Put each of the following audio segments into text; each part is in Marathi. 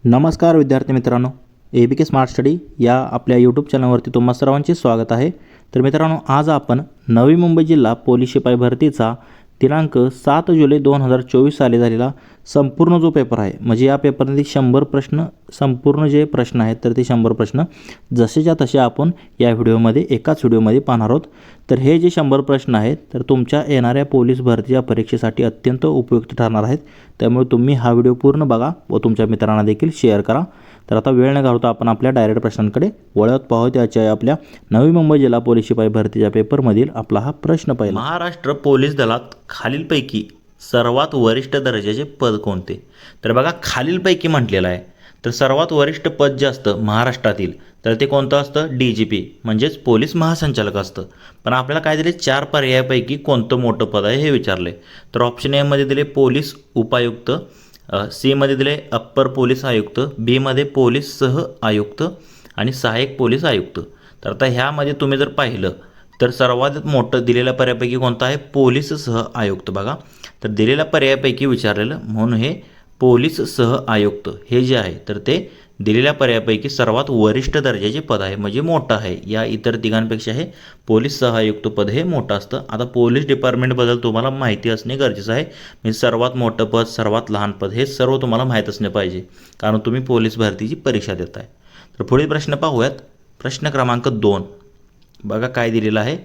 नमस्कार विद्यार्थी मित्रांनो, ABK स्मार्ट स्टडी या आपल्या यूट्यूब चॅनलवरती तुम्हा सर्वांचे स्वागत आहे। तर मित्रांनो, आज आपण नवी मुंबई जिल्हा पोलीस शिपाई भरतीचा दिनांक 7 जुलै 2024 साली झालेला संपूर्ण जो पेपर आहे, म्हणजे या पेपरमध्ये 100 प्रश्न, संपूर्ण जे प्रश्न आहेत तर ते 100 प्रश्न जसेच्या तसे आपण या व्हिडिओमध्ये एकाच व्हिडिओमध्ये पाहणार आहोत। तर हे जे 100 प्रश्न आहेत तर तुमच्या येणाऱ्या पोलीस भरतीच्या परीक्षेसाठी अत्यंत उपयुक्त ठरणार आहेत। त्यामुळे तुम्ही हा व्हिडिओ पूर्ण बघा व तुमच्या मित्रांना देखील शेअर करा। तर आता वेळ न घालवता आपण आपल्या डायरेक्ट प्रश्नांकडे वळत पाहू। त्याच्या आपल्या नवी मुंबई जिल्हा पोलीस शिपाई भरतीच्या पेपरमधील आपला हा प्रश्न पहिला, महाराष्ट्र पोलीस दलात खालीलपैकी सर्वात वरिष्ठ दर्जाचे पद कोणते? तर बघा, खालीलपैकी म्हटलेलं आहे, तर सर्वात वरिष्ठ पद जे असतं महाराष्ट्रातील तर ते कोणतं असतं? DGP म्हणजेच पोलीस महासंचालक असतं। पण आपल्याला काय दिले? 4 पर्यायापैकी कोणतं मोठं पद आहे हे विचारले। तर ऑप्शन A मध्ये दिले पोलीस उपायुक्त, C मध्ये दिले अप्पर पोलीस आयुक्त, B मध्ये पोलीस सह आयुक्त आणि सहाय्यक पोलीस आयुक्त। तर आता ह्यामध्ये तुम्ही जर पाहिलं तर सर्वात मोठं दिलेल्या पर्यायापैकी कोणतं आहे? पोलीस सह आयुक्त। बघा, तर दिलेल्या पर्यायापैकी विचारलेलं म्हणून हे पोलीस सह आयुक्त हे जे आहे तर ते दिलेल्या पर्यायापैकी सर्वात वरिष्ठ दर्जाचे पद आहे, म्हणजे मोठं आहे। या इतर तिघांपेक्षा हे पोलीस सह आयुक्त पद हे मोठं असतं। आता पोलीस डिपार्टमेंटबद्दल तुम्हाला माहिती असणे गरजेचं आहे, म्हणजे सर्वात मोठं पद, सर्वात लहान पद हे सर्व तुम्हाला माहीत असणे पाहिजे, कारण तुम्ही पोलीस भरतीची परीक्षा देत आहे। तर पुढील प्रश्न पाहूयात। प्रश्न क्रमांक 2 बघा काय दिलेलं आहे?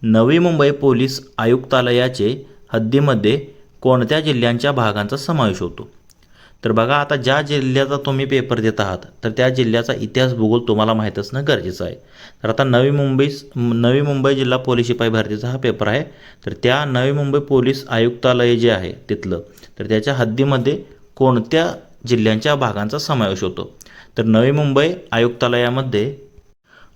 नवी मुंबई पोलीस आयुक्तालयाचे हद्दीमध्ये कोणत्या जिल्ह्यांच्या भागांचा समावेश होतो? तर बघा, आता ज्या जिल्ह्याचा तुम्ही पेपर देत आहात तर त्या जिल्ह्याचा इतिहास भूगोल तुम्हाला माहीत असणं गरजेचं आहे। तर आता नवी मुंबई जिल्हा पोलीस शिपाई भरतीचा हा पेपर आहे। तर त्या नवी मुंबई पोलीस आयुक्तालय जे आहे तिथलं, तर त्याच्या हद्दीमध्ये कोणत्या जिल्ह्यांच्या भागांचा समावेश होतो? तर नवी मुंबई आयुक्तालयामध्ये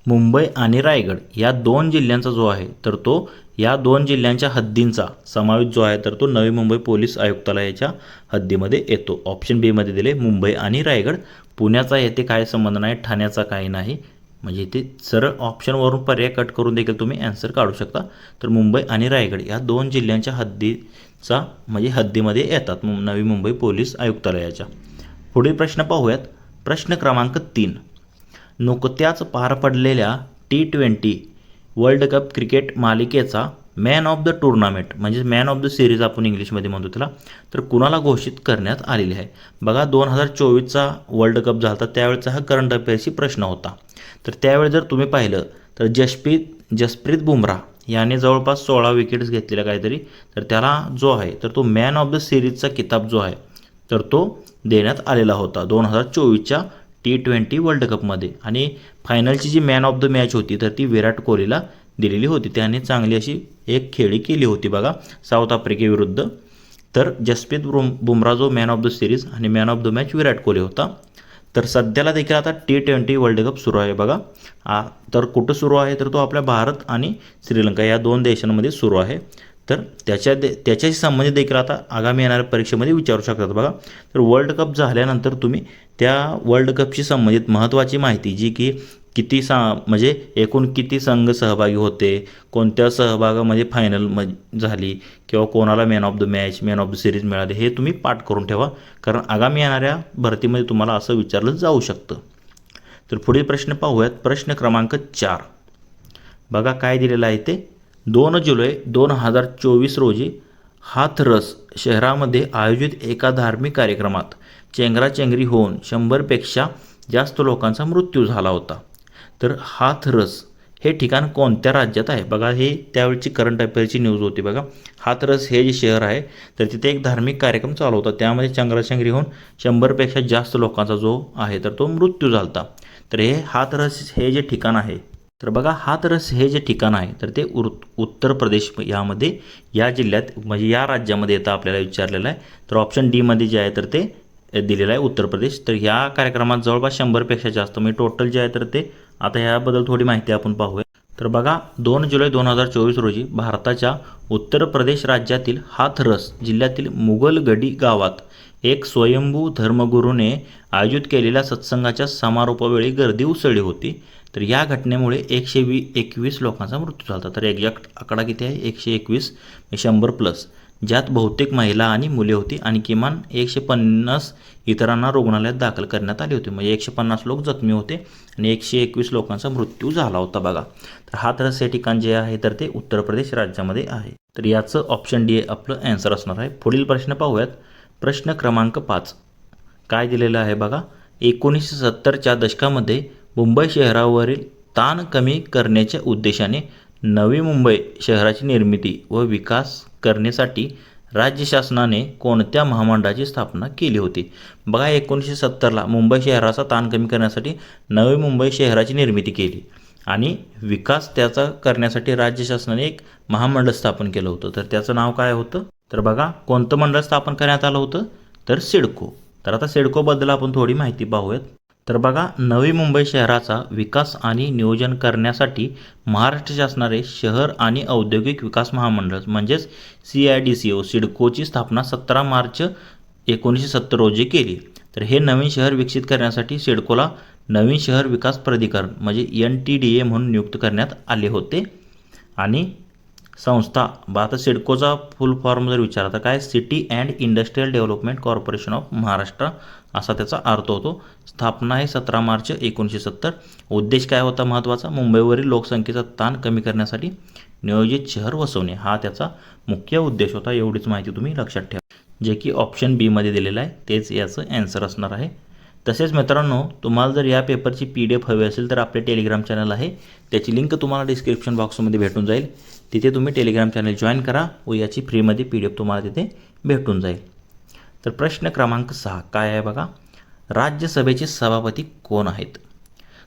मुंबई आणि रायगड या 2 जिल्ह्यांचा जो आहे तर तो या 2 जिल्ह्यांच्या हद्दींचा समावेश जो आहे तर तो नवी मुंबई पोलीस आयुक्तालयाच्या हद्दीमध्ये येतो। ऑप्शन B मध्ये दिले मुंबई आणि रायगड। पुण्याचा येथे काय संबंध नाही, ठाण्याचा काही नाही, म्हणजे इथे सरळ ऑप्शनवरून पर्याय कट करून देखील तुम्ही आन्सर काढू शकता। तर मुंबई आणि रायगड या 2 जिल्ह्यांच्या हद्दीचा म्हणजे हद्दीमध्ये येतात नवी मुंबई पोलीस आयुक्तालयाच्या। पुढील प्रश्न पाहूयात। प्रश्न क्रमांक 3 नुकत्याच पार पडलेल्या T20 वर्ल्ड कप क्रिकेट मालिकेचा मॅन ऑफ द टुर्नामेंट म्हणजे मॅन ऑफ द सिरीज आपण इंग्लिशमध्ये म्हणतो त्याला, तर कुणाला घोषित करण्यात आलेले आहे? बघा, 2024चा वर्ल्ड कप झाला त्यावेळेचा हा करंट अफेअर्सची प्रश्न होता। तर त्यावेळी जर तुम्ही पाहिलं तर जसप्रीत बुमराह याने जवळपास 16 विकेट्स घेतलेल्या काहीतरी, तर त्याला जो आहे तर तो मॅन ऑफ द सिरीजचा किताब जो आहे तर तो देण्यात आलेला होता 2024च्या T20 वर्ल्ड कपमध्ये। आणि फायनलची जी मॅन ऑफ द मॅच होती तर ती विराट कोहलीला दिलेली होती। त्याने चांगली अशी एक खेळी केली होती बघा साऊथ आफ्रिकेविरुद्ध। तर जसप्रीत बुमराह जो मॅन ऑफ द सिरीज आणि man of the match Virat Kohli होता। तर सध्याला देखील आता T20 वर्ल्ड कप सुरू आहे बघा। तर कुठं सुरू आहे तर तो आपल्या भारत आणि श्रीलंका या 2 देशांमध्ये सुरू आहे। तर त्याच्याशी संबंधित देखील आता आगामी येणाऱ्या परीक्षेमध्ये विचारू शकतात बघा। तर वर्ल्ड कप झाल्यानंतर तुम्ही त्या वर्ल्ड कपशी संबंधित महत्त्वाची माहिती जी की म्हणजे एकूण किती संघ सहभागी होते, कोणत्या सहभागामध्ये फायनल झाली किंवा कोणाला man of the match, man of the series मिळाले, हे तुम्ही पाठ करून ठेवा, कारण आगामी येणाऱ्या भरतीमध्ये तुम्हाला असं विचारलं जाऊ शकतं। तर पुढील प्रश्न पाहूयात। प्रश्न क्रमांक 4 बघा काय दिलेलं आहे ते? 2 जुलै 2024 रोजी हाथरस शहरामध्ये आयोजित एका धार्मिक कार्यक्रमात चेंगराचेंगरी होऊन 100पेक्षा जास्त लोकांचा मृत्यू झाला होता। तर हाथरस हे ठिकाण कोणत्या राज्यात आहे? बघा, हे त्यावेळची करंट अफेअरची न्यूज होती बघा। हाथरस हे जे शहर आहे तर तिथे एक धार्मिक कार्यक्रम चालू होता, त्यामध्ये चेंगराचेंगरी होऊन 100पेक्षा जास्त लोकांचा जो आहे तर तो मृत्यू झाला होता। तर हे हाथरस हे जे ठिकाण आहे तर बघा, हाथरस हे जे ठिकाण आहे तर ते उत्तर प्रदेश यामध्ये या जिल्ह्यात म्हणजे या राज्यामध्ये येतं आपल्याला विचारलेलं आहे। तर ऑप्शन D मध्ये जे आहे तर ते दिलेलं आहे उत्तर प्रदेश। तर या कार्यक्रमात जवळपास 100पेक्षा जास्त म्हणजे टोटल जे आहे तर ते, आता याबद्दल थोडी माहिती आपण पाहूया। तर बघा, 2 जुलै 2024 रोजी भारताच्या उत्तर प्रदेश राज्यातील हाथरस जिल्ह्यातील मुगलगडी गावात एक स्वयंभू धर्मगुरूने आयोजित केलेल्या सत्संगाच्या समारोपावेळी गर्दी उसळली होती। तर या घटनेमुळे 121 लोकांचा मृत्यू झाला। तर एक्झॅक्ट आकडा किती आहे? 121, 100 प्लस। ज्यात बहुतेक महिला आणि मुले होती आणि किमान 150 इतरांना रुग्णालयात दाखल करण्यात आले होते. म्हणजे 150 लोक जखमी होते आणि 121 लोकांचा मृत्यू झाला होता बघा. तर हाथरस हे ठिकाण जे आहे तर ते उत्तर प्रदेश राज्यामध्ये आहे. तर याचं ऑप्शन डी आपलं ॲन्सर असणार आहे. पुढील प्रश्न पाहूयात. प्रश्न क्रमांक 5 काय दिलेलं आहे बघा. 1970च्या दशकामध्ये मुंबई शहरावरील ताण कमी करण्याच्या उद्देशाने नवी मुंबई शहराची निर्मिती व विकास करण्यासाठी राज्य शासनाने कोणत्या महामंडळाची स्थापना केली होती. बघा 1970ला मुंबई शहराचा ताण कमी करण्यासाठी नवी मुंबई शहराची निर्मिती केली आणि विकास त्याचा करण्यासाठी राज्य शासनाने एक महामंडळ स्थापन केलं होतं. तर त्याचं नाव काय होतं. तर बघा कोणतं मंडळ स्थापन करण्यात आलं होतं तर सिडको. तर आता सिडकोबद्दल आपण थोडी माहिती पाहूयात. तर बघा नवी मुंबई शहराचा विकास आणि नियोजन करण्यासाठी महाराष्ट्र शासनाने शहर आणि औद्योगिक विकास महामंडळ म्हणजेच CIDCO सिडकोची स्थापना 17 मार्च 1970 रोजी केली. तर हे नवीन शहर विकसित करण्यासाठी सिडकोला नवीन शहर विकास प्राधिकरण म्हणजे NTDA म्हणून नियुक्त करण्यात आले होते. आणि संस्था आता सिडकोचा फुल फॉर्म जर विचारला तर काय city and industrial development corporation of Maharashtra असा त्याचा अर्थ होतो. स्थापना आहे 17 मार्च 1970. उद्देश काय होता महत्त्वाचा. मुंबईवरील लोकसंख्येचा ताण कमी करण्यासाठी नियोजित शहर वसवणे हा त्याचा मुख्य उद्देश होता. एवढीच माहिती तुम्ही लक्षात ठेवा. जे की ऑप्शन बी मध्ये दिलेलं आहे तेच याचं ॲन्सर असणार आहे. तसेच मित्रांनो तुम्हाला जर या पेपरची PDF हवी असेल तर आपले टेलिग्राम चॅनल आहे. त्याची लिंक तुम्हाला डिस्क्रिप्शन बॉक्समध्ये भेटून जाईल. तिथे तुम्ही टेलिग्राम चॅनल जॉईन करा व याची फ्रीमध्ये PDF तुम्हाला तिथे भेटून जाईल. तर प्रश्न क्रमांक 6 काय आहे बघा. राज्यसभेचे सभापती कोण आहेत.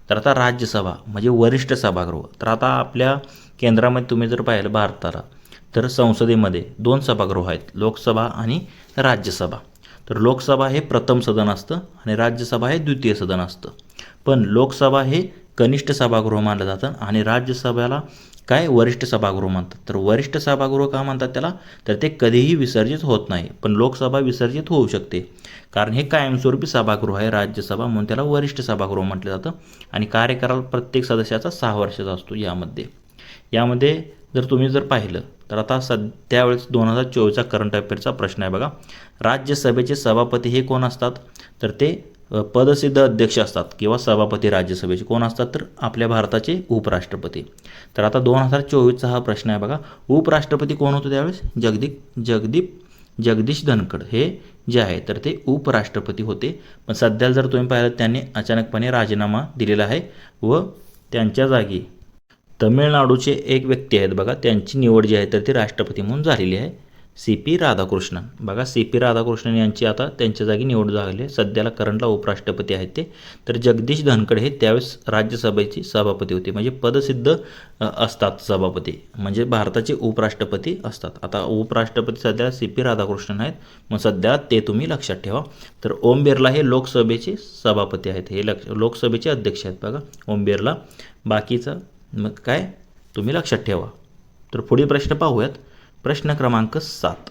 तर आता राज्यसभा म्हणजे वरिष्ठ सभागृह. तर आता आपल्या केंद्रामध्ये तुम्ही जर पाहिलं भारताला तर संसदेमध्ये 2 सभागृह आहेत लोकसभा आणि राज्यसभा. तर लोकसभा हे प्रथम सदन असतं आणि राज्यसभा हे द्वितीय सदन असतं. पण लोकसभा हे कनिष्ठ सभागृह मानलं जातं आणि राज्यसभेला काय वरिष्ठ सभागृह म्हणतात. तर वरिष्ठ सभागृह का म्हणतात त्याला तर ते कधीही विसर्जित होत नाही. पण लोकसभा विसर्जित होऊ शकते कारण हे कायमस्वरूपी सभागृह आहे राज्यसभा म्हणून त्याला वरिष्ठ सभागृह म्हटलं जातं. आणि कार्यकाळ प्रत्येक सदस्याचा 6 वर्षाचा असतो. यामध्ये जर तुम्ही जर पाहिलं तर आता त्यावेळेस 2024चा करंट अफेअरचा प्रश्न आहे बघा. राज्यसभेचे सभापती हे कोण असतात तर ते पदसिद्ध अध्यक्ष असतात किंवा सभापती राज्यसभेचे कोण असतात तर आपल्या भारताचे उपराष्ट्रपती. तर आता 2024चा हा प्रश्न आहे बघा. उपराष्ट्रपती कोण होतं त्यावेळेस जगदीश धनखड हे जे आहे तर ते उपराष्ट्रपती होते. पण सध्याला जर तुम्ही पाहिलं त्यांनी अचानकपणे राजीनामा दिलेला आहे व त्यांच्या जागी तमिळनाडूचे एक व्यक्ती आहेत बघा त्यांची निवड जी आहे तर ती राष्ट्रपती म्हणून झालेली आहे. CP राधाकृष्णन. बघा CP राधाकृष्णन यांची आता त्यांच्या जागी निवड झाली आहे. सध्याला करंटला उपराष्ट्रपती आहेत ते. तर जगदीश धनखड हे त्यावेळेस राज्यसभेचे सभापती होते. म्हणजे पदसिद्ध असतात सभापती म्हणजे भारताचे उपराष्ट्रपती असतात. आता उपराष्ट्रपती सध्या CP राधाकृष्णन आहेत मग सध्या ते तुम्ही लक्षात ठेवा. तर ओम बिर्ला हे लोकसभेचे सभापती आहेत. हे लोकसभेचे अध्यक्ष आहेत बघा ओम बिर्ला. बाकीचं मग काय तुम्ही लक्षात ठेवा. तर पुढील प्रश्न पाहूयात. प्रश्न क्रमांक 7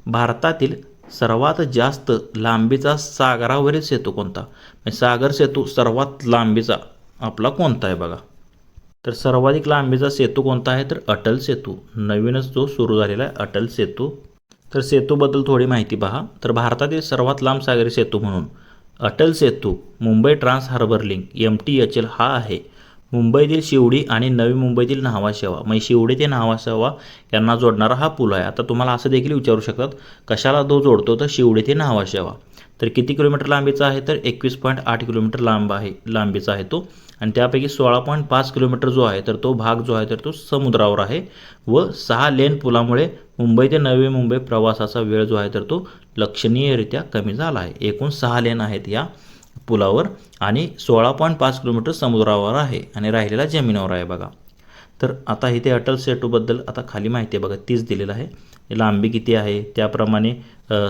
भारतातील सर्वात जास्त लांबीचा सागरावरील सेतू कोणता. सागर सेतू सर्वात लांबीचा आपला कोणता आहे बघा. तर सर्वाधिक लांबीचा सेतू कोणता आहे तर अटल सेतू. नवीनच जो सुरू झालेला आहे अटल सेतू. तर सेतूबद्दल थोडी माहिती पहा. तर भारतातील सर्वात लांब सागरी सेतू म्हणून Atal Setu Mumbai trans harbour link MTHL हा आहे. मुंबईतील शिवडी आणि नवी मुंबईतील न्हावाशेवा म्हणजे शिवडी ते न्हावाशेवा यांना जोडणारा हा पूल आहे. आता तुम्हाला असं देखील विचारू शकतात कशाला तो जोडतो तर शिवडी ते न्हावाशेवा. तर किती किलोमीटर लांबीचा आहे तर 21.8 किलोमीटर लांबीचा आहे तो. आणि त्यापैकी 16.5 किलोमीटर जो आहे तर तो भाग जो आहे तर तो समुद्रावर आहे व 6 लेन पुलामुळे मुंबई ते नवी मुंबई प्रवासाचा वेळ जो आहे तर तो लक्षणीयरित्या कमी झाला आहे. एकूण 6 लेन आहेत या पुलावर आणि 16.5 किलोमीटर समुद्रावर आहे आणि राहिलेला जमिनीवर आहे बघा. तर आता इथे अटल सेतूबद्दल आता खाली माहिती आहे बघा तीच दिलेलं आहे. लांबी किती आहे त्याप्रमाणे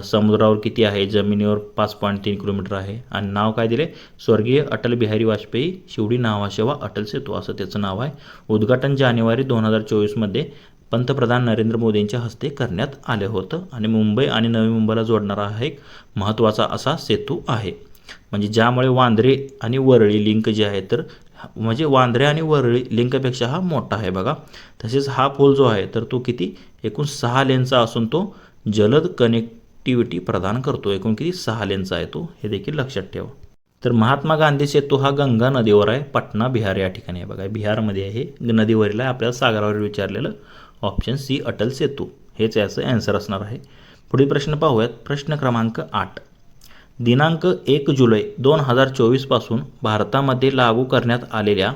समुद्रावर किती आहे जमिनीवर 5.3 किलोमीटर आहे आणि नाव काय दिले स्वर्गीय अटल बिहारी वाजपेयी शिवडी न्हावाशेवा अटल सेतू असं त्याचं नाव आहे. उद्घाटन जानेवारी 2024मध्ये पंतप्रधान नरेंद्र मोदींच्या हस्ते करण्यात आले होतं आणि मुंबई आणि नवी मुंबईला जोडणारा हा एक महत्त्वाचा असा सेतू आहे. म्हणजे ज्यामुळे वांद्रे आणि वरळी लिंक जे आहे तर म्हणजे वांद्रे आणि वरळी लिंकपेक्षा हा मोठा आहे बघा. तसेच हा पूल जो आहे तर तो किती एकूण 6 लेनचा असून तो जलद कनेक्टिव्हिटी प्रदान करतो. एकूण किती 6 लेनचा आहे तो, हे देखील लक्षात ठेवा. तर महात्मा गांधी सेतू हा गंगा नदीवर आहे, पटना बिहार या ठिकाणी आहे बघा. बिहारमध्ये आहे, नदीवरील आहे. आपल्याला सागरावर विचारलेलं ऑप्शन सी अटल सेतू हेच याचं ॲन्सर असणार आहे. पुढील प्रश्न पाहूयात. प्रश्न क्रमांक 8. दिनांक 1 जुलै 2024 पासून भारतामध्ये लागू करण्यात आलेल्या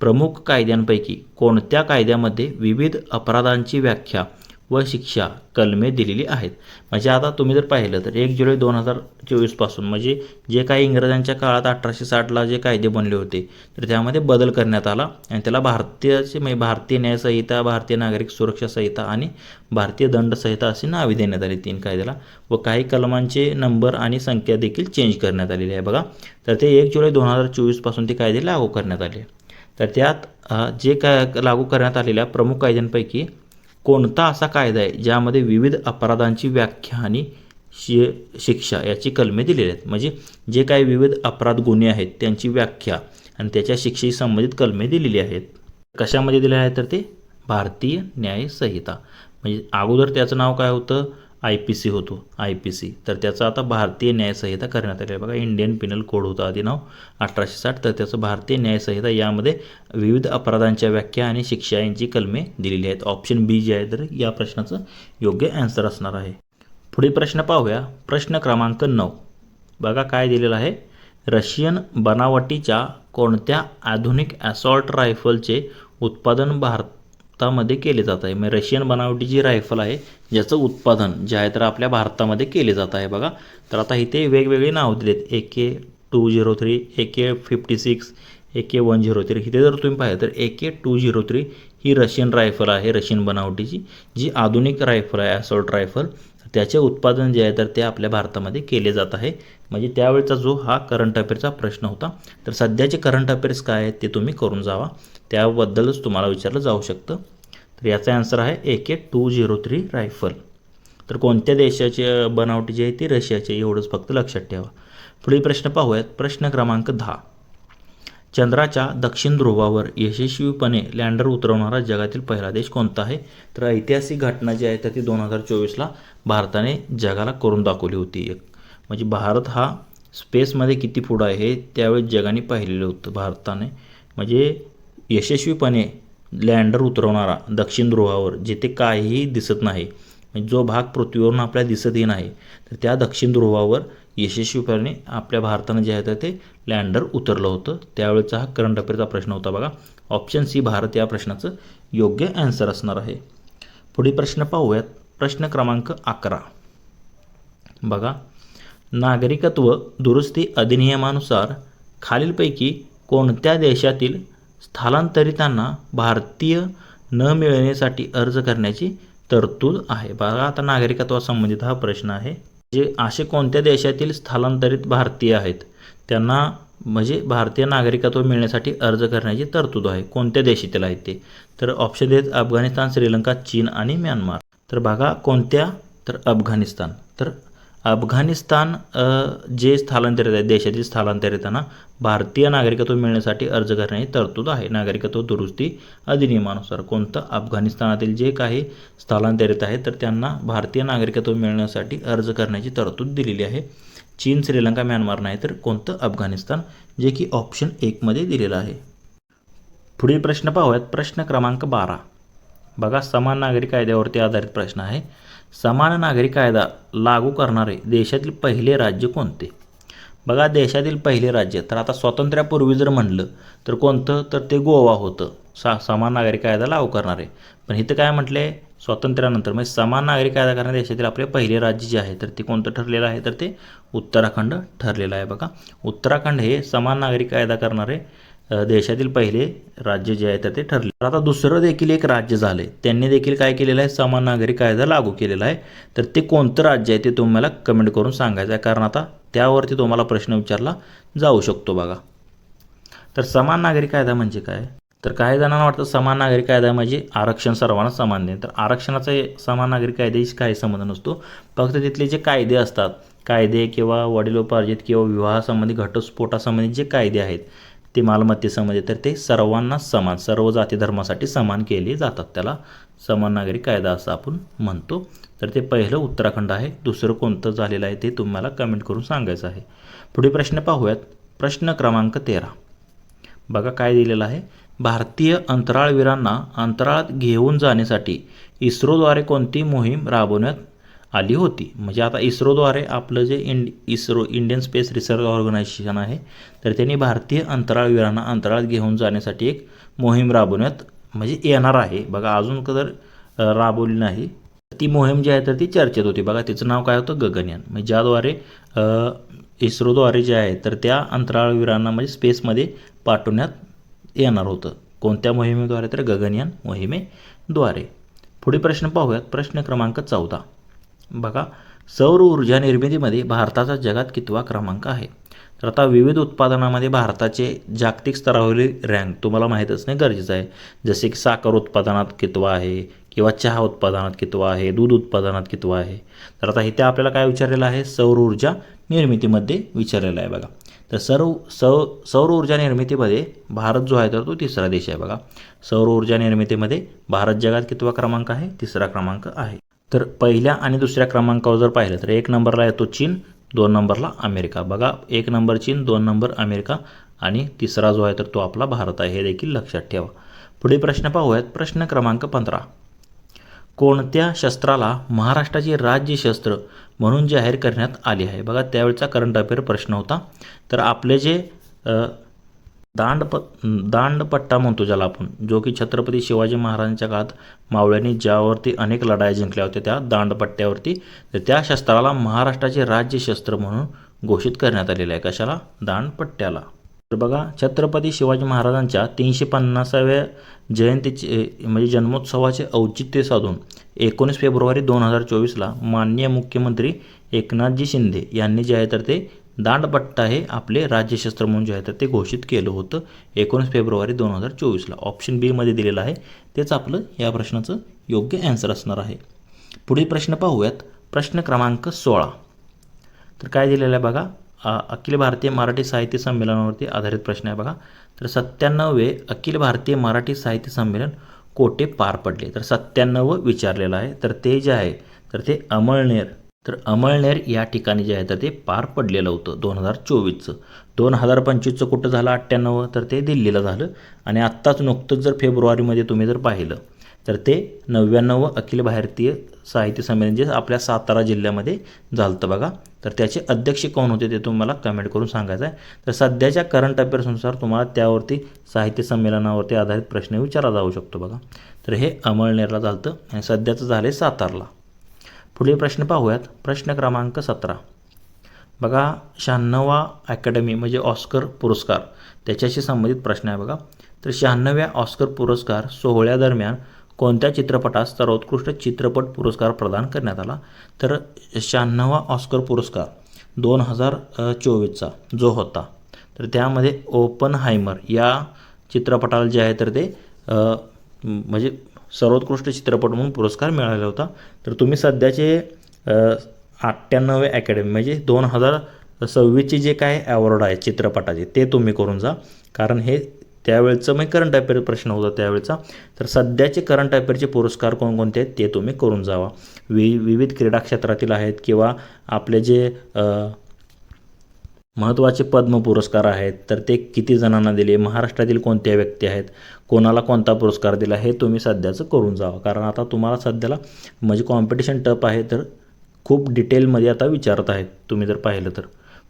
प्रमुख कायद्यांपैकी कोणत्या कायद्यामध्ये विविध अपराधांची व्याख्या व शिक्षा कलमे दिलेली आहेत? म्हणजे आता तुम्ही जर पाहिलं तर 1 जुलै 2024 पासून म्हणजे जे काही इंग्रजांच्या काळात 1860ला जे कायदे बनले होते तर त्यामध्ये बदल करण्यात आला आणि त्याला म्हणजे भारतीय न्यायसंहिता, भारतीय नागरिक सुरक्षा संहिता आणि भारतीय दंड संहिता अशी नावे देण्यात आली 3 कायद्याला. व काही कलमांचे नंबर आणि संख्या देखील चेंज करण्यात आलेली आहे बघा. तर ते 1 जुलै 2024 पासून ते कायदे लागू करण्यात आले. तर त्यात जे काय लागू करण्यात आलेल्या प्रमुख कायद्यांपैकी कोणता असा कायदा आहे ज्यामध्ये विविध अपराधांची व्याख्या आणि शिक्षा याची कलमे दिलेली आहेत? म्हणजे जे काही विविध अपराध गुन्हे आहेत त्यांची व्याख्या आणि त्याच्या शिक्षेशी संबंधित कलमे दिलेली आहेत. कशामध्ये दिले आहे तर ते भारतीय न्याय संहिता. म्हणजे अगोदर त्याचं नाव काय होतं? IPC होतो, IPC. तर त्याचं आता भारतीय न्याय संहिता करण्यात आली आहे बघा. इंडियन पिनल कोड होतं आधी नाव 1860, तर त्याचं भारतीय न्याय संहिता. यामध्ये विविध अपराधांच्या व्याख्या आणि शिक्षा यांची कलमे दिलेली आहेत. ऑप्शन बी जे आहे तर या प्रश्नाचं योग्य ॲन्सर असणार आहे. पुढील प्रश्न पाहूया. प्रश्न क्रमांक 9. बघा काय दिलेलं आहे. रशियन बनावटीच्या कोणत्या आधुनिक ॲसॉल्ट रायफलचे उत्पादन भारतामध्ये केले जात आहे? म्हणजे रशियन बनावटीची रायफल आहे ज्याचं उत्पादन जे आहे तर आपल्या भारतामध्ये केले जात आहे बघा. तर आता इथे वेगवेगळे नाव दिलेत. AK-203, AK-56, AK-103. इथे जर तुम्ही पाहिलं तर AK-203 ही रशियन रायफल आहे, रशियन बनावटीची जी आधुनिक रायफल आहे, ॲसॉल्ट रायफल. त्याचे उत्पादन जे आहे तर ते आपल्या भारतामध्ये केले जात आहे. म्हणजे त्यावेळचा जो हा करंट अफेअरचा प्रश्न होता. तर सध्याचे करंट अफेअर्स काय आहेत ते तुम्ही करून जावा, त्याबद्दलच तुम्हाला विचारलं जाऊ शकतं. तर याचा आन्सर आहे AK-203 रायफल. तर कोणत्या देशाची बनावटी आहे ती रशियाची, एवढंच फक्त लक्षात ठेवा. पुढील प्रश्न पाहूयात. प्रश्न क्रमांक 10. चंद्राच्या दक्षिण ध्रुवावर यशस्वीपणे लँडर उतरवणारा जगातील पहिला देश कोणता आहे? तर ऐतिहासिक घटना जी आहे तर ती 2024ला भारताने जगाला करून दाखवली होती. म्हणजे भारत हा स्पेसमध्ये किती पुढं आहे हे त्यावेळेस जगाने पाहिलेलं होतं भारताने. म्हणजे यशस्वीपणे लँडर उतरवणारा दक्षिण ध्रुवावर जिथे काहीही दिसत नाही, म्हणजे जो भाग पृथ्वीवरून आपल्याला दिसतही नाही, तर त्या दक्षिण ध्रुवावर यशस्वीपणे आपल्या भारतानं जे आहे तर ते लँडर उतरलं होतं. त्यावेळेचा हा करंट अफेअरचा प्रश्न होता बघा. ऑप्शन सी भारत या प्रश्नाचं योग्य ॲन्सर असणार आहे. पुढील प्रश्न पाहूयात. प्रश्न क्रमांक 11. बघा. नागरिकत्व दुरुस्ती अधिनियमानुसार खालीलपैकी कोणत्या देशातील स्थलांतरितांना भारतीय न मिळण्यासाठी अर्ज करण्याची तरतूद आहे? बघा आता नागरिकत्वासंबंधित हा प्रश्न आहे. जे असे कोणत्या देशातील स्थलांतरित भारतीय आहेत त्यांना म्हणजे भारतीय नागरिकत्व मिळण्यासाठी अर्ज करण्याची तरतूद आहे. कोणत्या देशातील आहेत ते? तर ऑप्शन आहेत अफगाणिस्तान, श्रीलंका, चीन आणि म्यानमार. तर बघा कोणत्या? तर अफगाणिस्तान. तर अफगाणिस्तान जे स्थलांतरित आहेत देशातील स्थलांतरितांना भारतीय नागरिकत्व मिळण्यासाठी अर्ज करण्याची तरतूद आहे नागरिकत्व दुरुस्ती अधिनियमानुसार. कोणतं? अफगाणिस्तानातील जे काही स्थलांतरित आहेत तर त्यांना भारतीय नागरिकत्व मिळण्यासाठी अर्ज करण्याची तरतूद दिलेली आहे. चीन, श्रीलंका, म्यानमार नाही तर कोणतं? अफगाणिस्तान, जे की ऑप्शन 1 मध्ये दिलेलं आहे. पुढील प्रश्न पाहूयात. प्रश्न क्रमांक 12. बघा समान नागरी कायद्यावरती आधारित प्रश्न आहे. समान नागरी कायदा लागू करणारे देशातील पहिले राज्य कोणते? बघा देशातील पहिले राज्य तर आता स्वातंत्र्यापूर्वी जर म्हणलं तर कोणतं? तर ते गोवा होतं समान नागरी कायदा लागू करणारे. पण इथं काय म्हटलं आहे? स्वातंत्र्यानंतर म्हणजे समान नागरी कायदा करणारे देशातील आपले पहिले राज्य जे आहे तर ते कोणतं ठरलेलं आहे? तर ते उत्तराखंड ठरलेलं आहे बघा. उत्तराखंड हे समान नागरी कायदा करणारे देशातील पहिले राज्य जे आहे तर ते ठरले. आता दुसरं देखील एक राज्य झाले, त्यांनी देखील काय केलेलं आहे? समान नागरी कायदा लागू केलेला आहे. तर ते कोणतं राज्य आहे ते तुम्हाला कमेंट करून सांगायचं आहे, कारण आता त्यावरती तुम्हाला प्रश्न विचारला जाऊ शकतो बघा. तर समान नागरी कायदा म्हणजे काय? तर काही जणांना वाटतं समान नागरी कायदा म्हणजे आरक्षण सर्वांना समान देणे. तर आरक्षणाचा समान नागरी कायद्याशी काही संबंध नसतो. फक्त तिथले जे कायदे असतात, कायदे किंवा वडिलोपार्जित किंवा विवाहासंबंधी घटस्फोटासंबंधित जे कायदे आहेत ते मालमत्तेसंबंधी, तर ते सर्वांना समान, सर्व जाती धर्मासाठी समान केले जातात. त्याला समान नागरी कायदा असं आपण म्हणतो. तर ते पहिलं उत्तराखंड आहे. दुसरं कोणतं झालेलं आहे ते तुम्हाला कमेंट करून सांगायचं आहे. पुढे प्रश्न पाहूयात. प्रश्न क्रमांक 13. बघा काय दिलेलं आहे. भारतीय अंतराळवीरांना अंतराळात घेऊन जाण्यासाठी इस्रोद्वारे कोणती मोहीम राबवण्यात आली होती? म्हणजे आता इस्रोद्वारे आपलं जे ISRO Indian space research organisation आहे, तर त्यांनी भारतीय अंतराळवीरांना अंतराळात घेऊन जाण्यासाठी एक मोहीम राबवण्यात म्हणजे येणार आहे. बघा अजून तर राबवली नाही. ती मोहीम जी आहे तर ती चर्चेत होती. बघा तिचं नाव काय होतं? गगनयान. म्हणजे ज्याद्वारे इस्रोद्वारे जे आहे तर त्या अंतराळवीरांना म्हणजे स्पेसमध्ये पाठवण्यात येणार होतं. कोणत्या मोहिमेद्वारे? तर गगनयान मोहिमेद्वारे. पुढे प्रश्न पाहूयात. प्रश्न क्रमांक 14. बघा सौर ऊर्जा निर्मितीमध्ये भारताचा जगात कितवा क्रमांक आहे? तर आता विविध उत्पादनामध्ये भारताचे जागतिक स्तरावरील रँक तुम्हाला माहीत असणे गरजेचं आहे. जसे की साखर उत्पादनात कितवा आहे किंवा चहा उत्पादनात कितवा आहे, दूध उत्पादनात कितवा आहे. तर आता इथे आपल्याला काय विचारलेलं आहे? सौर ऊर्जा निर्मितीमध्ये विचारलेलं आहे. बघा तर सौर ऊर्जा निर्मितीमध्ये भारत जो आहे तर तो तिसरा देश आहे. बघा सौर ऊर्जा निर्मितीमध्ये भारत जगात कितवा क्रमांक आहे? तिसरा क्रमांक आहे. तर पहिल्या आणि दुसऱ्या क्रमांकावर जर पाहिलं तर 1 नंबरला येतो चीन, 2 नंबरला अमेरिका. बघा 1 नंबर चीन, 2 नंबर अमेरिका आणि तिसरा जो आहे तर तो आपला भारत आहे. हे देखील लक्षात ठेवा. पुढे प्रश्न पाहूयात. प्रश्न क्रमांक 15. कोणत्या शस्त्राला महाराष्ट्राचे राज्य शस्त्र म्हणून जाहीर करण्यात आले आहे? बघा त्यावेळचा करंट अफेअर प्रश्न होता. तर आपले जे दांडपट्टा म्हणतो ज्याला आपण, जो की छत्रपती शिवाजी महाराजांच्या काळात मावळ्यांनी ज्यावरती अनेक लढाया जिंकल्या होत्या त्या दांडपट्ट्यावरती, तर त्या शस्त्राला महाराष्ट्राचे राज्य शस्त्र म्हणून घोषित करण्यात आलेलं आहे. कशाला? दांडपट्ट्याला. तर बघा छत्रपती शिवाजी महाराजांच्या 350व्या जयंतीचे म्हणजे जन्मोत्सवाचे औचित्य साधून 19 फेब्रुवारी 2024ला माननीय मुख्यमंत्री एकनाथजी शिंदे यांनी जे आहे तर ते दांडपट्टा हे आपले राज्यशस्त्र म्हणून जे आहे तर ते घोषित केलं होतं 19 फेब्रुवारी 2024ला. ऑप्शन बी मध्ये दिलेलं आहे. तेच आपलं या प्रश्नाचं योग्य ॲन्सर असणार आहे. पुढील प्रश्न पाहूयात. प्रश्न क्रमांक 16. तर काय दिलेलं आहे बघा. अखिल भारतीय मराठी साहित्य संमेलनावरती आधारित प्रश्न आहे. बघा तर 97वे अखिल भारतीय मराठी साहित्य संमेलन कोठे पार पडले? तर 97 विचारलेलं आहे. तर ते जे आहे तर ते अमळनेर. तर अमळनेर या ठिकाणी जे आहे तर ते पार पडलेलं होतं 2024चं. 2025चं कुठं झालं? 98. तर ते दिल्लीला झालं. आणि आत्ताच नुकतंच जर फेब्रुवारीमध्ये तुम्ही जर पाहिलं तर ते 99 अखिल भारतीय साहित्य संमेलन जे आपल्या सातारा जिल्ह्यामध्ये झालं होतं. बघा तर त्याचे अध्यक्ष कोण होते ते तुम्हाला कमेंट करून सांगायचं आहे. तर सध्याच्या करंट अफेअर्सनुसार तुम्हाला त्यावरती साहित्य संमेलनावरती आधारित प्रश्न विचारला जाऊ शकतो. बघा तर हे अमळनेरला झालं होतं आणि सध्याचं झालं आहे सातारला. पुढील प्रश्न पाहूयात. प्रश्न क्रमांक 17. बघा 96वा अकॅडमी म्हणजे ऑस्कर पुरस्कार त्याच्याशी संबंधित प्रश्न आहे. बघा तर 96व्या ऑस्कर पुरस्कार सोहळ्यादरम्यान कोणत्या चित्रपटास सर्वोत्कृष्ट चित्रपट पुरस्कार प्रदान करण्यात आला? तर 96वा ऑस्कर पुरस्कार 2024चा जो होता तर त्यामध्ये ओपनहायमर या चित्रपटाला जे आहे तर ते म्हणजे सर्वोत्कृष्ट चित्रपट म्हणून पुरस्कार मिळालेला होता. तर तुम्ही सध्याचे 98वे अकॅडमी म्हणजे 2026चे जे काय अवॉर्ड आहे चित्रपटाचे ते तुम्ही करून जा. कारण हे त्यावेळचं मग करंट अफेअर प्रश्न होता त्यावेळचा. तर सध्याचे करंट अफेअरचे पुरस्कार कोणकोणते आहेत ते तुम्ही करून जावा. विविध क्रीडा क्षेत्रातील आहेत किंवा आपले जे महत्त्वाचे पद्म पुरस्कार आहेत तर ते किती जणांना दिले, महाराष्ट्रातील कोणत्या व्यक्ती आहेत, कोणाला कोणता पुरस्कार दिला, हे तुम्ही सध्याचं करून जावं. कारण आता तुम्हाला सध्याला म्हणजे कॉम्पिटिशन टफ आहे तर खूप डिटेलमध्ये आता विचारत आहेत तुम्ही जर पाहिलं तर.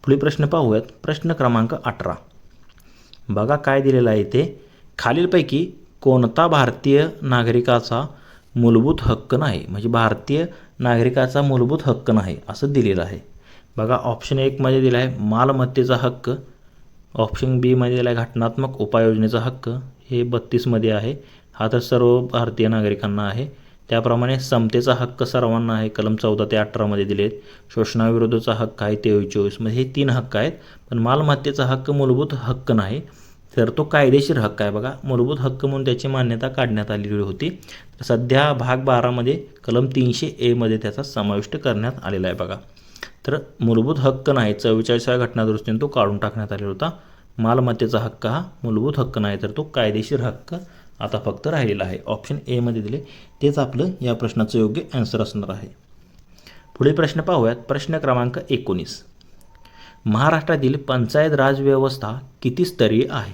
पुढील प्रश्न पाहूयात. प्रश्न क्रमांक 18. बघा काय दिलेलं आहे इथे. खालीलपैकी कोणता भारतीय नागरिकाचा मूलभूत हक्क नाही? म्हणजे भारतीय नागरिकाचा मूलभूत हक्क नाही असं दिलेलं आहे. बघा ऑप्शन 1 मध्ये दिला आहे मालमत्तेचा हक्क, ऑप्शन बी मध्ये दिला आहे घटनात्मक उपाययोजनेचा हक्क, हे 32 मध्ये आहे. हा तर सर्व भारतीय नागरिकांना आहे. त्याप्रमाणे समतेचा हक्क सर्वांना आहे, कलम 14 ते 18 मध्ये दिले आहेत. शोषणाविरोधाचा हक्क आहे 23-24 मध्ये. हे 3 हक्क आहेत. पण मालमत्तेचा हक्क मूलभूत हक्क नाही तर तो कायदेशीर हक्क आहे. बघा मूलभूत हक्क म्हणून त्याची मान्यता काढण्यात आलेली होती. सध्या भाग 12 मध्ये कलम 300A मध्ये त्याचा समाविष्ट करण्यात आलेला आहे. बघा तर मूलभूत हक्क नाही 44व्या घटनादुरुस्तीने तो काढून टाकण्यात आलेला होता. मालमत्तेचा हक्क हा मूलभूत हक्क नाही, तर तो कायदेशीर हक्क आता फक्त राहिलेला आहे. ऑप्शन एमध्ये दिले तेच आपलं या प्रश्नाचं योग्य आन्सर असणार आहे. पुढील प्रश्न पाहूयात. प्रश्न क्रमांक 19. महाराष्ट्रातील पंचायत राज व्यवस्था किती स्तरीय आहे?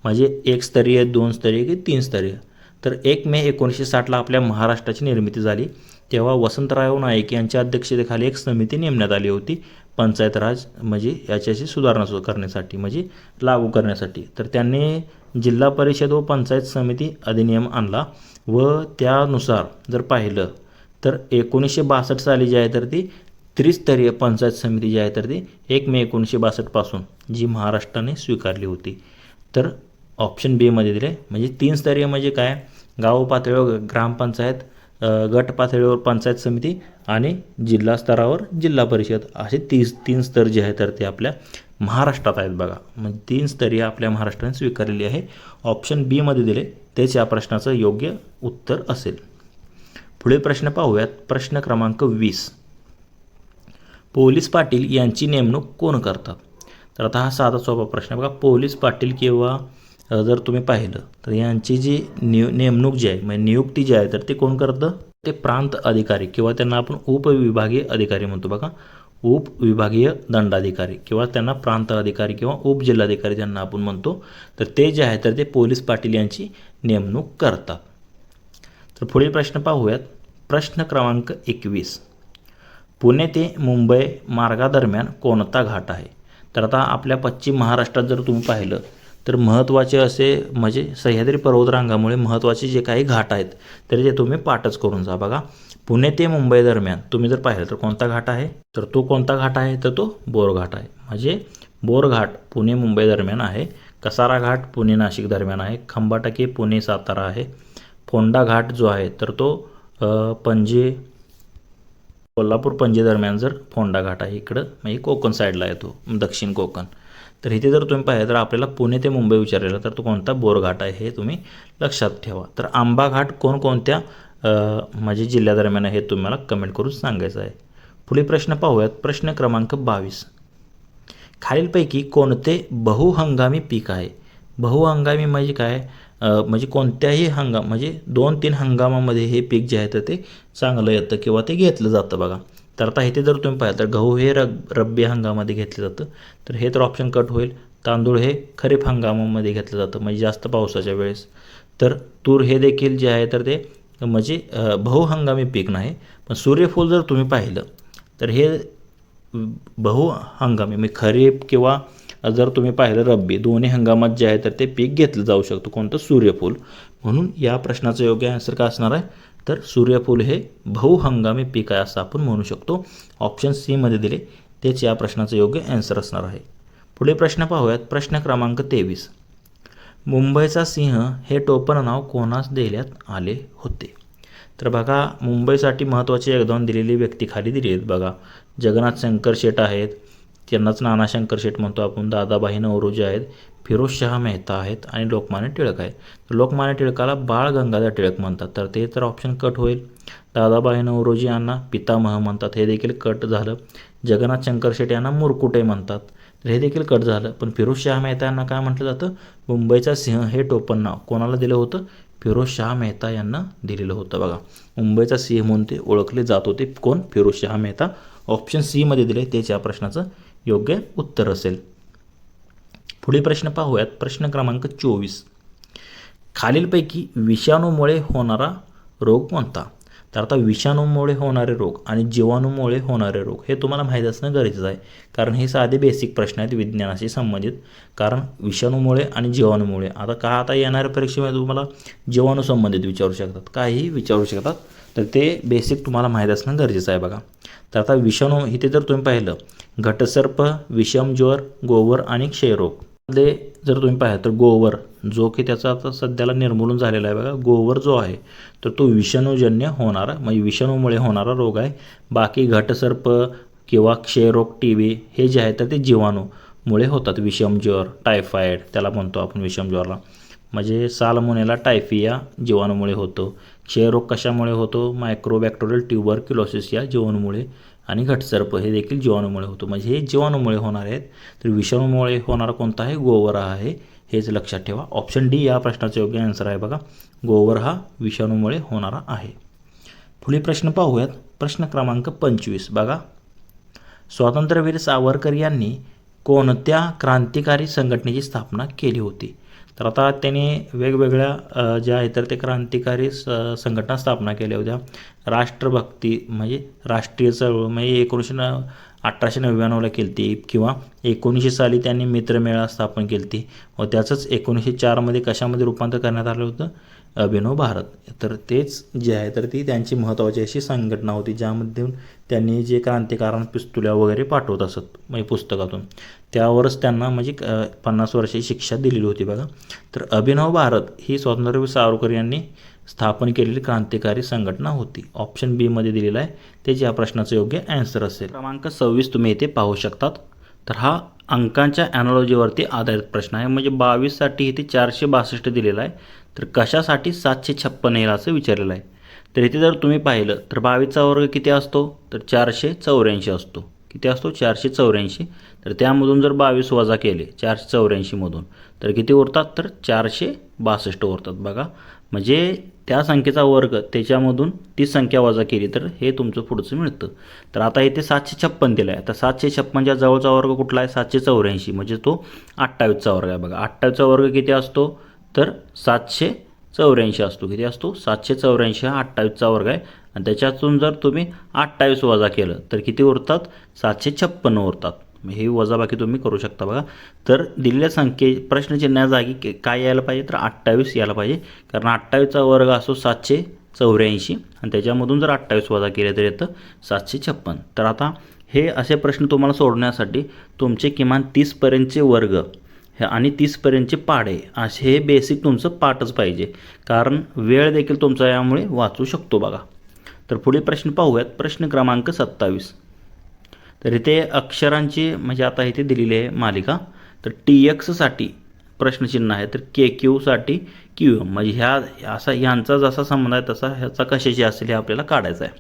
म्हणजे 1 स्तरीय, 2 स्तरीय की 3 स्तरीय? तर 1 मे 1960ला आपल्या महाराष्ट्राची निर्मिती झाली. तेव्हा वसंतराव नाईक यांच्या अध्यक्षतेखाली एक समिती नेमण्यात आली होती पंचायत राज म्हणजे याच्याशी सुधारणा करण्यासाठी, म्हणजे लागू करण्यासाठी. तर त्यांनी जिल्हा परिषद व पंचायत समिती अधिनियम आणला व त्यानुसार जर पाहिलं तर 1962 साली जी आहे तर ती त्रिस्तरीय पंचायत समिती जी आहे तर ती 1 मे 1962 पासून जी महाराष्ट्राने स्वीकारली होती. तर ऑप्शन बीमध्ये दिले. म्हणजे 3 स्तरीय म्हणजे काय? गाव पातळीवर ग्रामपंचायत, गट पातळीवर पंचायत समिती आणि जिल्हा स्तरावर जिल्हा परिषद असे 3 स्तर जे आहे तर ते आपल्या महाराष्ट्रात आहेत बघा. म्हणजे 3 स्तरीय आपल्या महाराष्ट्राने स्वीकारलेली आहे. ऑप्शन बीमध्ये दिले तेच या प्रश्नाचं योग्य उत्तर असेल. पुढील प्रश्न पाहूयात. प्रश्न क्रमांक 20. पोलीस पाटील यांची नेमणूक कोण करतात? तर आता हा साधा सोपा प्रश्न बघा. पोलीस पाटील किंवा जर तुम्ही पाहिलं तर यांची जी नेमणूक जी आहे म्हणजे नियुक्ती जी आहे तर ते कोण करतं? ते प्रांत अधिकारी किंवा त्यांना आपण उपविभागीय अधिकारी म्हणतो बघा. उपविभागीय दंडाधिकारी किंवा त्यांना प्रांत अधिकारी किंवा उपजिल्हाधिकारी ज्यांना आपण म्हणतो, तर ते जे आहे तर ते पोलीस पाटील यांची नेमणूक करतात. तर पुढील प्रश्न पाहूयात. प्रश्न क्रमांक 21. पुणे ते मुंबई मार्गादरम्यान कोणता घाट आहे? तर आता आपल्या पश्चिम महाराष्ट्रात जर तुम्ही पाहिलं तर महत्त्वाचे असे म्हणजे सह्याद्री पर्वतरांगामुळे महत्त्वाचे जे काही घाट आहेत तर ते तुम्ही पाठच करून जा बघा. पुणे ते मुंबई दरम्यान तुम्ही जर पाहिलं तर कोणता घाट आहे? तर तो कोणता घाट आहे? तर तो बोरघाट आहे. म्हणजे बोरघाट पुणे मुंबई दरम्यान आहे. कसारा घाट पुणे नाशिक दरम्यान आहे. खंबाटकी पुणे सातारा आहे. फोंडा घाट जो आहे तर तो पणजी कोल्हापूर पणजी दरम्यान जर फोंडा घाट आहे इकडं म्हणजे कोकण साईडला येतो, दक्षिण कोकण. तर इथे जर तुम्ही पाहिलं तर आपल्याला पुणे ते मुंबई विचारलेला तर तो कोणता? बोरघाट आहे, हे तुम्ही लक्षात ठेवा. तर आंबा घाट कोणकोणत्या म्हणजे जिल्ह्यादरम्यान हे तुम्हाला कमेंट करून सांगायचं आहे. पुढील प्रश्न पाहूयात. प्रश्न क्रमांक 22. खालीलपैकी कोणते बहुहंगामी पीक आहे? बहुहंगामी म्हणजे काय? म्हणजे कोणत्याही हंगाम म्हणजे 2-3 हंगामामध्ये हे पीक जे आहे तर ते चांगलं येतं किंवा ते घेतलं जातं बघा. तर आता इथे जर तुम्ही पाहिलं तर गहू हे रब्बी हंगामामध्ये घेतलं जातं, तर हे तर ऑप्शन कट होईल. तांदूळ हे खरीप हंगामामध्ये घेतलं जातं म्हणजे जास्त पावसाच्या वेळेस. तर तूर हे देखील जे आहे तर ते म्हणजे बहुहंगामी पीक नाही. पण सूर्यफूल जर तुम्ही पाहिलं तर हे बहुहंगामी म्हणजे खरीप किंवा जर तुम्ही पाहिलं रब्बी दोन्ही हंगामात जे आहे तर ते पीक घेतलं जाऊ शकतं. कोणतं? सूर्यफूल. म्हणून या प्रश्नाचं योग्य आन्सर काय असणार आहे? तर सूर्यफूल हे बहुहंगामी पीक आहे असं आपण म्हणू शकतो. ऑप्शन सीमध्ये दिले तेच या प्रश्नाचं योग्य आन्सर असणार आहे. पुढे प्रश्न पाहूयात. प्रश्न क्रमांक 23. मुंबईचा सिंह हे टोपण नाव कोणास देण्यात आले होते? तर बघा मुंबईसाठी महत्त्वाचे योगदान दिलेली व्यक्ती खाली दिली आहेत बघा. जगन्नाथ शंकर शेठ आहेत, त्यांनाच नाना शंकर शेठ म्हणतो आपण. दादाभाई नौरोजी आहेत, फिरोजशाह मेहता आहेत आणि लोकमान्य टिळक आहेत. तर लोकमान्य टिळकाला बाळ गंगाधर टिळक म्हणतात, तर ते तर ऑप्शन कट होईल. दादाभाई नौरोजी यांना पितामह म्हणतात, हे देखील कट झालं. जगन्नाथ शंकर शेठ यांना मुरकुटे म्हणतात, तर हे देखील कट झालं. पण फिरोजशाह मेहता यांना काय म्हटलं जातं? मुंबईचा सिंह हे टोपण नाव कोणाला दिलं होतं? फिरोजशाह मेहता यांना दिलेलं होतं बघा. मुंबईचा सिंह म्हणून ते ओळखले जात होते. कोण? फिरोजशाह मेहता. ऑप्शन सीमध्ये दिले तेच या प्रश्नाचं योग्य उत्तर असेल. पुढील प्रश्न पाहूयात. प्रश्न क्रमांक 24. खालीलपैकी विषाणूमुळे होणारा रोग कोणता? तर आता विषाणूमुळे होणारे रोग आणि जीवाणूमुळे होणारे रोग हे तुम्हाला माहीत असणं गरजेचं आहे, कारण हे साधे बेसिक प्रश्न आहेत विज्ञानाशी संबंधित. कारण विषाणूमुळे आणि जीवाणूमुळे आता येणाऱ्या परीक्षेमध्ये तुम्हाला जीवाणू संबंधित विचारू शकतात, काहीही विचारू शकतात. तर ते बेसिक तुम्हाला माहीत असणं गरजेचं आहे बघा. तर आता विषाणू इथे जर तुम्ही पाहिलं घटसर्प, विषमज्वर, गोवर आणि क्षयरोग मध्ये जर तुम्ही पाहिलं तर गोवर जो की त्याचा आता सध्याला निर्मूलन झालेला आहे बघा. गोवर जो आहे तर तो विषाणूजन्य होणारा म्हणजे विषाणूमुळे होणारा रोग आहे. बाकी घटसर्प किंवा क्षयरोग, TB हे जे आहे तर ते जीवाणूमुळे होतात. विषमज्वर, टायफॉईड त्याला म्हणतो आपण विषमज्वरला, म्हणजे सालमोनेला टायफी या जीवाणूमुळे होतो. क्षयरोग कशामुळे होतो? मायक्रोबॅक्टेरियल ट्युबरक्युलोसिस या जीवाणूमुळे. आणि घटसर्प हे देखील जीवाणूमुळे होतो. म्हणजे हे जीवाणूमुळे होणार आहेत. तर विषाणूमुळे होणारा कोणता आहे? गोवर आहे. हेच लक्षात ठेवा. ऑप्शन डी या प्रश्नाचा योग्य आन्सर आहे बघा. गोवर हा विषाणूमुळे होणारा आहे. पुढे प्रश्न पाहूयात. प्रश्न क्रमांक 25 बघा. स्वातंत्र्यवीर सावरकर यांनी कोणत्या क्रांतिकारी संघटनेची स्थापना केली होती? तर आता त्याने वेगवेगळ्या ज्या आहेत तर ते क्रांतिकारी संघटना स्थापना केल्या होत्या. राष्ट्रभक्ती म्हणजे राष्ट्रीय चळवळ म्हणजे 1899ला केली ती, किंवा 1900 साली त्यांनी मित्रमेळा स्थापन केली ती, व त्याचंच 1904मध्ये कशामध्ये रूपांतर करण्यात आलं होतं? अभिनव भारत. तर तेच जे आहे तर ती त्यांची महत्त्वाची अशी संघटना होती, ज्यामध्ये त्यांनी जे क्रांतिकारक पिस्तुल्या वगैरे पाठवत असत म्हणजे पुस्तकातून, त्यावरच त्यांना म्हणजे 50 वर्षाची शिक्षा दिलेली होती बघा. तर अभिनव भारत ही स्वातंत्र्यवीर सावरकर यांनी स्थापन केलेली क्रांतिकारी संघटना होती. ऑप्शन बी मध्ये दिलेला आहे, तेच या प्रश्नाचं योग्य आन्सर असेल. क्रमांक 26 तुम्ही इथे पाहू शकतात. तर हा अंकांच्या ॲनॉलॉजीवरती आधारित प्रश्न आहे. म्हणजे 22साठी इथे 462 दिलेला आहे, तर कशासाठी 756 येईल असं विचारलेलं आहे. तर इथे जर तुम्ही पाहिलं तर 22चा वर्ग किती असतो? तर 484 असतो. किती असतो? 484. तर त्यामधून जर 22 वजा केले 484मधून तर किती उरतात? तर 462 उरतात बघा. म्हणजे त्या संख्येचा वर्ग त्याच्यामधून ती संख्या वजा केली तर हे तुमचं पुढचं मिळतं. तर आता इथे 756 दिलं आहे. तर 756च्या जवळचा वर्ग कुठला आहे? 784, म्हणजे तो 28चा वर्ग आहे बघा. 28चा वर्ग किती असतो? तर 784 असतो. किती असतो? 784 हा 28चा वर्ग आहे. आणि त्याच्यातून जर तुम्ही 28 वजा केलं तर किती उरतात? 756 उरतात. हे वजाबाकी तुम्ही करू शकता बघा. तर दिलेल्या प्रश्नचिन्हा जागी काय यायला पाहिजे? तर 28 यायला पाहिजे, कारण 28चा वर्ग असतो 784 आणि त्याच्यामधून जर 28 वजा केले तर येतं 756. तर आता हे असे प्रश्न तुम्हाला सोडवण्यासाठी तुमचे किमान 30पर्यंतचे वर्ग आणि 30पर्यंतचे पाढे असे हे बेसिक तुमचं पाठच पाहिजे, कारण वेळ देखील तुमचा यामुळे वाचू शकतो बघा. तर पुढील प्रश्न पाहूयात. प्रश्न क्रमांक 27. तर इथे अक्षरांची म्हणजे आता इथे दिलेली आहे मालिका. तर TXसाठी प्रश्नचिन्ह आहे, तर KQसाठी QM, म्हणजे ह्यांचा जसा संबंध आहे तसा ह्याचा कशाशी असेल हे आपल्याला काढायचं आहे.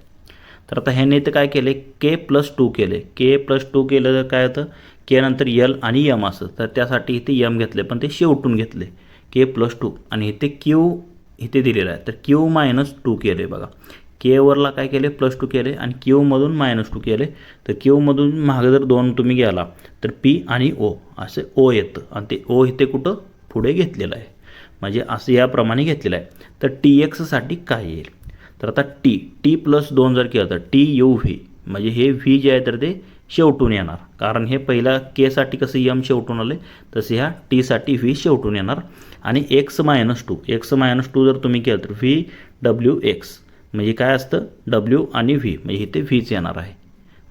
तर आता ह्याने इथं काय केले? K+2 केले. K+2 केलं तर काय होतं? K नंतर L आणि M असं, तर त्यासाठी इथे M घेतले, पण ते शेवटून घेतले K+2. आणि इथे Q इथे दिलेला आहे, तर Q-2 केले बघा. Kवरला काय केले? +2 केले आणि Qमधून -2 केले. तर Qमधून मागं जर 2 तुम्ही गेला तर P आणि O असे O येतं, आणि ते O इथे कुठं? पुढे घेतलेलं आहे, म्हणजे असं याप्रमाणे घेतलेलं आहे. तर TXसाठी काय येईल? तर आता T+2 जर केलं तर TUV, म्हणजे हे V जे आहे तर ते शेवटून येणार, कारण हे पहिला Kसाठी कसं M शेवटून आले तसे ह्या Tसाठी V शेवटून येणार. आणि X-2 जर तुम्ही केलं तर VWX, म्हणजे काय असतं? W आणि V, म्हणजे इथे Vच येणार आहे,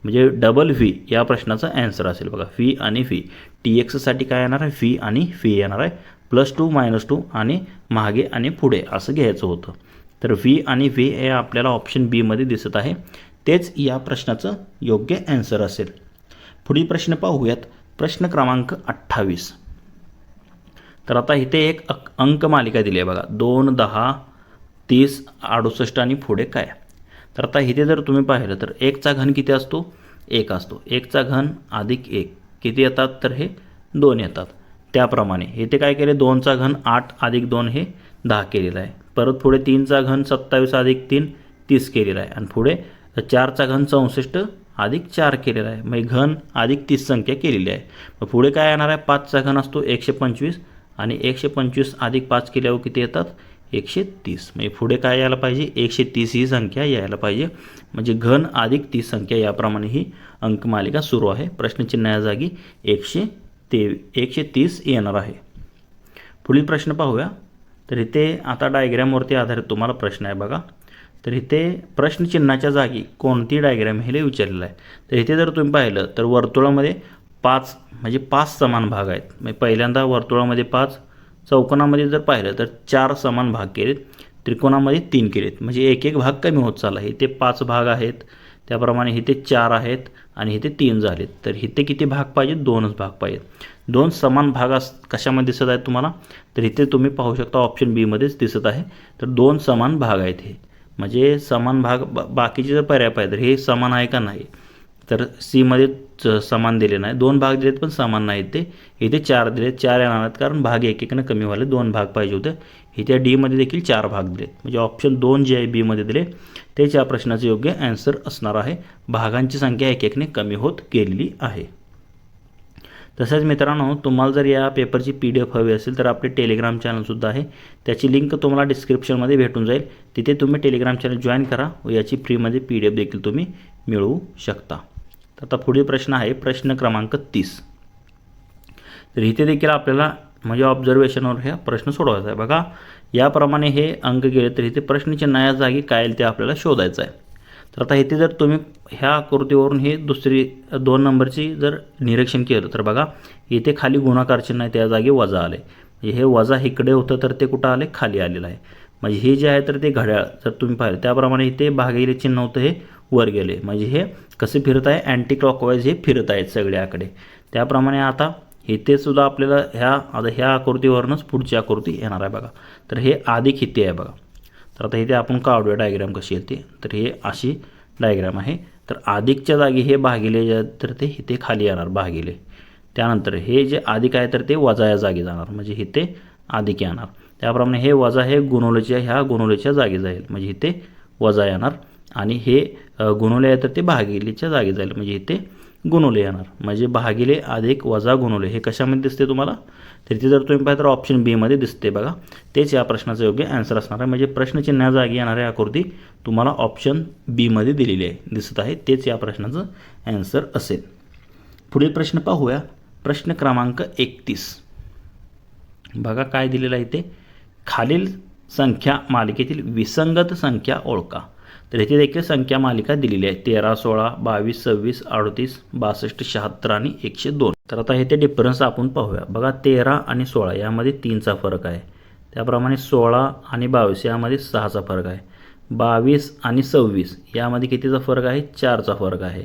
म्हणजे डबल V या प्रश्नाचा आन्सर असेल बघा. V आणि V. TXसाठी काय येणार आहे? V आणि V येणार आहे. +2 -2 आणि मागे आणि पुढे असं घ्यायचं होतं. तर V आणि V हे आपल्याला ऑप्शन बी मध्ये दिसत आहे, तेच या प्रश्नाचं योग्य आन्सर असेल. पुढील प्रश्न पाहूयात. प्रश्न क्रमांक 28. तर आता इथे एक अंकमालिका दिली आहे बघा. 2, 10, 30, 68 आणि पुढे काय? तर आता इथे जर तुम्ही पाहिलं तर 1चा घन किती असतो? 1 असतो. 1चा घन अधिक 1 किती येतात? तर हे 2 येतात. त्याप्रमाणे इथे काय केले? 2चा घन 8 अधिक 2 हे 10 केलेलं आहे. परत पुढे 3चा घन 27 अधिक 3 30 केलेला आहे. आणि पुढे 4चा घन 64 अधिक 4 केलेला आहे, म्हणजे घन अधिक 30 संख्या केलेली आहे. मग पुढे काय येणार आहे? 5चा घन असतो 125 आणि 125 अधिक 5 केल्यावर किती येतात? 130. म्हणजे पुढे काय यायला पाहिजे? 130 ही संख्या यायला पाहिजे, म्हणजे घन अधिक 30 संख्या याप्रमाणे ही अंकमालिका सुरू आहे. प्रश्नचिन्ह या जागी 130 येणार आहे. पुढील प्रश्न पाहूया. तर इथे आता डायग्रॅमवरती आधारित तुम्हाला प्रश्न आहे बघा. तर इथे प्रश्नचिन्हाच्या जागी कोणती डायग्रॅम हे विचारलेलं आहे. तर इथे जर तुम्ही पाहिलं तर वर्तुळामध्ये 5 समान भाग आहेत. म्हणजे पहिल्यांदा वर्तुळामध्ये 5, चौकोनामध्ये जर पाहिलं तर 4 समान भाग केलेत, त्रिकोणामध्ये 3 केलेत, म्हणजे एक एक भाग कमी होत चालला. इथे 5 भाग आहेत, त्याप्रमाणे इथे 4 आहेत आणि इथे 3 झालेत. तर इथे किती भाग पाहिजेत? 2च भाग पाहिजेत. 2 समान भाग कशामध्ये दिसत आहेत तुम्हाला? तर इथे तुम्ही पाहू शकता ऑप्शन बी मध्येच दिसत आहे. तर 2 समान भाग आहेत हे, म्हणजे समान भाग बाकीचे जर पर्याय पाहिजे तर हे समान आहे का नाही? तर सीमध्ये समान दिले नाही, 2 भाग दिलेत पण समान नाहीत ते. इथे 4 दिलेत, 4 येणार आहेत कारण भाग एकेकानं कमी व्हायला 2 भाग पाहिजे होते. इथे डीमध्ये देखील 4 भाग दिलेत, म्हणजे ऑप्शन 2 जे आहे बीमध्ये दिले तेच या प्रश्नाचं योग्य ॲन्सर असणार आहे. भागांची संख्या एकेकाने कमी होत गेलेली आहे. तसंच मित्रांनो, तुम्हाला जर या पेपरची PDF हवी असेल तर आपले टेलिग्राम चॅनलसुद्धा आहे, त्याची लिंक तुम्हाला डिस्क्रिप्शनमध्ये भेटून जाईल. तिथे तुम्ही टेलिग्राम चॅनल जॉईन करा व याची फ्रीमध्ये PDF देखील तुम्ही मिळवू शकता. तर आता पुढील प्रश्न आहे प्रश्न क्रमांक 30. तर इथे देखील आपल्याला म्हणजे ऑब्झर्वेशनवर हा प्रश्न सोडवायचा आहे. बघा, याप्रमाणे हे अंक गेले तर इथे प्रश्नचिन्हाच्या जागी काय येईल ते आपल्याला शोधायचं आहे. तर आता इथे जर तुम्ही ह्या आकृतीवरून हे दुसरी 2 नंबरची जर निरीक्षण केलं तर बघा, इथे खाली गुणाकार चिन्ह आहे, त्या जागी वजा आले. म्हणजे हे वजा इकडे होतं तर ते कुठं आले, खाली आलेलं आहे. म्हणजे हे जे आहे तर ते घड्याळ जर तुम्ही पाहिलं त्याप्रमाणे इथे भागिले चिन्ह होतं हे वर गेले. म्हणजे हे कसे फिरत आहे, अँटी क्लॉकवाईज हे फिरत आहेत सगळ्याकडे. त्याप्रमाणे आता इथे सुद्धा आपल्याला ह्या आकृतीवरूनच पुढची आकृती येणार आहे बघा. तर हे अधिक इथे आहे बघा. तर आता इथे आपण काढूया डायग्राम कशी येते. तर हे अशी डायग्राम आहे. तर अधिकच्या जागी हे भागिले जे तर ते इथे खाली येणार भागिले. त्यानंतर हे जे अधिक आहे तर ते वजा या जागी जाणार, म्हणजे इथे अधिक येणार. त्याप्रमाणे हे वजा हे ह्या गुणोलेच्या जागी जाईल, म्हणजे इथे वजा येणार. आणि हे गुणोले आहे तर ते भागिलेच्या जागी जाईल, म्हणजे इथे गुणोले येणार. म्हणजे भागिले अधिक वजा गुणोले हे कशामध्ये दिसते तुम्हाला, तर इथे जर तुम्ही पाहिलं तर ऑप्शन बीमध्ये दिसते बघा. तेच या प्रश्नाचं योग्य ॲन्सर असणार आहे. म्हणजे प्रश्नचिन्हा जागी येणारी आकृती तुम्हाला ऑप्शन बीमध्ये दिलेली आहे, दिसत आहे. तेच या प्रश्नाचं ॲन्सर असेल. पुढील प्रश्न पाहूया. प्रश्न क्रमांक 31. बघा काय दिलेलं आहे इथे, खालील संख्या मालिकेतील विसंगत संख्या ओळखा. तर इथे देखील संख्या मालिका दिलेली आहे. 13, 16, 22, 26, 38, 62, 76 आणि 102. तर आता इथे डिफरन्स आपण पाहूया. बघा 13 आणि 16 यामध्ये 3चा फरक आहे. त्याप्रमाणे 16 आणि 22 यामध्ये 6चा फरक आहे. 22 आणि 26 यामध्ये कितीचा फरक आहे, 4चा फरक आहे.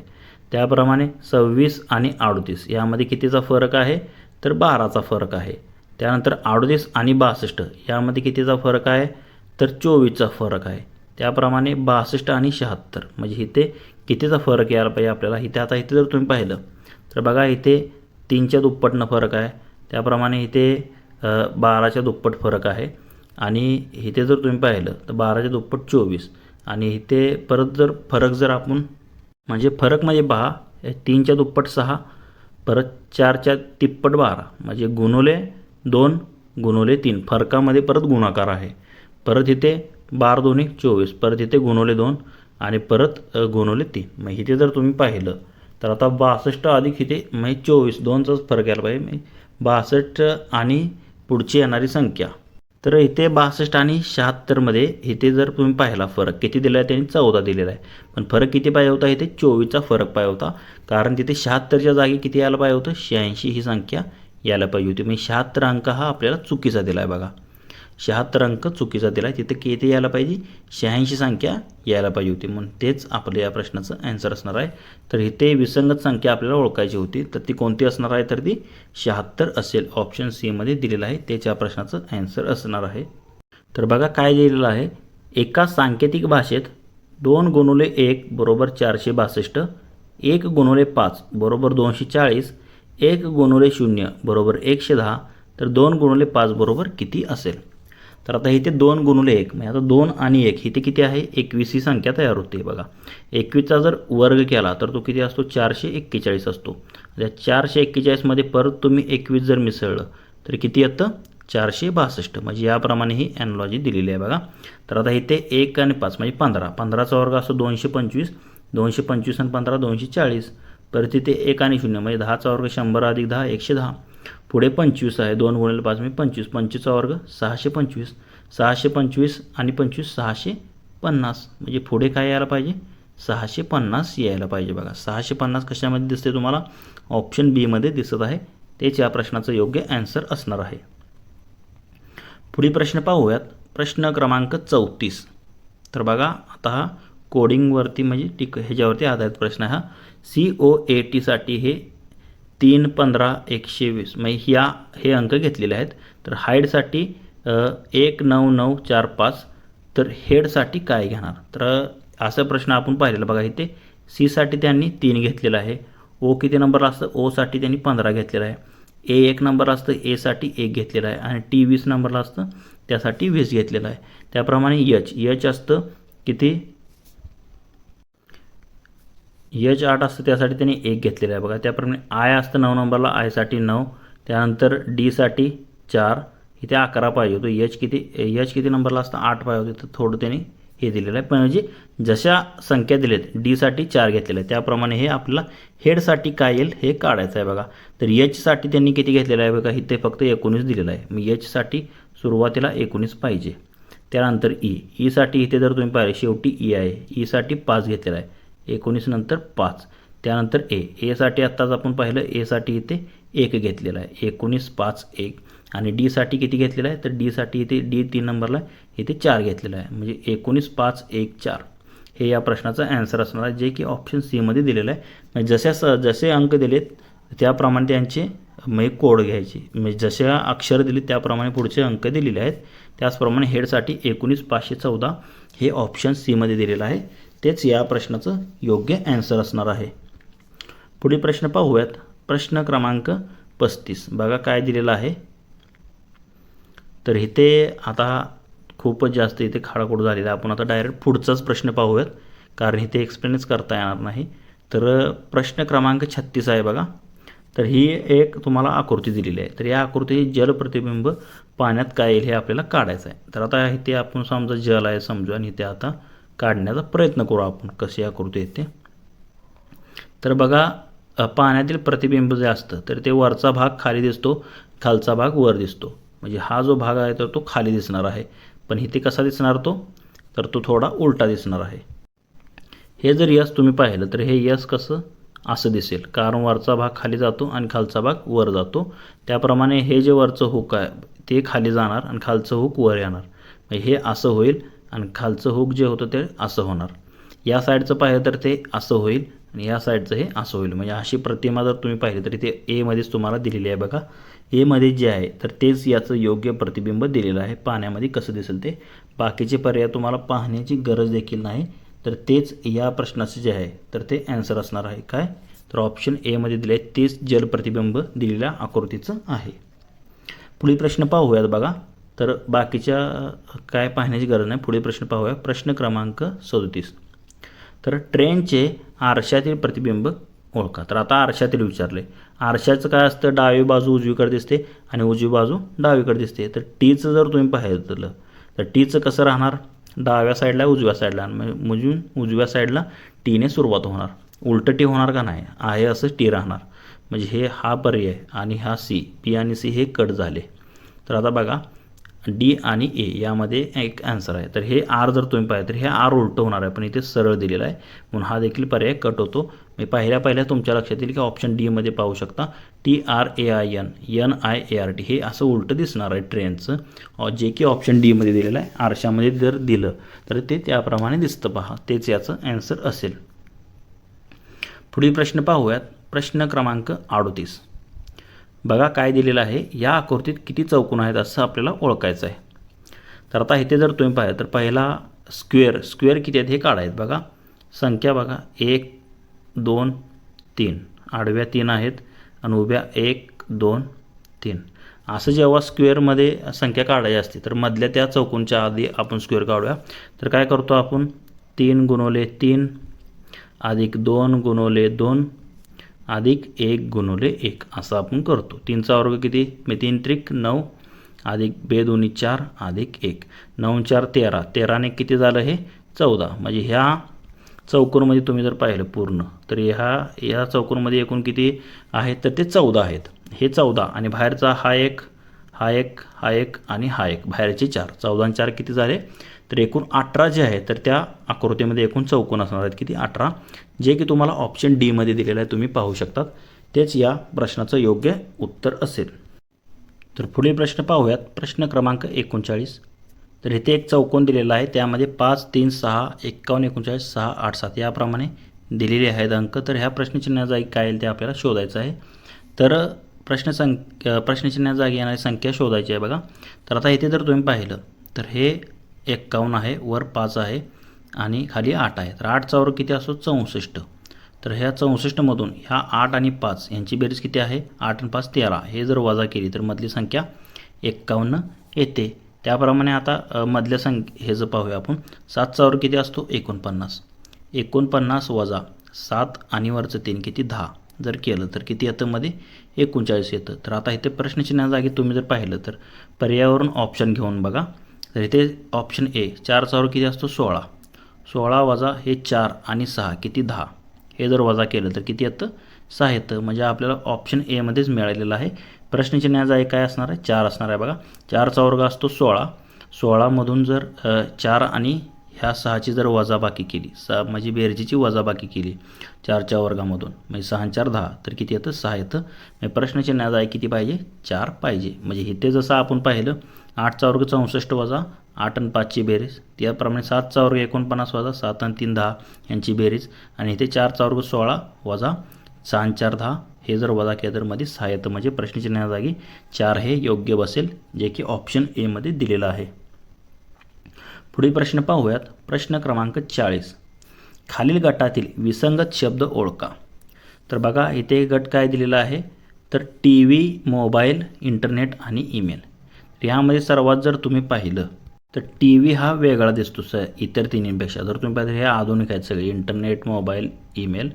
त्याप्रमाणे 26 आणि 38 यामध्ये कितीचा फरक आहे, तर 12चा फरक आहे. त्यानंतर 38 आणि 62 यामध्ये कितीचा फरक आहे, तर 24चा फरक आहे. त्याप्रमाणे 62 आणि 76 म्हणजे इथे कितीचा फरक यायला पाहिजे आपल्याला. इथे जर तुम्ही पाहिलं तर बघा इथे 3च्या दुप्पटनं फरक आहे. त्याप्रमाणे इथे 12च्या दुप्पट फरक आहे. आणि इथे जर तुम्ही पाहिलं तर 12च्या दुप्पट 24. आणि इथे परत जर फरक जर आपण म्हणजे फरक म्हणजे 3च्या दुप्पट 6, परत 4च्या तिप्पट 12 म्हणजे गुणोले 2 गुणोले 3. फरकामध्ये परत गुणाकार आहे. परत इथे 12 2 24, परत इथे गुणोले 2 आणि परत गुणोले 3. मग इथे जर तुम्ही पाहिलं तर आता 62 अधिक इथे म्हणजे 24 2चाच फरक यायला पाहिजे. 62 आणि पुढची येणारी संख्या, तर इथे 62 आणि 76मध्ये इथे जर तुम्ही पाहिला फरक किती दिला आहे, त्यांनी 14 दिलेला आहे. पण फरक किती पाहिजे होता, इथे 24चा फरक पाहिजे होता. कारण तिथे 76च्या जागी किती यायला पाहिजे होतं, 86 ही संख्या यायला पाहिजे होती. म्हणजे 76 अंक हा आपल्याला चुकीचा दिला आहे बघा. 76 अंक चुकीचा दिला आहे. तिथे किती यायला पाहिजे, 86 संख्या यायला पाहिजे होती. म्हणून तेच आपल्या या प्रश्नाचं ॲन्सर असणार आहे. तर इथे विसंगत संख्या आपल्याला ओळखायची होती, तर ती कोणती असणार आहे, तर ती 76 असेल. ऑप्शन सीमध्ये दिलेलं आहे, तेच या प्रश्नाचं ॲन्सर असणार आहे. तर बघा काय दिलेलं आहे, एका सांकेतिक भाषेत 2 गुणुले 1 बरोबर 462, 1 गुणुले 5 बरोबर 240, 1 गुणुले 0 बरोबर 110, तर 2 गुणुले 5 बरोबर किती असेल. तर आता इथे 2 गुणुले 1 म्हणजे आता 2 आणि 1 इथे किती आहे, 21 ही संख्या तयार होते बघा. 21चा जर वर्ग केला तर तो किती असतो, 441 असतो. त्या 441मध्ये परत तुम्ही 21 जर मिसळलं तर किती येतं, 462. म्हणजे याप्रमाणे ही ॲनॉलॉजी दिलेली आहे बघा. तर आता इथे 1 आणि 5 म्हणजे 15, 15चा वर्ग असतो 225, 225 आणि 15 240. परत इथे 1 आणि 0 म्हणजे 10चा वर्ग 100 अधिक 10 110. पुढे 25 आहे, 2 गुणिले 5 म्हणजे 25, 25चा वर्ग 625, 625 आणि 25 650. म्हणजे पुढे काय यायला पाहिजे, 650 यायला पाहिजे बघा. 650 कशामध्ये दिसते तुम्हाला, ऑप्शन बीमध्ये दिसत आहे. तेच या प्रश्नाचं योग्य ॲन्सर असणार आहे. पुढील प्रश्न पाहूयात. प्रश्न क्रमांक 34. तर बघा आता हा कोडिंगवरती म्हणजे ह्याच्यावरती आधारित प्रश्न आहे हा. COATसाठी हे 3, 15, 120 म्हणजे हे अंक घेतलेले आहेत. तर हाईटसाठी 1, 9, 9, 4, 5. तर हेडसाठी काय घेणार, तर असा प्रश्न आपण पाहिलेला बघा. इथे सीसाठी त्यांनी 3 घेतलेलं आहे. ओ किती नंबरला असतं, ओसाठी त्यांनी 15 घेतलेलं आहे. ए 1 नंबरला असतं, एसाठी 1 घेतलेलं आहे. आणि टी 20 नंबरला असतं, त्यासाठी 20 घेतलेलं आहे. त्याप्रमाणे एच असतं किती, एच 8 असतं, त्यासाठी त्यांनी 1 घेतलेलं आहे बघा. त्याप्रमाणे आय असतं 9 नंबरला, आयसाठी 9. त्यानंतर डीसाठी 4, इथे 11 पाहिजे होतं. एच किती नंबरला असतं, 8 पाहिजे होते, तर थोडं त्यांनी हे दिलेलं आहे. पण म्हणजे जशा संख्या दिलेत डीसाठी 4 घेतलेलं आहे, त्याप्रमाणे हे आपल्याला हेडसाठी काय येईल हे काढायचं आहे बघा. तर एचसाठी त्यांनी किती घेतलेलं आहे बघा, इथे फक्त 19 दिलेलं आहे. मग एचसाठी सुरुवातीला 19 पाहिजे. त्यानंतर ईसाठी इथे जर तुम्ही पाहिले शेवटी ई आहे, ईसाठी 5 घेतलेला आहे, 19 नंतर 5. त्यानंतर एसाठी आत्ताच आपण पाहिलं, एसाठी इथे 1 घेतलेला आहे, 19 5 1. आणि डीसाठी किती घेतलेलं आहे, तर डीसाठी इथे डी 3 नंबरला इथे 4 घेतलेला आहे, म्हणजे 19 5 1 4. हे या प्रश्नाचा ॲन्सर असणार आहे, जे की ऑप्शन सीमध्ये दिलेलं आहे. म्हणजे जसे अंक दिलेत त्याप्रमाणे त्यांचे म्हणजे कोड घ्यायचे, म्हणजे जसे अक्षर दिले त्याप्रमाणे पुढचे अंक दिलेले आहेत. त्याचप्रमाणे हेडसाठी 19,514 हे ऑप्शन सीमध्ये दिलेलं आहे. तेच या प्रश्नाचं योग्य ॲन्सर असणार आहे. पुढील प्रश्न पाहूयात. प्रश्न क्रमांक 35 बघा काय दिलेलं आहे. तर इथे आता खूपच जास्त इथे खाडाखोड झालेला आहे. आपण आता डायरेक्ट पुढचाच प्रश्न पाहूयात, कारण इथे एक्सप्लेनच करता येणार नाही. तर प्रश्न क्रमांक 36 आहे बघा. तर ही एक तुम्हाला आकृती दिलेली आहे. तर या आकृती जल प्रतिबिंब पाण्यात काय येईल हे आपल्याला काढायचं आहे. तर आता इथे आपण समजा जल आहे समजू, आणि इथे आता काढण्याचा प्रयत्न करू आपण कशी आकृती येते. तर बघा पाण्यातील प्रतिबिंब जे असतं तर ते वरचा भाग खाली दिसतो, खालचा भाग वर दिसतो. म्हणजे हा जो भाग आहे तर तो खाली दिसणार आहे, पण इथे कसा दिसणार तो, तर तो थोडा उलटा दिसणार आहे. हे जर यस तुम्ही पाहिलं तर हे यस कसं असं दिसेल, कारण वरचा भाग खाली जातो आणि खालचा भाग वर जातो. त्याप्रमाणे हे जे वरचं हुक आहे ते खाली जाणार आणि खालचं हुक वर येणार. म्हणजे हे असं होईल आणि खालचं हुक जे होतं ते असं होणार. या साईडचं पाहिलं तर ते असं होईल आणि या साईडचं हे असं होईल. म्हणजे अशी प्रतिमा जर तुम्ही पाहिली तर ते एमध्येच तुम्हाला दिलेली आहे बघा. एमध्ये जे आहे तर तेच याचं योग्य प्रतिबिंब दिलेलं आहे. पाण्यामध्ये कसं दिसेल ते, बाकीचे पर्याय तुम्हाला पाहण्याची गरज देखील नाही. तर तेच या प्रश्नाचं जे आहे तर ते ॲन्सर असणार आहे. काय, तर ऑप्शन एमध्ये दिले आहे तेच जल प्रतिबिंब दिलेल्या आकृतीचं आहे. पुढील प्रश्न पाहूयात बघा. तर बाकीच्या काय पाहण्याची गरज नाही. पुढील प्रश्न पाहूया. प्रश्न क्रमांक 37. तर ट्रेनचे आरशातील प्रतिबिंब ओळखा. तर आता आरशातील विचारले. आरशाचं काय असतं, डावी बाजू उजवीकडे दिसते आणि उजवी बाजू डावीकडे दिसते. तर टीचं जर तुम्ही पाहिलं तर टीचं कसं राहणार, डाव्या साईडला उजव्या साईडला, म्हणजे उजव्या साईडला टीने सुरुवात होणार. उलटं टी होणार का नाही, आहे असं टी राहणार. म्हणजे हे हा पर्याय आणि हा सी, पी आणि सी हे कट झाले. तर आता बघा डी आणि ए यामध्ये एक ॲन्सर आहे. तर हे आर जर तुम्ही पाहिलं तर हे आर उलटं होणार आहे, पण इथे सरळ दिलेलं आहे म्हणून हा देखील पर्याय कट होतो. मी पहिल्या तुमच्या लक्षात येईल की ऑप्शन डीमध्ये पाहू शकता TRAIN NIART हे असं उलटं दिसणार आहे ट्रेनचं, जे की ऑप्शन डीमध्ये दिलेलं आहे. आरशामध्ये जर दिलं तर ते त्याप्रमाणे दिसतं पहा, तेच याचं ॲन्सर असेल. पुढील प्रश्न पाहूयात. प्रश्न क्रमांक 38 बघा काय दिलेलं आहे. या आकृतीत किती चौकोन आहेत असं आपल्याला ओळखायचं आहे. तर आता इथे जर तुम्ही पाहिलं तर पहिला स्क्वेअर किती आहेत हे काढायचं बघा. संख्या बघा 1 2 3, आडव्या 3 आहेत आणि उभ्या 1 2 3. असं जेव्हा स्क्वेअरमध्ये संख्या काढायची असते तर मधल्या त्या चौकोनच्या आधी आपण स्क्वेअर काढूया. तर काय करतो आपण, 3 गुणिले 3 अधिक 2 गुणिले 2 अधिक 1 गुणिले 1 असं आपण करतो. 3चा वर्ग किती, 3 त्रिक 9 अधिक 2 दोन्ही 4 अधिक 1, 9 4 13, 13ने किती झालं हे 14. म्हणजे ह्या चौकोनमध्ये तुम्ही जर पाहिलं पूर्ण तर ह्या चौकोनमध्ये एकूण किती आहेत तर ते 14 आहेत. हे 14 आणि बाहेरचा हा एक आणि हा एक, बाहेरचे 4, 14 आणि 4 किती झाले तर एकूण 18 जे आहे. तर त्या आकृतीमध्ये एकूण चौकोन असणार आहेत किती, 18, जे की तुम्हाला ऑप्शन डीमध्ये दिलेलं आहे, तुम्ही पाहू शकतात. तेच या प्रश्नाचं योग्य उत्तर असेल. तर पुढील प्रश्न पाहूयात. प्रश्न क्रमांक 39. तर इथे एक चौकोन दिलेला आहे, त्यामध्ये 5 3 6 51 39 6 8 7 याप्रमाणे दिलेले आहेत अंक. तर ह्या प्रश्नचिन्हा जागी काय येईल ते आपल्याला शोधायचं आहे. तर प्रश्नचिन्हा जागी येणारी संख्या शोधायची आहे बघा. तर आता इथे जर तुम्ही पाहिलं तर हे 51 आहे, वर 5 आहे आणि खाली 8 आहे. तर 8चा वर्ग किती असतो 64. तर ह्या 64मधून ह्या 8 आणि 5 यांची बेरीज किती आहे? 8 आणि 5 13. हे जर वजा केली तर मधली संख्या 51 येते. त्याप्रमाणे आता मधल्या हे जर पाहूया आपण, 7चा वर्ग किती असतो? 49. 49 वजा 7 आणि वरचं 3 किती? 10. जर केलं तर किती येतं? मध्ये 39 येतं. तर आता इथे प्रश्नचिन्हा जागी तुम्ही जर पाहिलं तर पर्यायावरून ऑप्शन घेऊन बघा. तर इथे ऑप्शन ए 4चा वर्ग किती असतो? 16. 16 वजा हे 4 आणि 6 किती? 10. हे जर वजा केलं तर किती येतं? 6 येतं. म्हणजे आपल्याला ऑप्शन एमध्येच मिळालेलं आहे. प्रश्नचिन्हा जागी काय असणार आहे? 4 असणार आहे बघा. 4चा वर्ग असतो 16. 16मधून जर 4 आणि ह्या 6ची जर वजाबाकी केली, म्हणजे बेरजेची वजाबाकी केली 4च्या वर्गामधून, म्हणजे 6 आणि 4 10, तर किती येतं? 6 येतं. म्हणजे प्रश्नचिन्हा जागी किती पाहिजे? 4 पाहिजे. म्हणजे इथे जसं आपण पाहिलं 8चा वर्ग 64 वजा 8 आणि 5ची बेरीज, त्याप्रमाणे 7चा वर्ग 49 वजा 7 आणि 3 10 यांची बेरीज, आणि इथे 4चा वर्ग 16 वजा 6 आणि 4 10, हे जर वजा केलं तर मध्ये 6 येतं. म्हणजे प्रश्नचिन्हा जागी 4 हे योग्य बसेल, जे की ऑप्शन एमध्ये दिलेलं आहे. पुढील प्रश्न पाहूयात. प्रश्न क्रमांक 40. खालील गटातील विसंगत शब्द ओळखा. तर बघा इथे गट काय दिलेला आहे? तर टी व्ही, मोबाईल, इंटरनेट आणि ईमेल. ह्यामध्ये सर्वात जर तुम्ही पाहिलं तर टी व्ही हा वेगळा दिसतो इतर तिन्हींपेक्षा. जर तुम्ही पाहिलं हे आधुनिक आहेत सगळे, इंटरनेट, मोबाईल, ईमेल.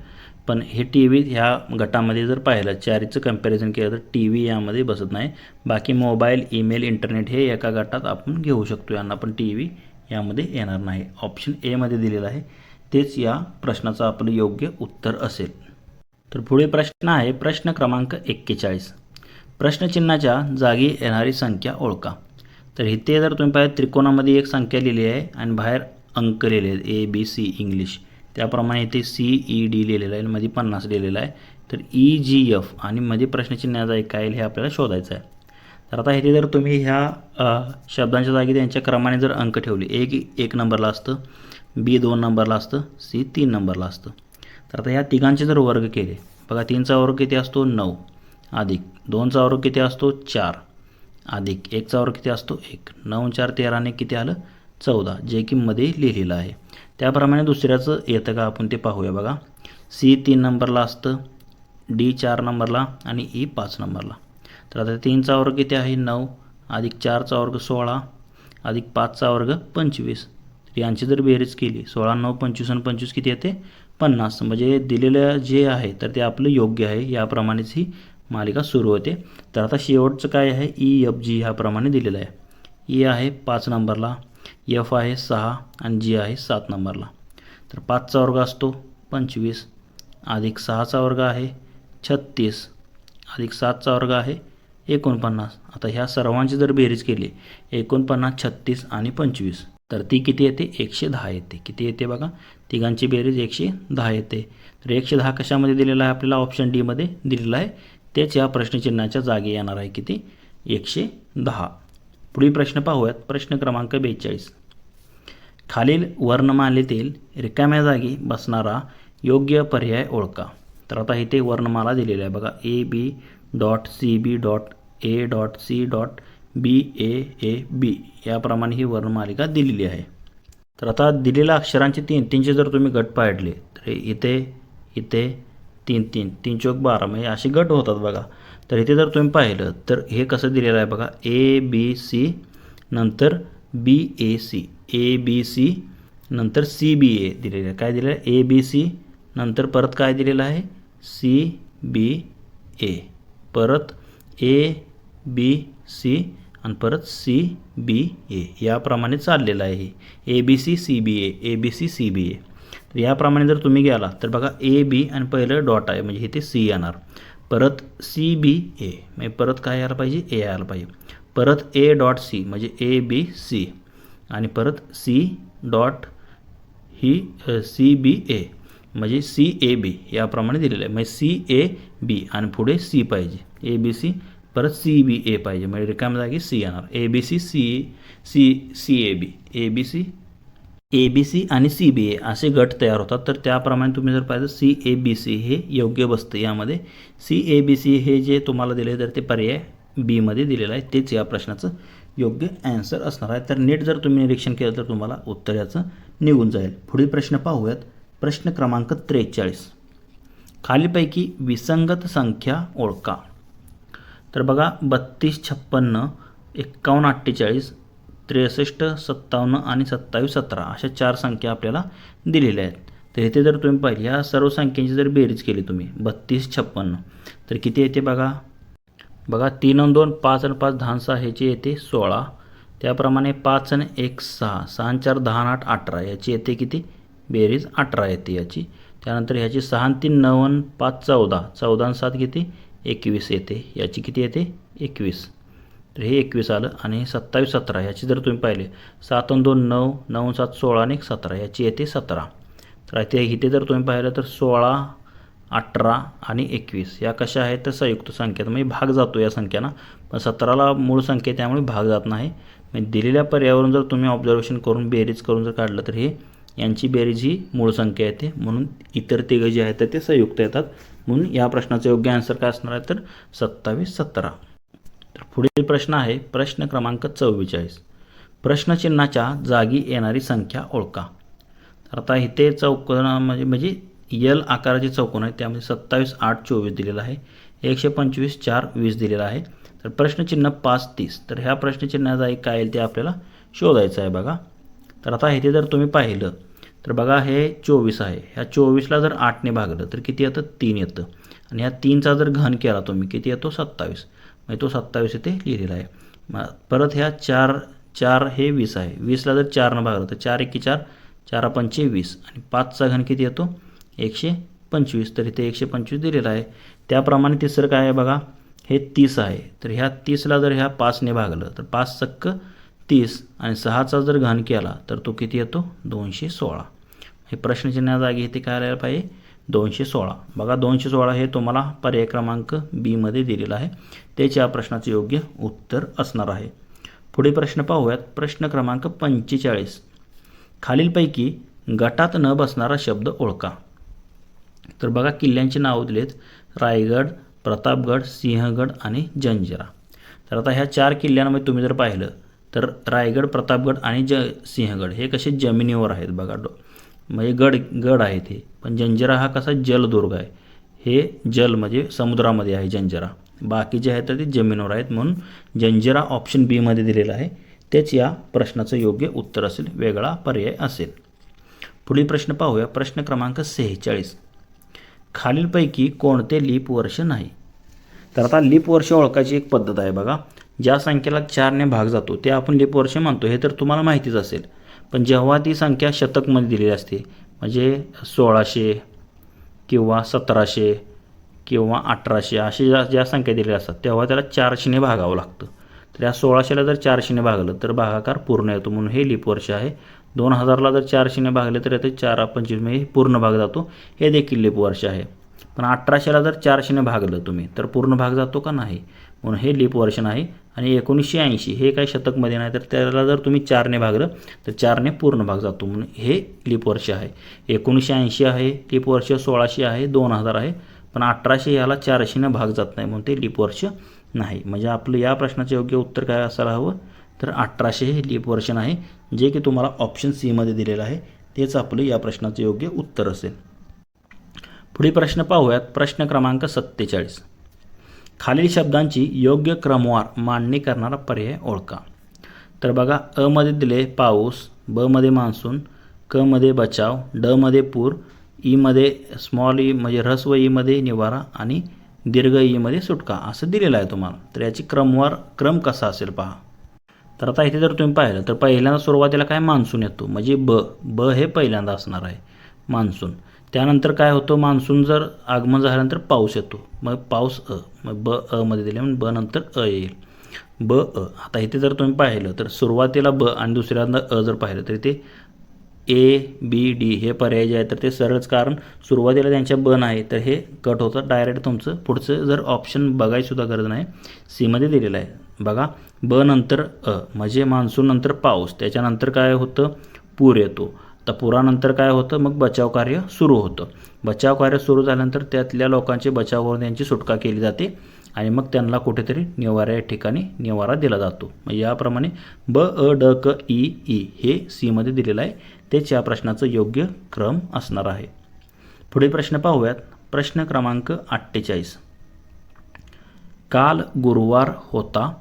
पण हे टी व्ही ह्या गटामध्ये जर पाहिलं, चारीचं कम्पॅरिझन केलं तर टी व्ही यामध्ये बसत नाही. बाकी मोबाईल, ईमेल, इंटरनेट हे एका गटात आपण घेऊ शकतो यांना, पण टी व्ही यामध्ये येणार नाही. ऑप्शन एमध्ये दिलेलं आहे तेच या प्रश्नाचं आपलं योग्य उत्तर असेल. तर पुढे प्रश्न आहे प्रश्न क्रमांक 41. प्रश्नचिन्हाच्या जागी येणारी संख्या ओळखा. तर इथे जर तुम्ही पाहिलं त्रिकोणामध्ये एक संख्या लिहिली आहे आणि बाहेर अंक लिहिलेले आहेत ABC इंग्लिश. त्याप्रमाणे इथे CED लिहिलेलं आहे आणि मध्ये 50 लिहिलेलं आहे. तर EGF आणि मध्ये प्रश्नचिन्हा जागी काय येईल हे आपल्याला शोधायचं आहे. तर आता इथे जर तुम्ही ह्या शब्दांच्या जागी त्यांच्या क्रमाने जर अंक ठेवले, एक नंबरला असतं, B 2 नंबरला असतं, C 3 नंबरला असतं. तर आता ह्या तिघांचे जर वर्ग केले, बघा 3चा वर्ग किती असतो? 9, अधिक 2चा वर्ग किती असतो? 4, अधिक 1चा वर्ग किती असतो? 1. 9 4 13ने किती आलं? 14, जे की मध्ये लिहिलेलं आहे. त्याप्रमाणे दुसऱ्याचं येतं का आपण ते पाहूया. बघा C 3 नंबरला असतं, D 4 नंबरला आणि E 5 नंबरला. तर आता 3चा वर्ग किती आहे? 9, अधिक 4चा वर्ग 16, अधिक 5चा वर्ग 25. तर यांची जर बेरीज केली 16 9 25 आणि 25 किती येते? 50. म्हणजे दिलेलं जे आहे तर ते आपलं योग्य आहे. याप्रमाणेच ही मालिका सुरू होते. तर आता शेवटचं काय आहे? EFG ह्याप्रमाणे दिलेलं आहे. E आहे 5 नंबरला, F आहे 6 आणि G आहे 7 नंबरला. तर 5चा वर्ग असतो 25, अधिक 6चा वर्ग आहे 36, अधिक 7चा वर्ग आहे 49. आता ह्या सर्वांची जर बेरीज केली 49, 36 आणि 25, तर ती किती येते? 110 येते. किती येते बघा? तिघांची बेरीज 110 येते. तर 110 कशामध्ये दिलेला आहे? आपल्याला ऑप्शन डी मध्ये दिलेला आहे. तेच या प्रश्नचिन्हाच्या जागी येणार आहे. किती? 110. पुढील प्रश्न पाहूयात. प्रश्न क्रमांक 42. खालील वर्णमालेतील रिकाम्या जागी बसणारा योग्य पर्याय ओळखा. तर आता इथे वर्णमाला दिलेली आहे बघा. AB.CB.A.C.BAAB याप्रमाणे ही वर्णमालिका दिलेली आहे. तर आता दिलेल्या अक्षरांचे 3-3चे जर तुम्ही गट पाडले तर इथे 3-3 3 चौक 12 म्हणजे असे गट होतात बघा. तर इथे जर तुम्ही पाहिलं तर हे कसं दिलेलं आहे बघा. ABC नंतर BAC, ABC नंतर CBA दिलेलं आहे. काय दिलेलं आहे? ABC नंतर परत काय दिलेलं आहे? CBA, परत ABC आणि परत CBA याप्रमाणे चाललेलं आहे. ABC CBA, ABC CBA. तर याप्रमाणे जर तुम्ही गेला तर बघा AB आणि पहिलं डॉट आहे म्हणजे इथे C येणार. परत CBA म्हणजे परत काय यायला पाहिजे? A यायला पाहिजे. परत A.C म्हणजे ABC आणि परत C डॉट ही CBA म्हणजे CAB याप्रमाणे दिलेलं आहे. म्हणजे CAB आणि पुढे C पाहिजे. ABC परत CBA पाहिजे म्हणजे रिकाम्या जागी C येणार. ABC CAB, ABC आणि CBA असे गट तयार होतात. तर त्याप्रमाणे तुम्ही जर पाहिलं CABC हे योग्य बसतं यामध्ये. CABC हे जे तुम्हाला दिले तर ते पर्याय बी मध्ये दिलेलं आहे. तेच या प्रश्नाचं योग्य ॲन्सर असणार आहे. तर नीट जर तुम्ही निरीक्षण केलं तर तुम्हाला उत्तर याचं निघून जाईल. पुढील प्रश्न पाहूयात. प्रश्न क्रमांक 43. खालीलपैकी विसंगत संख्या ओळखा. तर बघा 32, 56, 51, 48, 63, 57 आणि 27, 17 अशा 4 संख्या आपल्याला दिलेल्या आहेत. तर इथे जर तुम्ही पाहिली ह्या सर्व संख्यांची जर बेरीज केली तुम्ही 32, 56 तर किती येते बघा 3 आणि 2 5 आणि 5 10 6 ह्याची येते 16. त्याप्रमाणे 5 आणि 1 6 6 आणि 4 10 आणि 8 18 याची येते किती बेरीज 18 येते याची. त्यानंतर ह्याची 6 आणि 3 9 आणि 5 14 14 आणि 7 किती 21 येते. याची किती येते 21. तर हे 21 आलं. आणि 27 17 याची जर तुम्ही पाहिले 7 आणि 2 9 9 आणि 7 16 आणि 1 17 याची येते 17. तर इथे जर तुम्ही पाहिलं तर 16 18 आणि 21 या कशा आहेत तर संयुक्त संख्या म्हणजे भाग जातो या संख्यांना. पण 17ला मूळ संख्या त्यामुळे भाग जात नाही. म्हणजे दिलेल्या पर्यावरण जर तुम्ही ऑब्झर्वेशन करून बेरीज करून जर काढलं तर हे यांची बेरीज ही मूळ संख्या येते. म्हणून इतर तिघं जे आहेत ते संयुक्त येतात. म्हणून या प्रश्नाचं योग्य आन्सर काय असणार आहे तर 27 17. तर पुढील प्रश्न आहे प्रश्न क्रमांक 44. प्रश्नचिन्हाच्या जागी येणारी संख्या ओळखा. तर आता इथे चौकोन म्हणजे यल आकाराचे चौकोन आहे त्यामध्ये 27 8 24 दिलेला आहे. 125 4 20 दिलेला आहे. तर प्रश्नचिन्ह 5 30. तर ह्या प्रश्नचिन्हाच्या जागी काय येईल ते आपल्याला शोधायचं आहे बघा. तर आता इथे जर तुम्ही पाहिलं तर बघा हे 24 आहे. ह्या 24ला जर 8ने भागलं तर किती येतं 3 येतं. आणि ह्या 3चा जर घन केला तुम्ही किती येतो 27. म्हणजे तो 27 इथे लिहिलेला आहे. परत ह्या 4 हे 20 आहे. 20ला जर 4ने भागलं तर 4 1 4 4 5 20 आणि 5चा घन किती येतो 125. तर इथे 125 दिलेला आहे. त्याप्रमाणे तिसरं काय आहे बघा हे 30 आहे. तर ह्या 30ला जर ह्या 5ने भागलं तर 5 चक्क 30 आणि 6चा जर घन केला तर तो किती येतो 216. हे प्रश्नचिन्हा जागी इथे काय आलेलं पाहिजे 216. बघा 216 हे तुम्हाला पर्याय क्रमांक बी मध्ये दिलेला आहे. त्याच्या प्रश्नाचे योग्य उत्तर असणार आहे. पुढील प्रश्न पाहूयात. प्रश्न क्रमांक 45. खालीलपैकी गटात न बसणारा शब्द ओळखा. तर बघा किल्ल्यांची नावं दिलेत रायगड प्रतापगड सिंहगड आणि जंजिरा. तर आता ह्या 4 किल्ल्यांमध्ये तुम्ही जर पाहिलं तर रायगड प्रतापगड आणि सिंहगड हे कसे जमिनीवर आहेत बघा म्हणजे गड आहेत हे. पण जंजिरा हा कसा जलदुर्ग आहे. हे जल म्हणजे समुद्रामध्ये आहे जंजिरा. बाकी जे आहेत तर ते जमिनीवर आहेत. म्हणून जंजिरा ऑप्शन बी मध्ये दिलेला आहे. तेच या प्रश्नाचं योग्य उत्तर असेल. वेगळा पर्याय असेल. पुढील प्रश्न पाहूया. प्रश्न क्रमांक 46. खालीलपैकी कोणते लीप वर्ष नाही. तर आता लीप वर्ष ओळखायची एक पद्धत आहे बघा. ज्या संख्येला 4ने भाग जातो ते आपण लीप वर्ष मानतो. हे तर तुम्हाला माहितीच असेल. पण जेव्हा ती संख्या शतकमध्ये दिलेली असते म्हणजे 1600 किंवा 1700 किंवा 1800 अशी ज्या संख्या दिलेल्या असतात तेव्हा त्याला 400ने भागावं लागतं. तर या 1600ला जर 400ने भागलं तर भागाकार पूर्ण येतो. म्हणून हे लीप वर्ष आहे. 2000ला जर 400ने भागले तर येते 4 25 म्हणजे पूर्ण भाग जातो. हे देखील लीप वर्ष आहे. पण 1800ला जर 400ने भागलं तुम्ही तर पूर्ण भाग जातो का नाही. म्हणून हे लीप वर्ष नाही. आणि 1980 हे काही शतकमध्ये नाही तर त्याला जर तुम्ही 4ने भागलं तर 4ने पूर्ण भाग जातो. म्हणून हे लीप वर्ष आहे. 1980 आहे लीप वर्ष. 1600 आहे. 2000 आहे. पण 1800 याला 400ने भाग जात नाही म्हणून ते लीप वर्ष नाही. म्हणजे आपलं या प्रश्नाचे योग्य उत्तर काय असायला हवं तर 1800 हे लीप वर्ष नाही. जे की तुम्हाला ऑप्शन सी मध्ये दिलेलं आहे तेच आपलं या प्रश्नाचे योग्य उत्तर असेल. पुढील प्रश्न पाहूयात. प्रश्न क्रमांक 47. खालील शब्दांची योग्य क्रमवार मांडणी करणारा पर्याय ओळखा. तर बघा अ मध्ये दिले पाऊस, ब मध्ये मान्सून, क मध्ये बचाव, ड मध्ये पूर, ई मध्ये स्मॉल ई म्हणजे ऱ्हस्व ई मध्ये निवारा आणि दीर्घ ई मध्ये सुटका असं दिलेलं आहे तुम्हाला. तर याची क्रम कसा असेल पहा. तर आता इथे जर तुम्ही पाहिलं तर पहिल्यांदा सुरुवातीला काय मान्सून येतो म्हणजे ब हे पहिल्यांदा असणार आहे मान्सून. त्यानंतर काय होतं मान्सून जर आगमन झाल्यानंतर पाऊस येतो. मग पाऊस मग ब मध्ये दिले म्हणून ब नंतर येईल आता इथे जर तुम्ही पाहिलं तर सुरुवातीला ब आणि दुसऱ्यांदा जर पाहिलं तर इथे ए बी डी हे पर्याय जे आहे तर ते सरळच कारण सुरुवातीला त्यांच्या ब नाही तर हे कट होतं. डायरेक्ट तुमचं पुढचं जर ऑप्शन बघायची सुद्धा गरज नाही. सी मध्ये दिलेलं आहे बघा. ब नंतर म्हणजे मान्सून नंतर पाऊस. त्याच्यानंतर काय होतं पूर येतो. तर पुरानंतर काय होतं मग बचाव कार्य सुरू होतं. बचाव कार्य सुरू झाल्यानंतर त्यातल्या लोकांचे बचाव करून त्यांची सुटका केली जाते आणि मग त्यांना कुठेतरी निवारा या ठिकाणी निवारा दिला जातो. म्हणजे याप्रमाणे ब ड क ई हे सी मध्ये दिलेलं आहे. तेच या प्रश्नाचं योग्य क्रम असणार आहे. पुढील प्रश्न पाहूयात. प्रश्न क्रमांक 48. काल गुरुवार होता,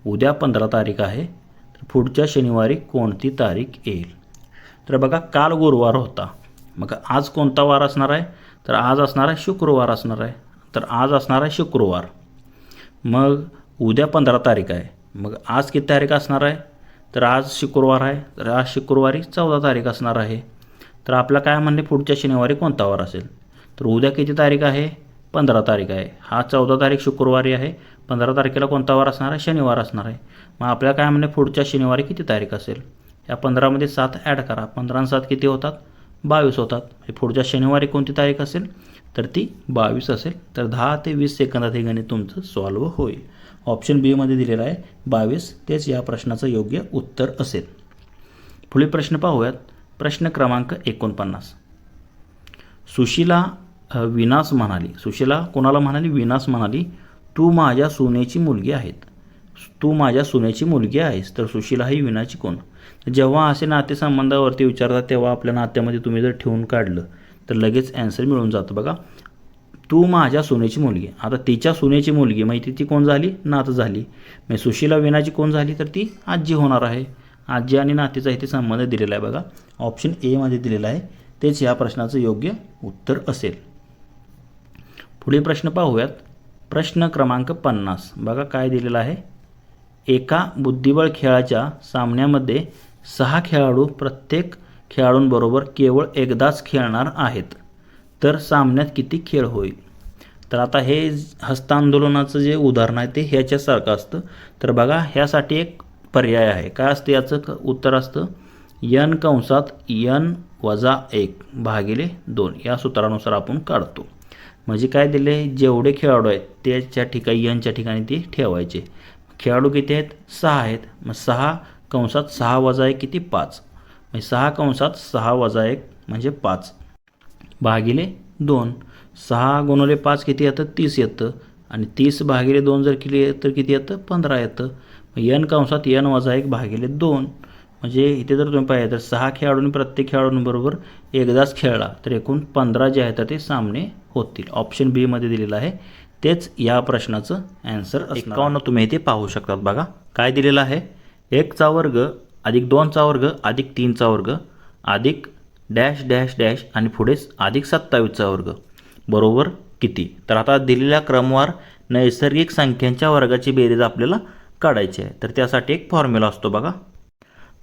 उद्या 15 तारीख आहे, तर पुढच्या शनिवारी कोणती तारीख येईल? तर बघा, काल गुरुवार होता, मग आज कोणता वार असणार आहे? तर आज असणार आहे शुक्रवार असणार आहे. तर आज असणार आहे शुक्रवार. मग उद्या 15 तारीख आहे, मग आज किती तारीख असणार आहे? तर आज शुक्रवार आहे, तर आज शुक्रवारी 14 तारीख असणार आहे. तर आपलं काय म्हणणे, पुढच्या शनिवारी कोणता वार असेल? तर उद्या किती तारीख आहे? 15 तारीख आहे. हा 14 तारीख शुक्रवारी आहे, 15 तारखेला कोणता वार असणार आहे? शनिवार असणार आहे. मग आपल्याला काय म्हणणे, पुढच्या शनिवारी किती तारीख असेल? या 15मध्ये 7 ॲड करा, 15 आणि 7 किती होतात? 22 होतात. पुढच्या शनिवारी कोणती तारीख असेल? तर ती 22 असेल. तर 10 ते 20 सेकंदात हे गणित तुमचं सॉल्व्ह होईल. ऑप्शन बीमध्ये दिलेलं आहे 22, तेच या प्रश्नाचं योग्य उत्तर असेल. पुढील प्रश्न पाहूयात. प्रश्न क्रमांक 49. सुशीला विनास म्हणाली, सुशीला कोणाला म्हणाली? विनास म्हणाली, तू माझ्या सुनेची मुलगी आहेत, तू माझ्या सुनेची मुलगी आहेस. तर सुशीला ही विनाची कोण? जेव्हा असे नातेसंबंधावरती विचारतात तेव्हा आपल्या नात्यामध्ये तुम्ही जर ठेवून काढलं तर लगेच ॲन्सर मिळून जातं. बघा, तू माझ्या सुनेची मुलगी, आता तिच्या सुनेची मुलगी माहिती ती कोण झाली? नात झाली. मग सुशीला विनाची कोण झाली? तर ती आजी होणार आहे. आजी आणि नातीचा इथे संबंध दिलेला आहे. बघा, ऑप्शन एमध्ये दिलेला आहे, तेच या प्रश्नाचं योग्य उत्तर असेल. पुढील प्रश्न पाहूयात. प्रश्न क्रमांक 50. बघा काय दिलेलं आहे. एका बुद्धिबळ खेळाच्या सामन्यामध्ये 6 खेळाडू प्रत्येक खेळाडूंबरोबर केवळ एकदाच खेळणार आहेत, तर सामन्यात किती खेळ होईल? तर आता हे हस्तांदोलनाचं जे उदाहरण आहे ते ह्याच्यासारखं असतं. तर बघा, ह्यासाठी एक पर्याय आहे. काय असतं याचं उत्तर असतं n कंसात n वजा 1 भागिले 2 या सूत्रानुसार आपण काढतो. म्हणजे काय दिले, जेवढे खेळाडू आहेत त्याच्या ठिकाणी nच्या ठिकाणी ते ठेवायचे. खेळाडू किती आहेत? 6 आहेत. मग 6 कंसात 6 वजा 1 किती? 5. म्हणजे 6 कंसात 6 वजा 1 म्हणजे 5 भागिले 2. 6 गुणिले 5 किती येतं? 30 येतं. आणि 30 भागिले 2 जर केली तर किती येतं? 15 येतं. n कंसात n वजा 1 भागिले 2. म्हणजे इथे जर तुम्ही पाहिजे तर 6 खेळाडूंनी प्रत्येक खेळाडूंबरोबर एकदाच खेळला तर एकूण 15 जे आहेत ते सामने होतील. ऑप्शन बीमध्ये दिलेलं आहे, तेच या प्रश्नाचं ॲन्सर असणार. 51 तुम्ही इथे पाहू शकतात. बघा काय दिलेलं आहे. 1चा वर्ग अधिक 2चा वर्ग अधिक 3चा वर्ग अधिक डॅश डॅश डॅश आणि पुढेच अधिक 27चा वर्ग बरोबर किती? तर आता दिलेल्या क्रमवार नैसर्गिक संख्यांच्या वर्गाची बेरीज आपल्याला काढायची आहे. तर त्यासाठी एक फॉर्म्युला असतो. बघा,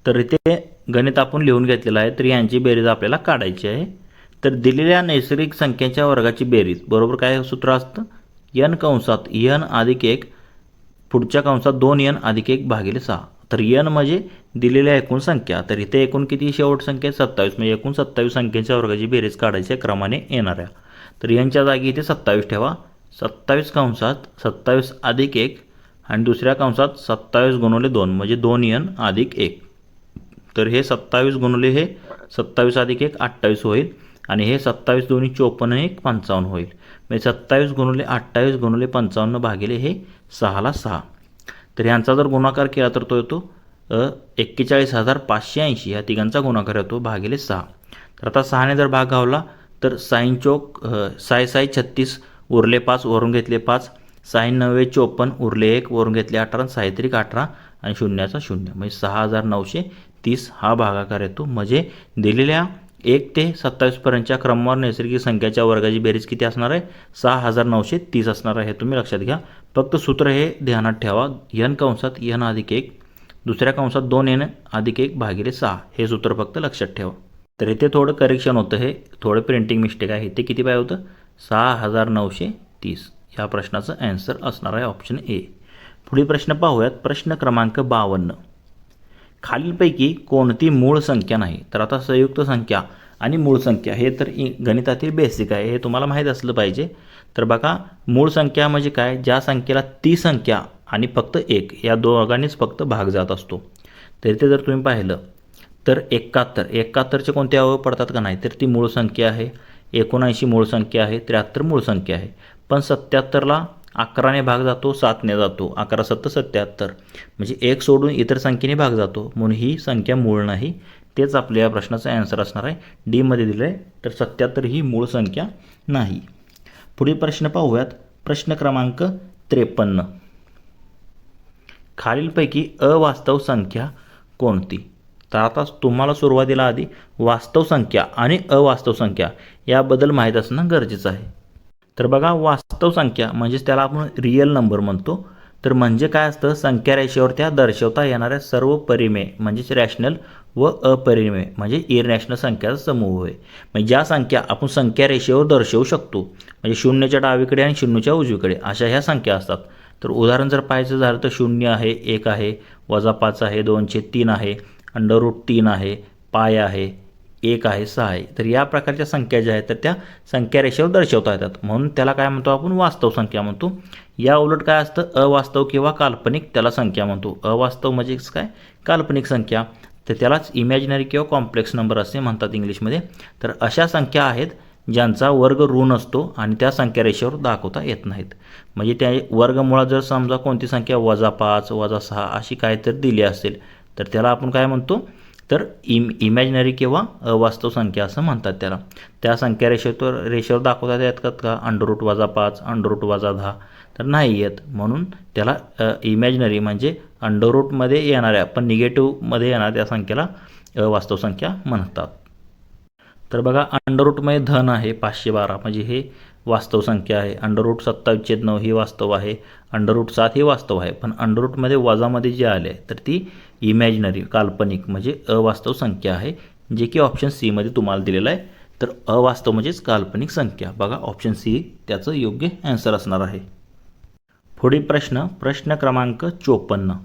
तर इथे गणित आपण लिहून घेतलेलं आहे, तर यांची बेरीज आपल्याला काढायची आहे. तर दिलेल्या नैसर्गिक संख्यांच्या वर्गाची बेरीज बरोबर काय सूत्र असतं? n कंसात n अधिक 1 पुढच्या कंसात 2n अधिक 1 भागिले 6. तर n म्हणजे दिलेल्या एकूण संख्या, तर इथे एकूण किती शेवट संख्या? 27. म्हणजे एकूण 27 संख्यांच्या वर्गाची बेरीज काढायची क्रमाने येणाऱ्या. तर यांच्या जागी इथे 27 ठेवा. 27 कंसात 27 अधिक 1 आणि दुसऱ्या कंसात 27 गुणिले 2 म्हणजे 2n अधिक 1. तर हे 27 गुणिले हे 27 अधिक 1 28 होईल आणि हे 27 दोन्ही 54 1 55 होईल. म्हणजे 27 गुणिले 28 गुणिले 55 भागिले हे 6ला 6. तर यांचा जर गुणाकार केला तर तो येतो 41,580. ह्या तिघांचा गुणाकार येतो भागिले 6. तर आता 6ने जर भाग घावला तर 6 चौक 6 6 36 उरले 5 वरून घेतले 5 6 9 54 उरले 1 वरून घेतले 18 6 त्रिक 18 आणि शून्याचा 0 म्हणजे 6930 हा भागाकार येतो. म्हणजे दिलेल्या 1 ते 27 पर्यंतच्या क्रमवार नैसर्गिक संख्याच्या वर्गाची बेरीज किती असणार आहे? 6930 असणार आहे. हे तुम्ही लक्षात घ्या. फक्त सूत्र हे ध्यानात ठेवा. n कंसात n अधिक 1 दुसऱ्या कंसात 2n अधिक 1 भागिले 6 हे सूत्र फक्त लक्षात ठेवा. तर इथे थोडं करेक्शन होतं, हे थोडं प्रिंटिंग मिस्टेक आहे. इथे किती पाहिजे होतं? 6930. या प्रश्नाचं ॲन्सर असणार आहे ऑप्शन ए. पुढील प्रश्न पाहूयात. प्रश्न क्रमांक 52. खालीलपैकी कोणती मूळ संख्या नाही? तर आता संयुक्त संख्या आणि मूळ संख्या हे तर गणितातील बेसिक आहे, हे तुम्हाला माहीत असलं पाहिजे. तर बघा, मूळ संख्या म्हणजे काय? ज्या संख्येला ती संख्या आणि फक्त 1 या दोघांनीच फक्त भाग जात असतो. तर इथे जर तुम्ही पाहिलं तर 71चे कोणते अवयव पडतात का नाही? तर ती मूळ संख्या आहे. 79 मूळ संख्या आहे. 73 मूळ संख्या आहे. पण 77ला 11ने भाग जातो, 7ने जातो. 11 7 77 म्हणजे 1 सोडून इतर संख्येने भाग जातो, म्हणून ही संख्या मूळ नाही. तेच आपल्या या प्रश्नाचा ॲन्सर असणार आहे. डीमध्ये दिलं आहे. तर 77 ही मूळ संख्या नाही. पुढील प्रश्न पाहूयात. प्रश्न क्रमांक 53. खालीलपैकी अवास्तव संख्या कोणती? तर आता तुम्हाला सुरुवातीला आधी वास्तव संख्या आणि अवास्तव संख्या याबद्दल माहीत असणं गरजेचं आहे. तर बघा, वास्तव संख्या म्हणजेच त्याला आपण रिअल नंबर म्हणतो. तर म्हणजे काय असतं, संख्या रेषेवर त्या दर्शवता येणाऱ्या सर्व परिमेय म्हणजेच रॅशनल व अपरिमेय म्हणजे इररॅशनल संख्याचा समूह होय. म्हणजे ज्या संख्या आपण संख्या रेषेवर दर्शवू शकतो, म्हणजे शून्याच्या डावीकडे आणि शून्याच्या उजवीकडे अशा ह्या संख्या असतात. तर उदाहरण जर पाहायचं झालं तर 0 आहे, 1 आहे, -5 आहे, 2/3 आहे, √3 आहे, पाय आहे, 1 आहे, 6 आहे. तर या प्रकारच्या संख्या ज्या आहेत तर त्या संख्या रेषेवर दर्शवता येतात, म्हणून त्याला काय म्हणतो आपण, वास्तव संख्या म्हणतो. या उलट काय असतं, अवास्तव किंवा काल्पनिक त्याला संख्या म्हणतो. अवास्तव म्हणजेच काय, काल्पनिक संख्या. तर त्यालाच इमॅजिनरी किंवा कॉम्प्लेक्स नंबर असे म्हणतात इंग्लिशमध्ये. तर अशा संख्या आहेत ज्यांचा वर्ग ऋण असतो आणि त्या संख्या रेषेवर दाखवता येत नाहीत. म्हणजे त्या वर्गमुळात जर समजा कोणती संख्या -5, -6 अशी काहीतरी दिली असेल तर त्याला आपण काय म्हणतो, तर इमॅजिनरी किंवा अवास्तव संख्या असं म्हणतात त्याला. त्या संख्या रेषेवर दाखवता येतात का, √-5, √-10 तर नाही येत, म्हणून त्याला इमॅजिनरी म्हणजे अंडररूटमध्ये येणाऱ्या पण निगेटिव्हमध्ये येणाऱ्या त्या संख्येला अवास्तव संख्या म्हणतात. तर बघा, अंडररूटमध्ये धन आहे 512 म्हणजे हे वास्तव संख्या आहे. √27/9 ही वास्तव आहे. √7 ही वास्तव आहे. पण अंडररूटमध्ये वजामध्ये जे आले तर ती इमॅजिनरी काल्पनिक म्हणजे अवास्तव संख्या आहे, जे की ऑप्शन सी मध्ये तुम्हाला दिलेलं आहे. तर अवास्तव म्हणजेच काल्पनिक संख्या. बघा, ऑप्शन सी त्याचं योग्य आन्सर असणार आहे. पुढील प्रश्न क्रमांक 54.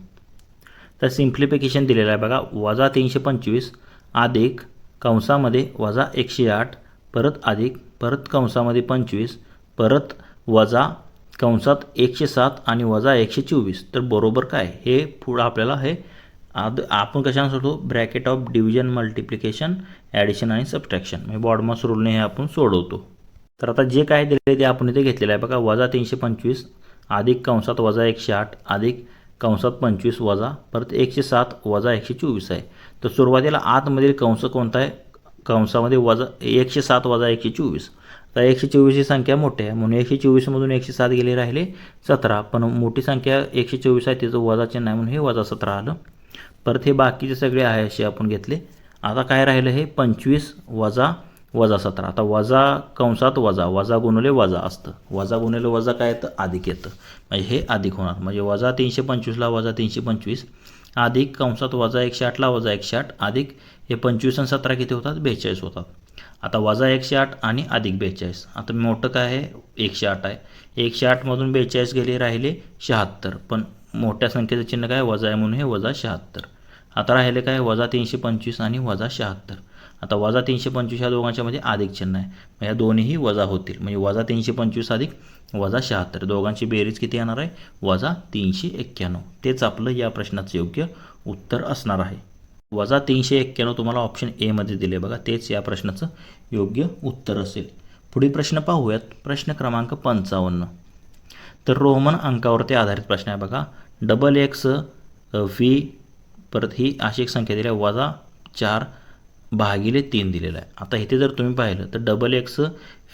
तर सिम्प्लिफिकेशन दिलेलं आहे बघा. -325 अधिक कंसामध्ये -108 परत अधिक परत कंसामध्ये 25 परत वजा कंसात 107 आणि -124 तर बरोबर काय, हे पुढं आपल्याला हे आपण कशाने सोडतो, bracket of division, multiplication, addition आणि सबट्रॅक्शन म्हणजे बॉडमॉस रूलने हे आपण सोडवतो. तर आता जे काय दिले ते आपण इथे घेतलेलं आहे बघा. -325 अधिक कंसात -108 अधिक कंसात 25 वजा परत 107 वजा 124 आहे. तर सुरुवातीला आतमधील कंस कोणता आहे, कंसामध्ये वजा 107 वजा 124. तर 124 ही संख्या मोठी आहे म्हणून 124मधून 107 गेले, राहिले 17. पण मोठी संख्या 124 आहे, तिचं वजा चिन्ह आहे म्हणून हे -17 आलं. परत हे बाकीचे सगळे आहे असे आपण घेतले. आता काय राहिलं, हे 25 वजा 17. आता वजा कंसात वजा गुणिले वजा असतं, वजा गुणिले वजा काय येतं, अधिक येतं, म्हणजे हे अधिक होणार. म्हणजे -325ला -325 अधिक कंसात -108ला -108 अधिक हे 25 आणि 17 किती होतात, 42 होतात. आता -108 आणि अधिक 42. आता मोठं काय आहे, 108 आहे. 108मधून 42 गेले, राहिले 76. पण मोठ्या संख्येचं चिन्ह काय, वजा आहे म्हणून हे -76. आता राहिले काय, -325 आणि -76. आता -325 ह्या दोघांच्यामध्ये अधिक चिन्ह आहे, मग ह्या दोन्हीही वजा होतील. म्हणजे -325 अधिक -76 दोघांची बेरीज किती येणार आहे, -391. तेच आपलं या प्रश्नाचं योग्य उत्तर असणार आहे. -391 तुम्हाला ऑप्शन ए मध्ये दिले बघा, तेच या प्रश्नाचं योग्य उत्तर असेल. पुढील प्रश्न पाहूयात. प्रश्न क्रमांक 55. तर रोमन अंकावरती आधारित प्रश्न आहे बघा. XX V परत ही अशी एक संख्या दिली आहे, -4/3 दिलेला आहे. आता इथे जर तुम्ही पाहिलं तर XX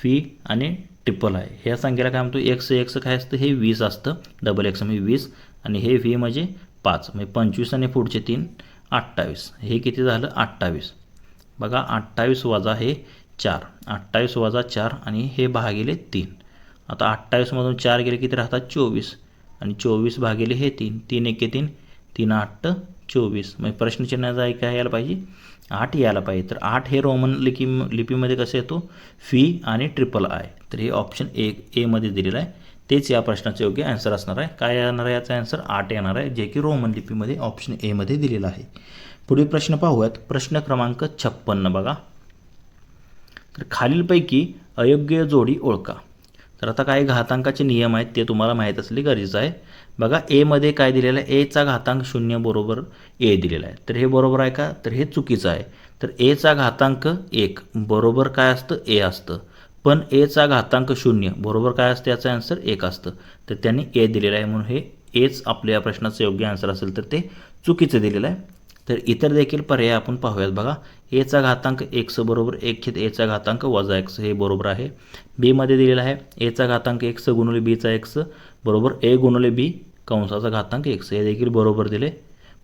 V आणि ट्रिपल आहे, ह्या संख्येला काय म्हणतो, x काय असतं, हे 20 असतं. XX म्हणजे 20 आणि हे V म्हणजे 5 म्हणजे 25 आणि पुढचे 3 28. हे किती झालं, 28. बघा, 28 वजा हे 4, 28 वजा 4 आणि हे भागिले 3. आता 28मधून 4 गेले किती राहतात, 24 आणि 24 भागिले हे 3, 3 1 3, 3 8 24. म्हणजे प्रश्नचिन्हाचा काय यायला पाहिजे, 8 यायला पाहिजे. तर 8 हे रोमन लिपीमध्ये कसं येतो, फी आणि RRI. तर हे ऑप्शन ए मध्ये दिलेलं आहे, तेच या प्रश्नाचं योग्य आन्सर असणार आहे. काय येणार आहे याचा आन्सर, 8 येणार आहे, जे की रोमन लिपीमध्ये ऑप्शन ए मध्ये दिलेलं आहे. पुढील प्रश्न पाहूयात. प्रश्न क्रमांक 56 बघा. तर खालीलपैकी अयोग्य जोडी ओळखा. तर आता काही घातांकाचे नियम आहेत ते तुम्हाला माहीत असले गरजेचं आहे. बघा, ए मध्ये काय दिलेलं आहे, एचा घातांक 0 बरोबर ए दिलेला आहे. तर हे बरोबर आहे का, तर हे चुकीचं आहे. तर एचा घातांक 1 बरोबर काय असतं, ए असतं. पण एचा घातांक 0 बरोबर काय असतं, याचं आन्सर 1 असतं. तर त्यांनी ए दिलेलं आहे म्हणून हे एच आपल्या या प्रश्नाचं योग्य आन्सर असेल, तर ते चुकीचं दिलेलं आहे. तर इतर देखील पर्याय आपण पाहूयात बघा. एचा घातांक x बरोबर 1 एचा घातांक वजा x हे बरोबर आहे. बीमध्ये दिलेलं आहे एचा घातांक x गुणिले बीचा x बरोबर a गुणिले b कंसाचा घातांक x हे देखील बरोबर दिले.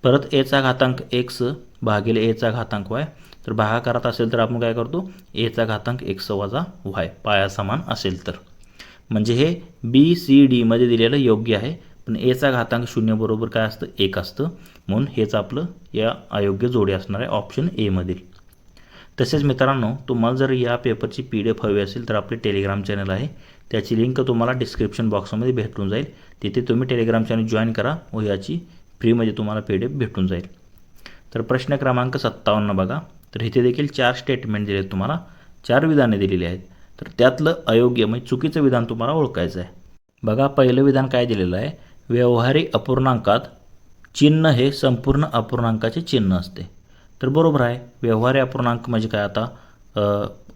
परत एचा घातांक x भागिले एचा घातांक y. तर भागाकारात असेल तर आपण काय करतो एचा घातांक x वजा y पाया समान असेल तर. म्हणजे हे बी सी डीमध्ये दिलेलं योग्य आहे. पण एचा घातांक 0 बरोबर काय असतं 1 असतं. म्हणून हेच आपलं या अयोग्य जोडी असणार आहे ऑप्शन एमधील. तसेच मित्रांनो तुम्हाला जर या पेपरची PDF हवी असेल तर आपले टेलिग्राम चॅनल आहे. त्याची लिंक तुम्हाला डिस्क्रिप्शन बॉक्समध्ये भेटून जाईल. तिथे तुम्ही टेलिग्राम चॅनल जॉईन करा व याची फ्रीमध्ये तुम्हाला PDF भेटून जाईल. तर प्रश्न क्रमांक 57 बघा. तर इथे देखील 4 स्टेटमेंट दिले आहेत तुम्हाला, 4 विधाने दिलेली आहेत. तर त्यातलं अयोग्य म्हणजे चुकीचं विधान तुम्हाला ओळखायचं आहे. बघा पहिलं विधान काय दिलेलं आहे, व्यावहारिक अपूर्णांकात चिन्ह हे संपूर्ण अपूर्णांकाचे चिन्ह असते. तर बरोबर आहे. व्यवहार्य अपूर्णांक म्हणजे काय आता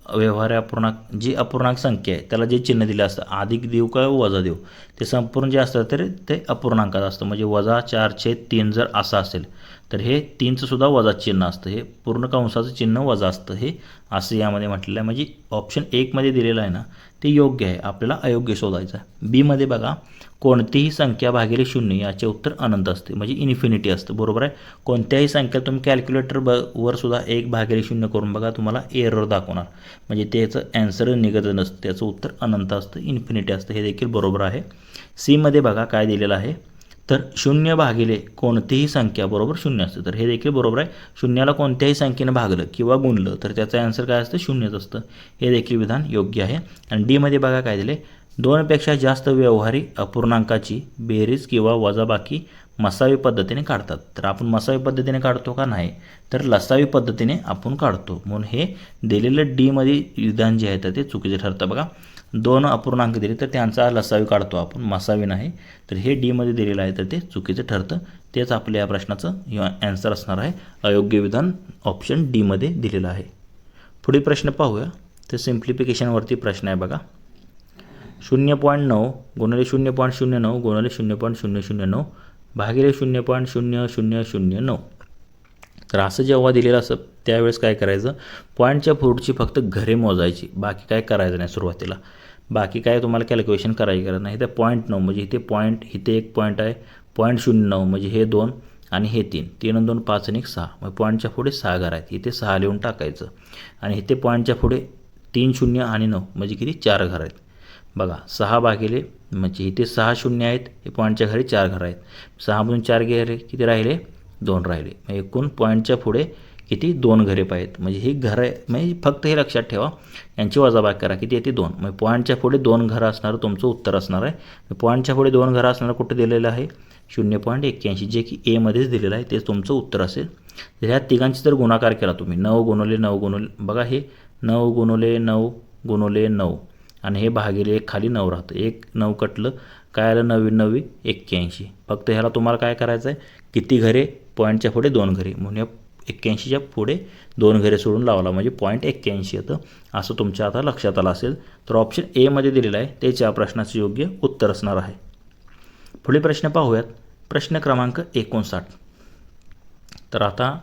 व्यवहार्य अपूर्णांक जी अपूर्णांक संख्या आहे त्याला जे चिन्ह दिलं असतं अधिक देऊ का वजा देऊ ते संपूर्ण जे असतं तर ते अपूर्णांकात असतं. म्हणजे वजा 4/3 जर असं असेल तर हे 3चं सुद्धा वजा चिन्ह असतं. हे पूर्ण कंसाचं चिन्ह वजा असतं हे असं यामध्ये म्हटलेलं आहे. म्हणजे ऑप्शन 1 मध्ये दिलेलं आहे ना ते योग्य आहे. आपल्याला अयोग्य शोधायचं आहे. बीमध्ये बघा कोणतीही संख्या भागिले 0 याचे उत्तर अनंत असते म्हणजे इन्फिनिटी असतं. बरोबर आहे. कोणत्याही संख्या तुम्ही कॅल्क्युलेटर वर सुद्धा 1/0 करून बघा तुम्हाला एरर दाखवणार म्हणजे त्याचं ॲन्सर निघत नसतं, त्याचं उत्तर अनंत असतं इन्फिनिटी असतं. हे देखील बरोबर आहे. सीमध्ये बघा काय दिलेलं आहे, तर 0 भागिले कोणतीही संख्या बरोबर 0 असतं. तर हे देखील बरोबर आहे. 0ला कोणत्याही संख्येनं भागलं किंवा गुणलं तर त्याचं ॲन्सर काय असतं 0च असतं. हे देखील विधान योग्य आहे. आणि डीमध्ये बघा काय दिले, 2पेक्षा जास्त व्यवहारिक अपूर्णांकाची बेरीज किंवा वजाबाकी मसावी पद्धतीने काढतात. तर आपण मसावी पद्धतीने काढतो का नाही, तर लसावी पद्धतीने आपण काढतो. म्हणून हे दिलेलं डीमध्ये विधान जे आहे तर ते चुकीचे ठरतं. बघा 2 अपूर्णांक दिले तर त्यांचा लसावी काढतो आपण, मसावी नाही. तर हे डीमध्ये दिलेलं आहे तर ते चुकीचं ठरतं. तेच आपल्या या प्रश्नाचं ॲन्सर असणार आहे. अयोग्य विधान ऑप्शन डीमध्ये दिलेलं आहे. पुढील प्रश्न पाहूया. तर सिम्प्लिफिकेशनवरती प्रश्न आहे बघा. 0.9 गुणिले 0.09 गुणिले 0.009 भागिले 0.0009. तर असं जेव्हा दिलेलं असं त्यावेळेस काय करायचं, पॉईंटच्या पुढची फक्त घरे मोजायची, बाकी काय करायचं नाही सुरुवातीला. बाकी काय तुम्हाला कॅल्क्युलेशन करायची गरज नाही. तर 0.9 म्हणजे इथे पॉईंट, इथे एक पॉईंट आहे 0.09 म्हणजे हे 2 आणि हे 3, 3 आणि 2 5 आणि 1 6. मग पॉईंटच्या पुढे 6 घर आहेत, इथे 6 लिहून टाकायचं. आणि इथे पॉईंटच्या पुढे 3 0 आणि 9 म्हणजे किती 4 घर आहेत. बघा 6 भागिले म्हणजे इथे 6 शून्य आहेत, हे पॉईंटच्या घरी 4 घर आहेत. 6मधून 4 गेले किती राहिले 2 राहिले. मग एकूण पॉईंटच्या पुढे किती 2 घरे पाहिजेत. म्हणजे ही घरं म्हणजे फक्त हे लक्षात ठेवा यांची वजाबाकी करा किती येते 2. मग पॉईंटच्या पुढे 2 घरं असणारं तुमचं उत्तर असणार आहे. पॉईंटच्या पुढे 2 घरं असणारं कुठं दिलेलं आहे 0.81 जे की एमध्येच दिलेलं आहे तेच तुमचं उत्तर असेल. तर ह्या तिघांची जर गुणाकार केला तुम्ही 9 गुणिले 9 गुणिले बघा हे 9 गुणिले 9 गुणिले 9 आणि हे भागिले 1 खाली 9 राहतं. 1 9 कटलं काय आलं 9 9 81. फक्त ह्याला तुम्हाला काय करायचं आहे किती घरे पॉईंटच्या पुढे 2 घरे म्हणून या 81च्या पुढे 2 घरे सोडून लावला म्हणजे 81 येतं. असं तुमच्या आता लक्षात आलं असेल. तर ऑप्शन एमध्ये दिलेलं आहे तेच या प्रश्नाचं योग्य उत्तर असणार आहे. पुढील प्रश्न पाहूयात. प्रश्न क्रमांक 59. तर आता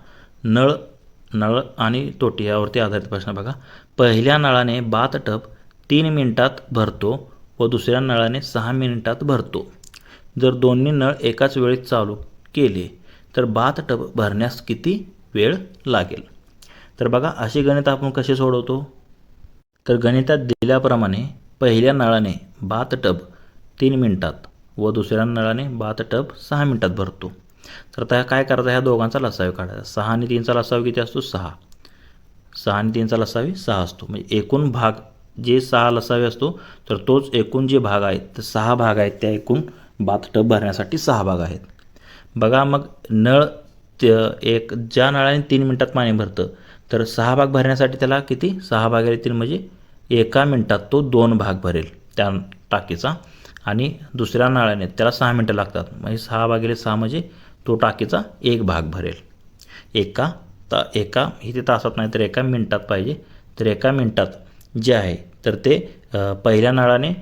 नळ आणि तोटी यावरती आधारित प्रश्न बघा. पहिल्या नळाने बाथटब 3 मिनिटात भरतो व दुसऱ्या नळाने 6 मिनिटात भरतो. जर दोन्ही नळ एकाच वेळी चालू केले तर बाथटब भरण्यास किती वेळ लागेल. तर बघा अशी गणित आपण कसे सोडवतो, तर गणितात दिल्याप्रमाणे पहिल्या नळाने बाथटब 3 मिनिटात व दुसऱ्या नळाने बाथटब 6 मिनिटात भरतो. तर आता काय करायचं, ह्या दोघांचा लसावी काढायचा. 6 आणि 3चा लसावी किती असतो 6. 6 आणि 3चा लसावी 6 असतो. म्हणजे एकूण भाग जे 6 लसावी असतो तर तोच एकूण जे भाग आहेत तर 6 भाग आहेत त्या एकूण बाथटब भरण्यासाठी 6 भाग आहेत. बघा मग नळ एक ज्या नळाने 3 मिनिटात पाणी भरतं तर 6 भाग भरण्यासाठी त्याला किती 6 भागिले 3 म्हणजे 1 मिनिटात तो 2 भाग भरेल त्या टाकीचा. आणि दुसऱ्या नळाने त्याला 6 मिनिटं लागतात म्हणजे 6 भागिले 6 म्हणजे तो टाकीचा 1 भाग भरेल. एका इथे तासात नाही तर 1 मिनिटात पाहिजे. तर 1 मिनिटात जे आहे तर ते पहिल्या नळाने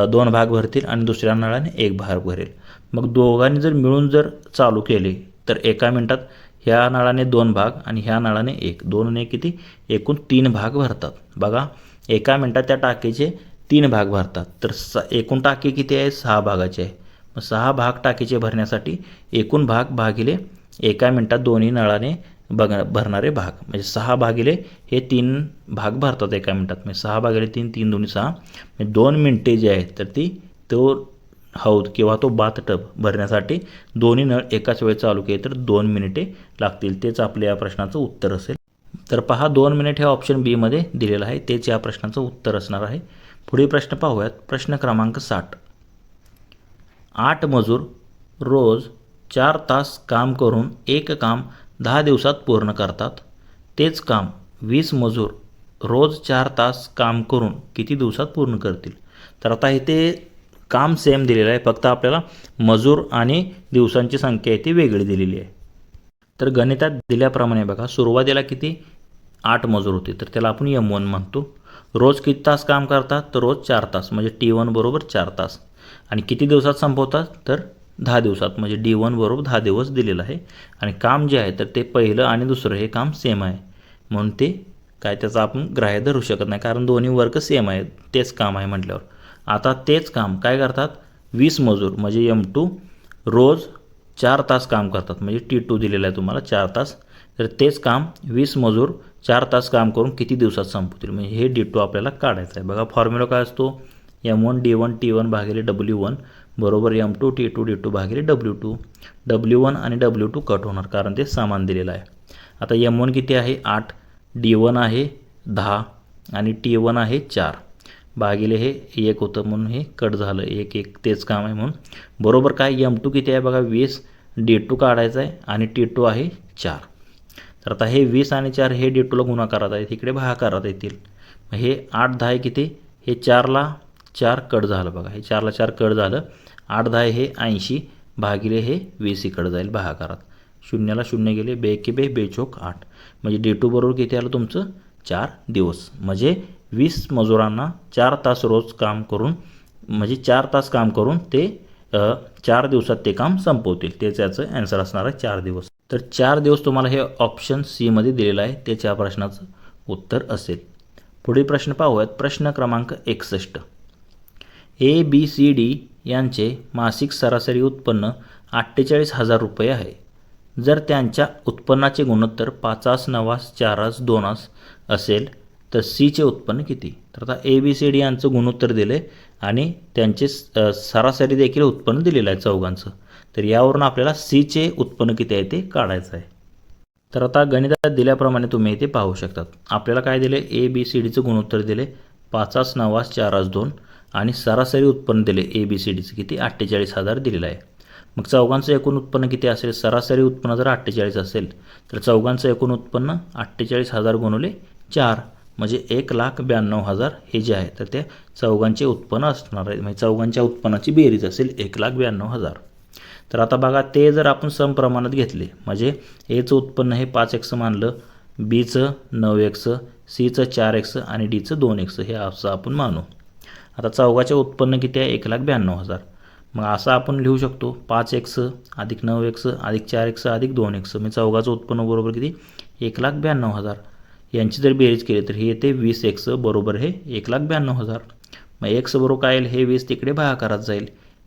2 भाग भरतील आणि दुसऱ्या नळाने 1 भाग भरेल. मग दोघांनी जर मिळून जर चालू केले तर 1 मिनिटात ह्या नळाने 2 भाग आणि ह्या नळाने 1, 2 ने किती एकूण 3 भाग भरतात. बघा एका मिनटात त्या टाकीचे 3 भाग भरतात. तर एकूण टाकी किती आहे 6 भागाची आहे. मग 6 भाग टाकीचे भरण्यासाठी एकूण भाग भागिले एका मिनटात दोन्ही नळाने भरणारे भाग म्हणजे 6 भागिले हे 3 भाग भरतात एका मिनटात. म्हणजे 6 भागिले 3, 3 दुनी 6 म्हणजे 2 मिनटे जे आहेत तर तो हौद किंवा तो बाथटब भरण्यासाठी दोन्ही नळ एकाच वेळी चालू केले तर 2 मिनिटे लागतील. तेच आपल्या या प्रश्नाचं उत्तर असेल. तर पहा 2 मिनिट हे ऑप्शन बी मध्ये दिलेलं आहे. तेच या प्रश्नाचं उत्तर असणार आहे. पुढील प्रश्न पाहूयात. प्रश्न क्रमांक 60. 8 मजूर रोज 4 तास काम करून एक काम 10 दिवसात पूर्ण करतात. तेच काम 20 मजूर रोज 4 तास काम करून किती दिवसात पूर्ण करतील. तर आता इथे काम सेम दिलेलं आहे, फक्त आपल्याला मजूर आणि दिवसांची संख्या आहे ती वेगळी दिलेली आहे. तर गणितात दिल्याप्रमाणे बघा सुरुवातीला किती 8 मजूर होते तर त्याला आपण M1 म्हणतो. रोज किती तास काम करतात तर रोज 4 तास म्हणजे T1 बरोबर 4 तास आणि किती दिवसात संपवतात तर 10 दिवसात म्हणजे D1 बरोबर 10 दिवस दिलेलं आहे. आणि काम जे आहे तर ते पहिलं आणि दुसरं हे काम सेम आहे म्हणून ते काय त्याचा आपण ग्राह्य धरू शकत नाही कारण दोन्ही वर्ग सेम आहे, तेच काम आहे म्हटल्यावर. आता तेच काम काय करतात 20 मजूर म्हणजे M2 रोज 4 तास काम करतात म्हणजे T2 दिलेला आहे तुम्हाला 4 तास. तर तेच काम 20 मजूर 4 तास काम करून किती दिवसात संपवतील म्हणजे हे D2 आपल्याला काढायचं आहे. बघा फॉर्म्युला काय असतो M1 D1 T1 भागिले W1 बरोबर M2 T2 D2 भागिले W2. W1 आणि W2 कट होणार कारण ते समान दिलेलं आहे. आता M1 किती आहे 8, D1 आहे 10 आणि T1 आहे 4 भागिले हे 1 होतं म्हणून हे कट झालं 1 1 तेच काम आहे म्हणून बरोबर काय M2 किती आहे बघा 20, D2 काढायचं आहे आणि T2 आहे 4. तर आता हे 20 आणि 4 हे D2ला गुणाकारात आहेत इकडे भागाकारात येतील. हे 8 10 किती हे 4ला 4 कट झालं बघा हे 4ला 4 कट झालं 8 10 हे 80 भागिले हे 20 इकडे जाईल भागाकारात. शून्याला शून्य गेले बे की बे बेचोक 8 म्हणजे D2 बरोबर किती आलं तुमचं 4 दिवस. म्हणजे 20 मजुरांना 4 तास रोज काम करून म्हणजे 4 तास काम करून ते 4 दिवसात ते काम संपवतील. तेच याचं ॲन्सर असणार आहे 4 दिवस. तर 4 दिवस तुम्हाला हे ऑप्शन सी मध्ये दिलेलं आहे तेच या प्रश्नाचं उत्तर असेल. पुढील प्रश्न पाहूयात. प्रश्न क्रमांक 61. ABCD यांचे मासिक सरासरी उत्पन्न 48,000 रुपये आहे. जर त्यांच्या उत्पन्नाचे गुणोत्तर 5 9 4 2 असेल तर Cचे उत्पन्न किती. तर आता ABCD यांचं गुणोत्तर दिले आणि त्यांचे सरासरी देखील उत्पन्न दिलेलं आहे चौघांचं. तर यावरून आपल्याला Cचे उत्पन्न किती आहे ते काढायचं आहे. तर आता गणितात दिल्याप्रमाणे तुम्ही इथे पाहू शकतात. आपल्याला काय दिले ABCDचं गुणोत्तर दिले 5 9 4 2 आणि सरासरी उत्पन्न दिले ABCDचं किती 48,000 दिलेलं आहे. मग चौघांचं एकूण उत्पन्न किती असेल सरासरी उत्पन्न जर 48 असेल तर चौघांचं एकूण उत्पन्न 48,000 गुणिले 4 म्हणजे 1,92,000 हे जे आहे तर ते चौघांचे उत्पन्न असणार आहे. म्हणजे चौघांच्या उत्पन्नाची बेरीज असेल 1,92,000. तर आता बघा ते जर आपण समप्रमाणात घेतले म्हणजे Aचं उत्पन्न हे 5x मानलं, Bचं 9x, Cचं 4x आणि Dचं 2x हे असं आपण मानू. आता चौघाचे उत्पन्न किती आहे 1,92,000. मग असं आपण लिहू शकतो 5x अधिक 9x अधिक 4x अधिक 2x म्हणजे चौघाचं उत्पन्न बरोबर किती 1,92,000. यांची जर बेरीज केली तर हे येते 20x बरोबर हे 1,92,000. मग x बरोबर काय येईल हे 20 तिकडे भागाकारात जाईल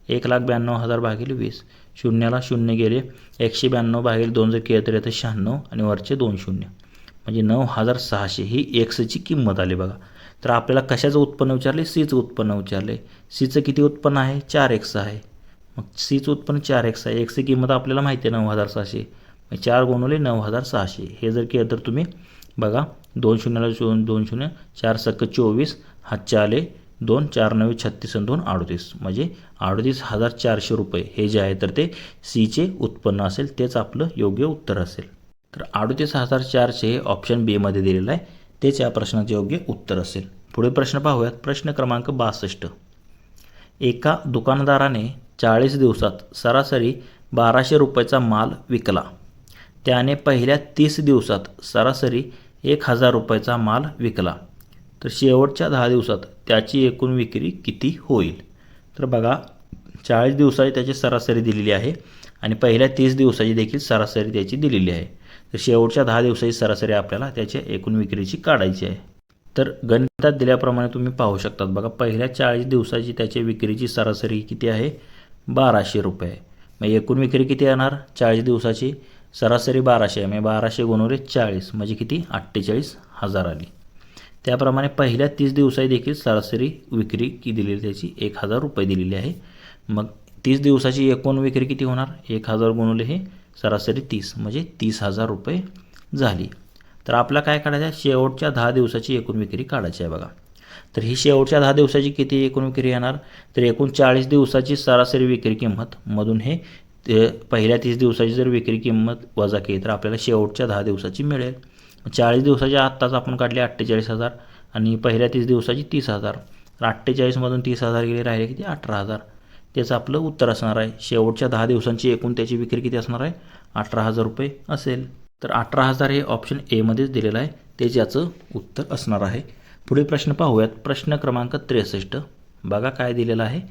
1,92,000 भागिले 20. शून्याला शून्य गेले 192 भागिले 2 जर केलं तर येतं 96 आणि वरचे 2 शून्य म्हणजे 9,600 ही xची किंमत आली बघा. तर आपल्याला कशाचं उत्पन्न विचारले Cचं उत्पन्न विचारले. Cचं किती उत्पन्न आहे 4x आहे. मग Cचं उत्पन्न 4x आहे. xची किंमत आपल्याला माहिती आहे 9,600 मग 4 गुणिले 9,600 हे जर केलं तर तुम्ही बघा 2 शून्याला 2 शून्य 4 सक्क 24 हातचे आले 2 4 9 36 आणि 2 38 म्हणजे 38,400 रुपये हे जे आहे तर ते Cचे उत्पन्न असेल तेच आपलं योग्य उत्तर असेल. तर 38,400 हे ऑप्शन बी मध्ये दिलेलं आहे तेच या प्रश्नाचे योग्य उत्तर असेल. पुढील प्रश्न पाहूयात. प्रश्न क्रमांक 62. एका दुकानदाराने 40 दिवसात सरासरी 1200 रुपयाचा माल विकला. त्याने पहिल्या 30 दिवसात सरासरी 1,000 रुपयाचा माल विकला. तर शेवटच्या 10 दिवसात त्याची एकूण विक्री किती होईल. तर बघा 40 दिवसाची त्याची सरासरी दिलेली आहे आणि पहिल्या 30 दिवसाची देखील सरासरी त्याची दिलेली आहे. तर शेवटच्या 10 दिवसाची सरासरी आपल्याला त्याच्या एकूण विक्रीची काढायची आहे. तर गणितात दिल्याप्रमाणे तुम्ही पाहू शकतात बघा, पहिल्या 40 दिवसाची त्याच्या विक्रीची सरासरी किती आहे, 1200 रुपये आहे. मग एकूण विक्री किती येणार, 40 दिवसाची सरासरी 1200 आहे. मग 1200 गुणिले 40 म्हणजे किती, 48,000 आली. त्याप्रमाणे पहिल्या 30 दिवसाची देखील सरासरी विक्री की दिलेली त्याची 1000 रुपये दिलेली आहे. मग 30 दिवसाची एकूण विक्री किती होणार, 1000 गुणिले हे सरासरी 30 म्हणजे 30,000 रुपये झाली. तर आपला काय काढायचं आहे, शेवटच्या 10 दिवसाची एकूण विक्री काढायची आहे बघा. तर ही शेवटच्या 10 दिवसाची किती एकूण विक्री येणार, तर एकूण 40 दिवसाची सरासरी विक्री किंमत मधून हे पहिल्या 30 दिवसाची जर विक्री किंमत वजा केली तर आपल्याला शेवटच्या 10 दिवसाची मिळेल. 40 दिवसाच्या आत्ताच आपण काढले 48,000 आणि पहिल्या 30 दिवसाची 30,000. तर 48मधून 30,000 गेले, राहिले किती, 18,000. त्याचं आपलं उत्तर असणार आहे. शेवटच्या 10 दिवसांची एकूण त्याची विक्री किती असणार आहे, 18,000 रुपये असेल. तर 18,000 हे ऑप्शन एमध्येच दिलेलं आहे, तेच याचं उत्तर असणार आहे. पुढील प्रश्न पाहूयात. प्रश्न क्रमांक 63. बघा काय दिलेलं आहे.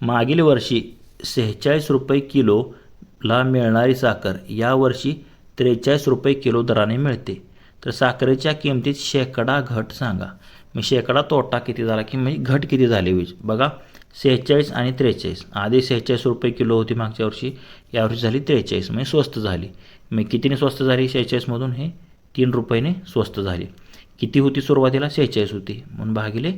मागील वर्षी 46 रुपये किलोला मिळणारी साखर यावर्षी 43 रुपये किलो दराने मिळते. तर साखरेच्या किमतीत शेकडा घट सांगा. मग शेकडा तोटा किती झाला की म्हणजे घट किती झाली बघा. 46 आणि 43, आधी 46 रुपये किलो होती मागच्या वर्षी, यावर्षी झाली 43 म्हणजे स्वस्त झाली. मग कितीने स्वस्त झाली, 46मधून हे 3 रुपयाने स्वस्त झाली. किती होती सुरुवातीला, 46 होती म्हणून भागिले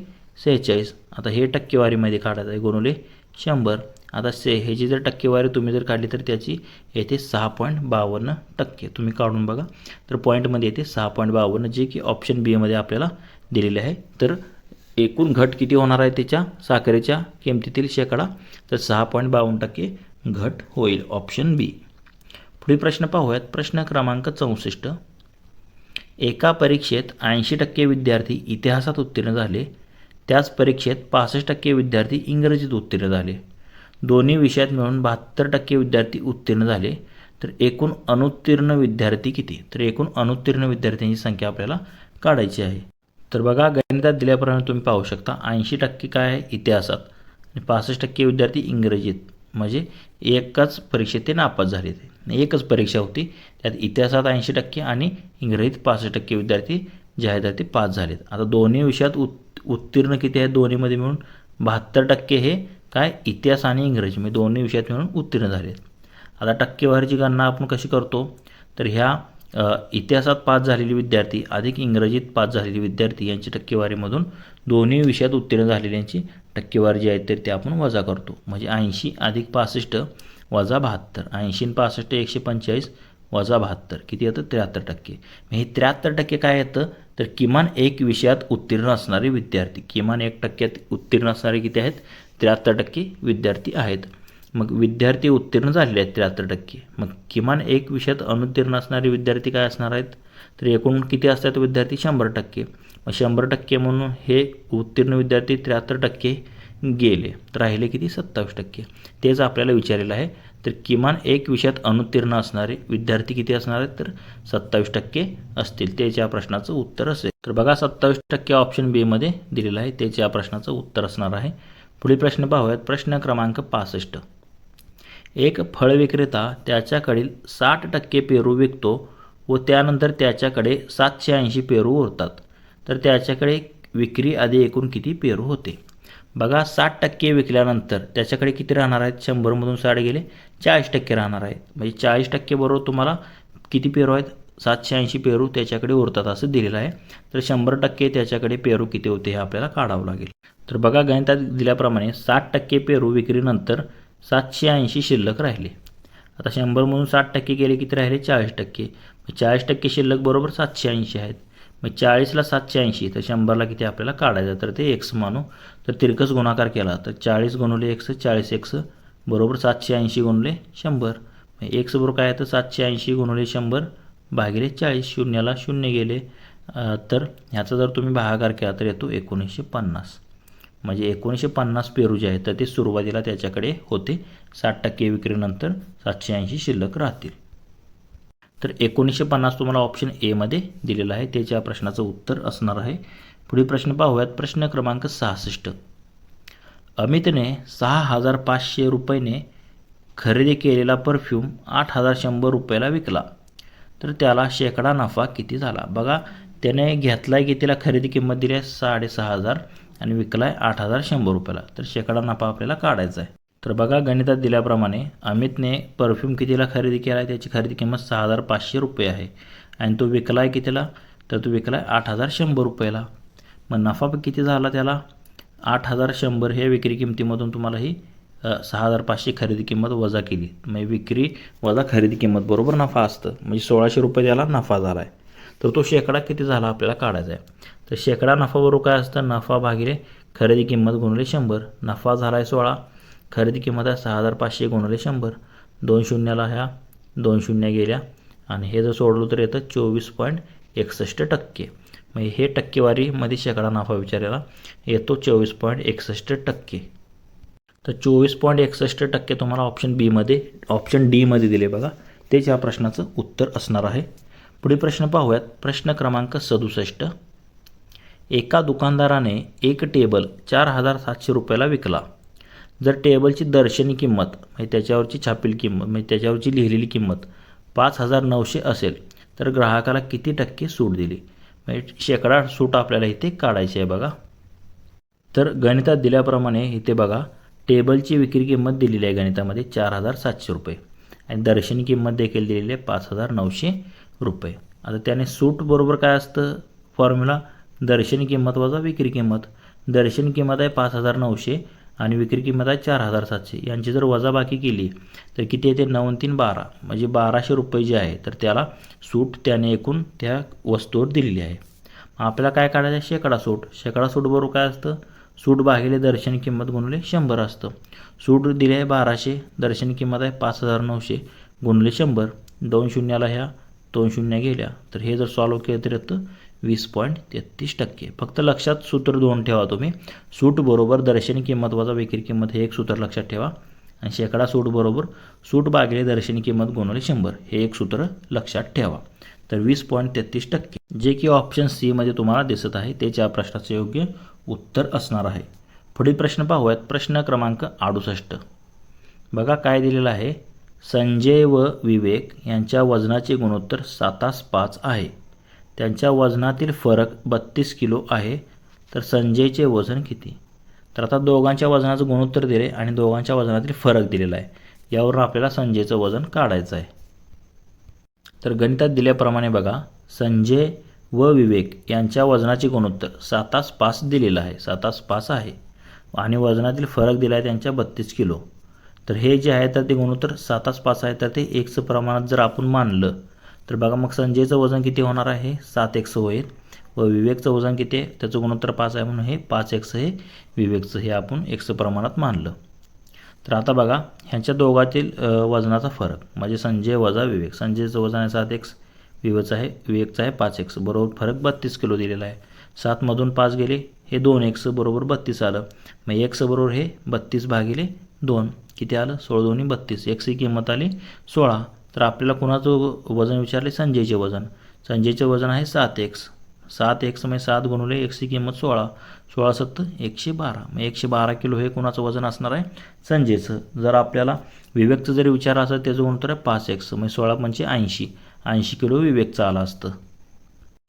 46. आता हे टक्केवारीमध्ये काढायचं आहे, गुणिले 100. आता ह्याची जर टक्केवारी तुम्ही जर काढली तर त्याची येते 6.52%. तुम्ही काढून बघा. तर पॉईंटमध्ये येते 6.52, जे की ऑप्शन बीमध्ये आपल्याला दिलेले आहे. तर एकूण घट किती होणार आहे त्याच्या साखरेच्या किमतीतील शेकडा, तर 6.52% घट होईल, ऑप्शन बी. पुढील प्रश्न पाहूयात. प्रश्न क्रमांक 64. एका परीक्षेत 80% विद्यार्थी इतिहासात उत्तीर्ण झाले, त्याच परीक्षेत 65% विद्यार्थी इंग्रजीत उत्तीर्ण झाले. दोन्ही विषयात मिळून 72% विद्यार्थी उत्तीर्ण झाले. तर एकूण अनुत्तीर्ण विद्यार्थी किती, तर एकूण अनुत्तीर्ण विद्यार्थ्यांची संख्या आपल्याला काढायची आहे. तर बघा, गणितात दिल्याप्रमाणे तुम्ही पाहू शकता, 80% काय आहे इतिहासात आणि 65% विद्यार्थी इंग्रजीत, म्हणजे एकाच परीक्षेत ते नापास झाले. एकच परीक्षा होती, त्यात इतिहासात 80% आणि इंग्रजीत 65% विद्यार्थी जे आहेत ते पास झालेत. आता दोन्ही विषयात उत्तीर्ण किती आहेत, दोन्हीमध्ये मिळून 72% हे काय इतिहास आणि इंग्रजी म्हणजे दोन्ही विषयात मिळून उत्तीर्ण झालेत. आता टक्केवारीची गणना आपण कशी करतो, तर ह्या इतिहासात पास झालेले विद्यार्थी अधिक इंग्रजीत पास झालेले विद्यार्थी यांची टक्केवारीमधून दोन्ही विषयात उत्तीर्ण झालेल्यांची टक्केवारी जी आहे तर ते आपण वजा करतो. म्हणजे 80 अधिक 65 वजा 72. 80 आणि 65 145 वजा 72 किती येतं, 73%. हे 73% काय येतं, तर किमान एक विषयात उत्तीर्ण असणारे विद्यार्थी, किमान 1% उत्तीर्ण असणारे किती आहेत, 73% विद्यार्थी आहेत. मग विद्यार्थी उत्तीर्ण झालेले आहेत 73%. मग किमान एक विषयात अनुत्तीर्ण असणारे विद्यार्थी काय असणार आहेत, तर एकूण किती असतात विद्यार्थी, 100%. मग 100% म्हणून हे उत्तीर्ण विद्यार्थी 73% गेले, तर राहिले किती, 27%. तेच आपल्याला विचारलेलं आहे. तर किमान एक विषयात अनुत्तीर्ण असणारे विद्यार्थी किती असणार आहेत, तर 27% असतील. तेच या प्रश्नाचं उत्तर असेल. तर बघा, 27% ऑप्शन बीमध्ये दिलेलं आहे, तेच या प्रश्नाचं उत्तर असणार आहे. पुढील प्रश्न पाहूयात. प्रश्न क्रमांक 65. एक फळ विक्रेता त्याच्याकडील 60% पेरू विकतो व त्यानंतर त्याच्याकडे 780 पेरू उरतात, तर त्याच्याकडे विक्री आधी एकूण किती पेरू होते. बघा, 60% विकल्यानंतर त्याच्याकडे किती राहणार आहेत, 100मधून 60 गेले 40% राहणार आहेत. म्हणजे 40% बरोबर तुम्हाला किती पेरू आहेत, 780 पेरू त्याच्याकडे उरतात असं दिलेलं आहे. तर 100% त्याच्याकडे पेरू किती होते हे आपल्याला काढावं लागेल. तर बघा, गणितात दिल्याप्रमाणे 60% पेरू विक्रीनंतर 780 शिल्लक राहिले. आता 100मधून 60% गेले किती राहिले, 40%. 40% शिल्लक बरोबर 780 आहेत. मग 40ला 780 तर 100ला किती आपल्याला काढायचं, तर ते x मानू. तर तिरकस गुणाकार केला तर 40 गुणिले x 40x बरोबर 780 गुणिले 100. x बरोबर काय येतं, 780 गुणिले 100 भागिले 40. शून्याला शून्य गेले, तर ह्याचा जर तुम्ही भागाकार केला तर येतो 1950. म्हणजे 1950 पेरू जे आहेत तर ते सुरुवातीला त्याच्याकडे होते. 60% विक्रीनंतर 780 शिल्लक राहतील. तर 1950 तुम्हाला ऑप्शन एमध्ये दिलेलं आहे, तेच या प्रश्नाचं उत्तर असणार आहे. पुढील प्रश्न पाहूयात. प्रश्न क्रमांक 66. अमितने 6,500 रुपयाने खरेदी केलेला परफ्यूम 8,100 रुपयाला विकला, तर त्याला शेकडा नफा किती झाला. बघा त्याने घेतला आहे कितीला, खरेदी किंमत दिली आहे 6,500 आणि विकला आहे 8,100 रुपयाला. तर शेकडा नफा आपल्याला काढायचा आहे. तर बघा गणितात दिल्याप्रमाणे अमितने परफ्यूम कितीला खरेदी केला आहे, त्याची खरेदी किंमत 6,500 रुपये आहे आणि तो विकला आहे कितीला, तर तो विकला आहे 8,100 रुपयाला. मग नफा किती झाला त्याला, 8,100 हे विक्री किमतीमधून तुम्हाला ही 6,500 खरेदी किंमत वजा केली, म्हणजे विक्री वजा खरेदी किंमत बरोबर नफा असतं, म्हणजे 1,600 रुपये त्याला नफा झाला आहे. तर तो शेकडा किती झाला आपल्याला काढायचा आहे. तर शेकडा नफा बरोबर काय असतं, नफा भागिले खरेदी किंमत गुणिले 100. नफा झाला आहे 16, खरेदी किंमत आहे 6,500 गुणिले 100. 2 शून्याला ह्या 2 शून्य गेल्या आणि हे जर सोडलं तर येतं 24.61%. म्हणजे हे टक्केवारीमध्ये शेकडा नफा विचारायला येतो 24.61%. तर 24.61% तुम्हाला ऑप्शन डीमध्ये दिले बघा, तेच या प्रश्नाचं उत्तर असणार आहे. पुढील प्रश्न पाहूयात. प्रश्न क्रमांक 67. एका दुकानदाराने एक टेबल 4,700 रुपयाला विकला. जर टेबलची दर्शनी किंमत म्हणजे त्याच्यावरची छापील किंमत म्हणजे त्याच्यावरची लिहिलेली किंमत 5,900 असेल तर ग्राहकाला किती टक्के सूट दिली. म्हणजे शेकडा सूट आपल्याला इथे काढायची आहे बघा. तर गणितात दिल्याप्रमाणे इथे बघा टेबलची विक्री किंमत दिलेली आहे गणितामध्ये 4,700 रुपये आणि दर्शनी किंमत देखील दिलेली आहे 5,900 रुपये. आता त्याने सूट बरोबर काय असतं फॉर्म्युला, दर्शनी किंमत वजा विक्री किंमत. दर्शनी किंमत आहे 5,900 आणि विक्री किंमत आहे 4,700. यांची जर वजाबाकी केली तर किती येते, 9 आणि 3 12, म्हणजे 1,200 रुपये जे आहे तर त्याला सूट त्याने एकूण त्या वस्तूवर दिलेली आहे. आपल्याला काय काढायचं आहे, शेकडा सूट. शेकडा सूट बरोबर काय असतं, सूट भागिले दर्शनी किंमत गुणिले 100 असतं. सूट दिली आहे 1,200, दर्शनी किंमत आहे 5,900 गुणिले 100. 2 शून्याला ह्या 2 शून्य गेल्या तर हे जर सॉल्व्ह केलं तर येतं 20.33%. फक्त लक्षात सूत्र 2 ठेवा तुम्ही. सूट बरोबर दर्शनी किंमत वजा विक्री किंमत हे एक सूत्र लक्षात ठेवा आणि शेकडा सूट बरोबर सूट भागिले दर्शनी किंमत गुणिले 100 हे एक सूत्र लक्षात ठेवा. तर 20.33% जे की ऑप्शन सी मध्ये तुम्हाला दिसत आहे तेच या प्रश्नाचे योग्य उत्तर असणार आहे. पुढील प्रश्न पाहूयात. प्रश्न क्रमांक 68. बघा काय दिलेलं आहे, संजय व विवेक यांच्या वजनाचे गुणोत्तर 7:5 आहे. त्यांच्या वजनातील फरक 32 किलो आहे. तर संजयचे वजन किती. तर आता दोघांच्या वजनाचं गुणोत्तर दिले आणि दोघांच्या वजनातील फरक दिलेला आहे. यावरून आपल्याला संजयचं वजन काढायचं आहे. तर गणितात दिल्याप्रमाणे बघा संजय व विवेक यांच्या वजनाचे गुणोत्तर 7:5 दिलेलं आहे, 7:5 आहे आणि वजनातील फरक दिला आहे त्यांच्या 32 किलो. तर हे जे आहे तर ते गुणोत्तर 7:5 आहे, तर ते एक्स प्रमाणात जर आपण मानलं तर बघा मग संजयचं वजन किती होणार आहे, 7x होईल व विवेकचं वजन किती आहे, त्याचं गुणोत्तर 5 आहे म्हणून हे 5x हे विवेकचं हे आपण x प्रमाणात मानलं. तर आता बघा ह्यांच्या दोघातील वजनाचा फरक म्हणजे संजय वजा विवेक. संजयचं वजन आहे 7x, विवेकचं आहे 5x, बरोबर फरक 32 किलो दिलेला आहे. 7मधून 5 गेले हे 2x बरोबर 32 आलं. मग x बरोबर हे 32 भागिले 2 किती आलं, 16 2 32. x ही किंमत आली 16. तर आपल्याला कुणाचं वजन विचारले, संजयचे वजन. संजयचे वजन आहे 7x. 7x म्हणजे 7 गुणिले x ही किंमत 16, 16 7 112. मग 112 किलो हे कुणाचं वजन असणार आहे, संजयचं. जर आपल्याला विवेकचं जरी विचार असेल त्याचं गुणोत्तर आहे 5x म्हणजे 16 म्हणजे 80 किलो विवेकचं आलं असतं.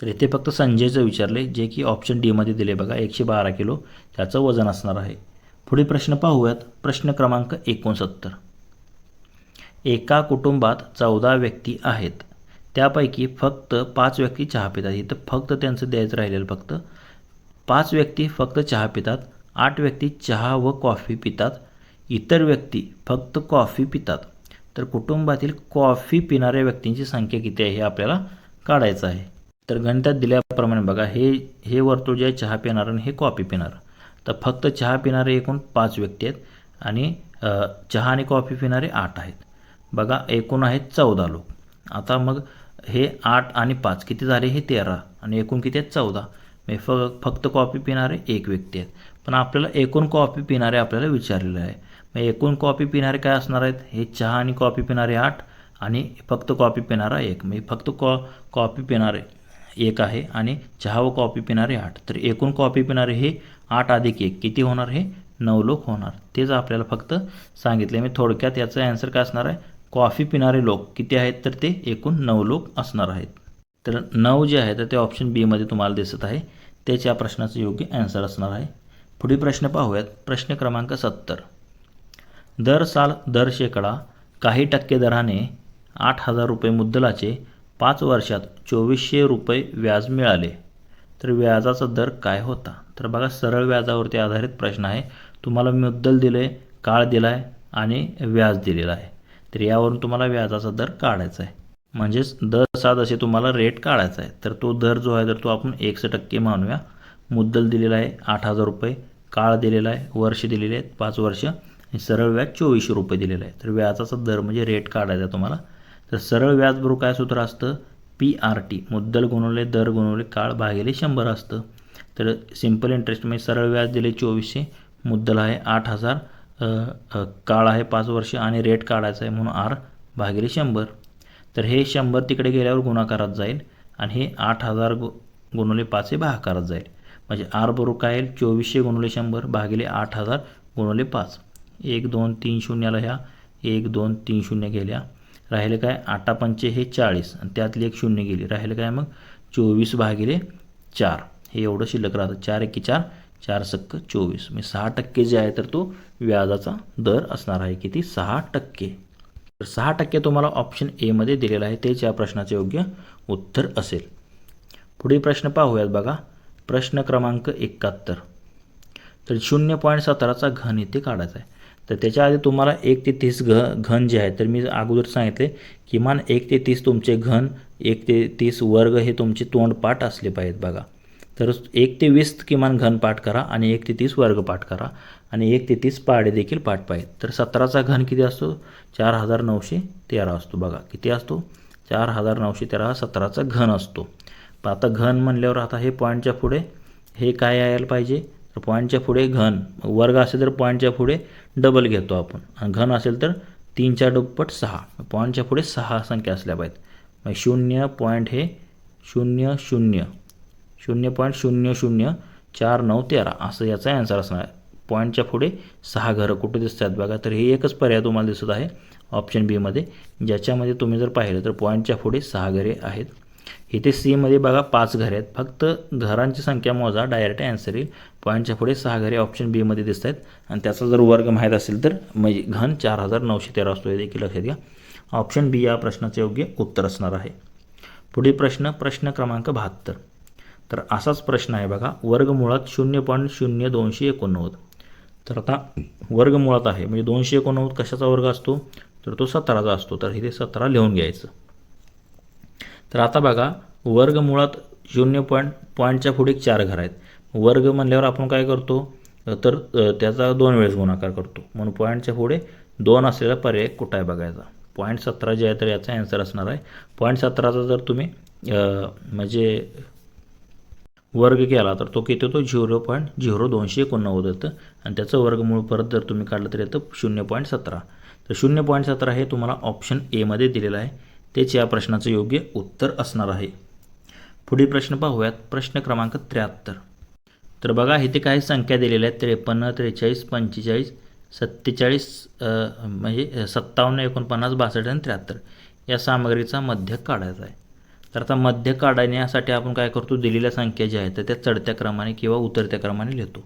तर इथे फक्त संजयचं विचारले जे की ऑप्शन डीमध्ये दिले बघा, 112 किलो त्याचं वजन असणार आहे. पुढील प्रश्न पाहूयात. प्रश्न क्रमांक 69. एका कुटुंबात 14 व्यक्ती आहेत. त्यापैकी फक्त 5 व्यक्ती चहा पितात. इथं फक्त त्यांचं द्यायचं राहिलेलं फक्त 5 व्यक्ती फक्त चहा पितात, 8 व्यक्ती चहा व कॉफी पितात, इतर व्यक्ती फक्त कॉफी पितात. तर कुटुंबातील कॉफी पिणाऱ्या व्यक्तींची संख्या किती आहे हे आपल्याला काढायचं आहे. तर गणितात दिल्याप्रमाणे बघा हे वर्तुळ जे आहे चहा पिणार आणि हे कॉफी पिणार. तर फक्त चहा पिणारे एकूण 5 व्यक्ती आहेत आणि चहा आणि कॉफी पिणारे 8 आहेत. बघा एकूण आहेत 14 लोक. आता मग हे 8 आणि 5 किती झाले, हे 13 आणि एकूण किती आहेत 14. म्हणजे फक्त कॉफी पिणारे 1 व्यक्ती आहेत. पण आपल्याला एकूण कॉफी पिणारे आपल्याला विचारलेलं आहे. मग एकूण कॉफी पिणारे काय असणार आहेत, हे चहा आणि कॉफी पिणारे 8 आणि फक्त कॉफी पिणारा 1. म्हणजे फक्त कॉफी पिणारे 1 आहे आणि चहा व कॉफी पिणारे 8. तर एकूण कॉफी पिणारे हे 8 अधिक 1 किती होणार, हे 9 लोक होणार. तेच आपल्याला फक्त सांगितले. मी थोडक्यात याचं ॲन्सर काय असणार आहे, कॉफी पिणारे लोक किती आहेत तर ते एकूण 9 लोक असणार आहेत. तर 9 जे आहे तर ते ऑप्शन बीमध्ये तुम्हाला दिसत आहे. तेच या प्रश्नाचं योग्य ॲन्सर असणार आहे. पुढील प्रश्न पाहूयात. प्रश्न क्रमांक 70. दर साल दर शेकडा काही टक्के दराने 8,000 रुपये मुद्दलाचे 5 वर्षात 2400 रुपये व्याज मिळाले तर व्याजाचा दर काय होता? तर बघा सरळ व्याजावरती आधारित प्रश्न आहे. तुम्हाला मुद्दल दिलं आहे, काळ दिला आहे आणि व्याज दिलेला आहे. तर यावरून तुम्हाला व्याजाचा दर काढायचा आहे. म्हणजेच दर साध असे तुम्हाला रेट काढायचा आहे. तर तो दर जो आहे तर तो आपण 100% मानूया. मुद्दल दिलेला आहे 8,000 रुपये, काळ दिलेला आहे, वर्ष दिलेले आहेत 5 वर्ष आणि सरळ व्याज 2400 रुपये दिलेलं आहे. तर व्याजाचा दर म्हणजे रेट काढायचा आहे तुम्हाला. तर सरळ व्याज बरोबर काय सूत्र असतं? PRT, मुद्दल गुणवले दर गुणवले काळ भागिले 100 असतं. तर सिंपल इंटरेस्ट म्हणजे सरळ व्याज दिले 2400, मुद्दल आहे 8,000, काळ आहे 5 वर्ष आणि रेट काढायचा आहे म्हणून R भागिले 100. तर हे 100 तिकडे गेल्यावर गुणाकारात जाईल आणि हे 8,000 गुणवले 5 हे भागाकारात जाईल. म्हणजे R बरोबर काय येईल? 2400 गुणवले 100 भागिले 8,000 गुणवले 5. 1 2 3 शून्याला ह्या 1 2 3 शून्य गेल्या. राहिले काय? 8 पंचे हे 40 आणि त्यातली एक शून्य गेली. राहिले काय मग? 24 भागिले 4 हे एवढं शिल्लक राहतं. 4 एकी 4, 4 सक्क 24. म्हणजे 6% जे आहे तर तो व्याजाचा दर असणार आहे. किती? 6%. तर 6% तुम्हाला ऑप्शन एमध्ये दिलेला आहे. तेच या प्रश्नाचे योग्य उत्तर असेल. पुढील प्रश्न पाहूयात बघा. प्रश्न क्रमांक 71. तर 0.17चा घन इथे काढायचा आहे. तर त्याच्या आधी तुम्हाला 1 ते 30 घन जे आहे तर मी अगोदर सांगितले किमान 1 ते 30 तुमचे घन, 1 ते 30 वर्ग हे तुमचे तोंडपाठ असले पाहिजेत बघा. तर 1 ते 20 किमान घन पाठ करा आणि 1 ते 30 वर्ग पाठ करा आणि 1 ते 30 पाढे देखील पाठ पाहिजेत. तर 17चा घन किती असतो? 4,913 असतो बघा. किती असतो? 4,913 17चा घन असतो. पण आता घन म्हणल्यावर आता हे पॉईंटच्या पुढे हे काय यायला पाहिजे? तर पॉईंटच्या पुढे घन, वर्ग असेल तर पॉईंटच्या पुढे डबल घेतो आपण आणि घन असेल तर 3च्या दुप्पट 6. पॉईंटच्या पुढे 6 संख्या असल्या पाहिजेत. मग 0 पॉईंट हे 0 0 0.004913 असं याचा ॲन्सर असणार आहे. पॉईंटच्या पुढे 6 घरं कुठे दिसत आहेत बघा. तर हे एकच पर्याय तुम्हाला दिसत आहे ऑप्शन बीमध्ये, ज्याच्यामध्ये तुम्ही जर पाहिलं तर पॉईंटच्या पुढे 6 घरे आहेत. इथे सीमध्ये बघा 5 घरे आहेत. फक्त घरांची संख्या मोजा, डायरेक्ट ॲन्सर येईल. पॉईंटच्या पुढे 6 घरे ऑप्शन बीमध्ये दिसत आहेत आणि त्याचा जर वर्ग माहीत असेल तर म्हणजे घन 4,913 असतो. हे देखील लक्षात घ्या. ऑप्शन बी या प्रश्नाचे योग्य उत्तर असणार आहे. पुढील प्रश्न क्रमांक 72. तर असाच प्रश्न आहे बघा. वर्गमुळात 0.0289. तर आता वर्गमुळात आहे म्हणजे 289 कशाचा वर्ग असतो? तर तो 17चा असतो. तर इथे 17 लिहून घ्यायचं. तर आता बघा वर्गमुळात 0 पॉईंटच्या पुढे 4 घर आहेत. वर्ग म्हणल्यावर आपण काय करतो? तर त्याचा 2 वेळेस गुणाकार करतो. म्हणून पॉईंटच्या पुढे 2 असलेला पर्याय कुठं आहे बघायचा. पॉईंट 17 जे आहे तर याचा ॲन्सर असणार आहे. पॉईंट 17चा जर तुम्ही म्हणजे वर्ग केला तर तो किती होतो? 0.0289 येतं आणि त्याचं वर्गमूळ परत जर तुम्ही काढलं तर येतं 0.17. तर 0.17 हे तुम्हाला ऑप्शन एमध्ये दिलेलं आहे. तेच या प्रश्नाचं योग्य उत्तर असणार आहे. पुढील प्रश्न पाहूयात. प्रश्न क्रमांक 73. तर बघा इथे काही संख्या दिलेल्या आहेत. 53, 43, 45, 47 म्हणजे 57, 49, 62 आणि 73 या सामग्रीचा मध्य काढायचा आहे. तर आता मध्य काढण्यासाठी आपण काय करतो? दिलेल्या संख्या ज्या आहेत तर त्या चढत्या क्रमाने किंवा उतरत्या क्रमाने लिहितो.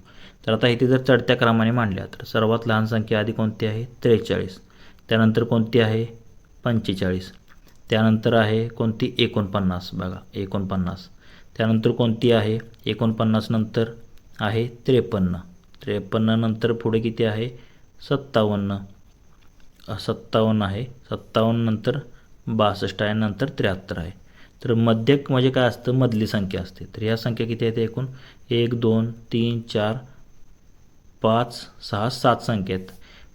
तर आता इथे जर चढत्या क्रमाने मांडल्या तर सर्वात लहान संख्या आधी कोणती आहे? 43. त्यानंतर कोणती आहे? 45. त्यानंतर आहे कोणती? 49 बघा 49. त्यानंतर कोणती आहे? 49 नंतर आहे 53. 53 नंतर पुढे किती आहे? 57. 57 आहे. 57 नंतर 62 आहे. नंतर 73 आहे. तर मध्यक म्हणजे काय असतं? मधली संख्या असते. तर ह्या संख्या किती आहेत एकूण? 1 2 3 4 5 6 7 संख्या आहेत.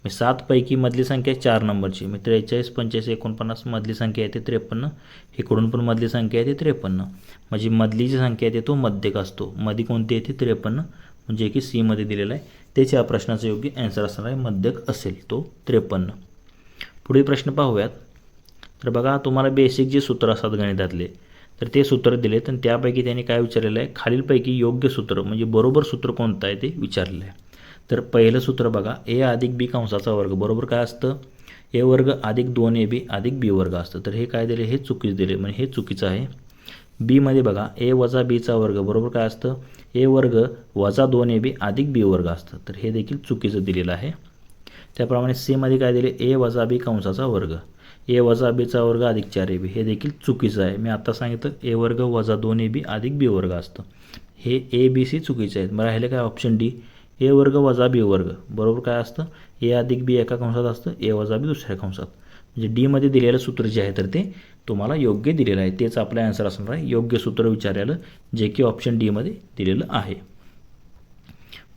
मी 7 पैकी मधली संख्या 4 नंबरची. मी 43 45 49 मधली संख्या येते 53. इकडून पण मधली संख्या येते 53. म्हणजे मधली जी संख्या येते तो मध्यक असतो. मध्ये कोणती येते? 53 म्हणजे की सीमध्ये दिलेलं आहे. तेच या प्रश्नाचं योग्य ॲन्सर असणार आहे. मध्यक असेल तो 53. पुढील प्रश्न पाहूयात. तर बघा तुम्हाला बेसिक जे सूत्र असतात गणितातले तर ते सूत्र दिलेत आणि त्यापैकी त्यांनी काय विचारलेलं आहे? खालीलपैकी योग्य सूत्र म्हणजे बरोबर सूत्र कोणतं आहे ते विचारलेलं आहे. तर पहिलं सूत्र बघा A अधिक B कंसाचा वर्ग बरोबर काय असतं? ए वर्ग अधिक 2ab अधिक बी वर्ग असतं. तर हे काय दिले, हे चुकीचं दिले, म्हणजे हे चुकीचं आहे. बीमध्ये बघा ए वजा बीचा वर्ग बरोबर काय असतं, ए वर्ग वजा 2ab अधिक बी वर्ग असतं. तर हे देखील चुकीचं दिलेलं आहे. त्याप्रमाणे सीमध्ये काय दिले, ए वजा बी कंसाचा वर्ग, ए वजा बीचा वर्ग अधिक 4ab, हे देखील चुकीचं आहे. मी आता सांगितलं ए वर्ग वजा 2ab अधिक बी वर्ग असतं. हे ए बी सी चुकीचे आहेत. मग राहिले काय ऑप्शन डी, ए वर्ग वजा बी वर्ग बरोबर काय असतं, ए अधिक बी एका कंसात असतं, ए वजा बी दुसऱ्या कंसात. म्हणजे डीमध्ये दिलेलं सूत्र जे आहे तर ते तुम्हाला योग्य दिलेलं आहे. तेच आपला आन्सर असणार आहे. योग्य सूत्र विचारलेलं जे की ऑप्शन डीमध्ये दिलेलं आहे.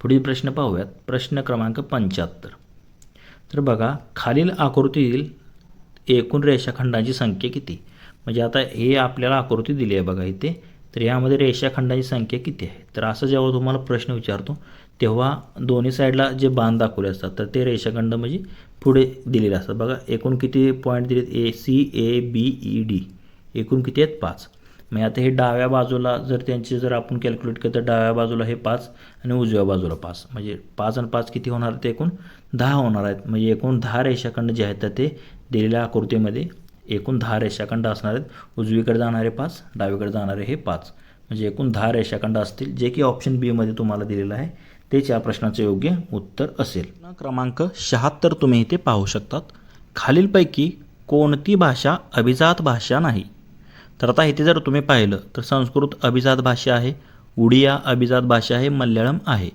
पुढील प्रश्न पाहूयात. प्रश्न क्रमांक 75. तर बघा, खालील आकृतीतील एकूण रेषाखंडांची संख्या किती. म्हणजे आता हे आपल्याला आकृती दिली आहे बघा इथे. तर यामध्ये रेषाखंडांची संख्या किती आहे. तर असं जेव्हा तुम्हाला प्रश्न विचारतो तेव्हा दोन्ही साईडला जे बाण दाखवले असतात तर ते रेषाखंड म्हणजे पुढे दिलेले असतात. बघा एकूण किती पॉईंट दिलेत, A C A B E D, एकूण किती आहेत 5. मग आता हे डाव्या बाजूला जर त्यांचे जर आपण कॅल्क्युलेट केलं तर डाव्या बाजूला हे 5 आणि उजव्या बाजूला 5, म्हणजे 5 आणि 5 किती होणार, ते एकूण 10 होणार आहेत. म्हणजे एकूण 10 रेषाखंड जे आहेत तर ते दिलेल्या आकृतीमध्ये एकूण 10 रेषाखंड असणार आहेत. उजवीकडे जाणारे 5, डावीकडे जाणारे हे 5, म्हणजे एकूण 10 रेषाखंड असतील, जे की ऑप्शन बीमध्ये तुम्हाला दिलेलं आहे. तेच या प्रश्नाचे योग्य उत्तर असेल. क्रमांक 76 तुम्ही इथे पाहू शकतात. खालीलपैकी कोणती भाषा अभिजात भाषा नाही. तर आता इथे जर तुम्ही पाहिलं तर संस्कृत अभिजात भाषा आहे, उडिया अभिजात भाषा आहे, मल्याळम आहे.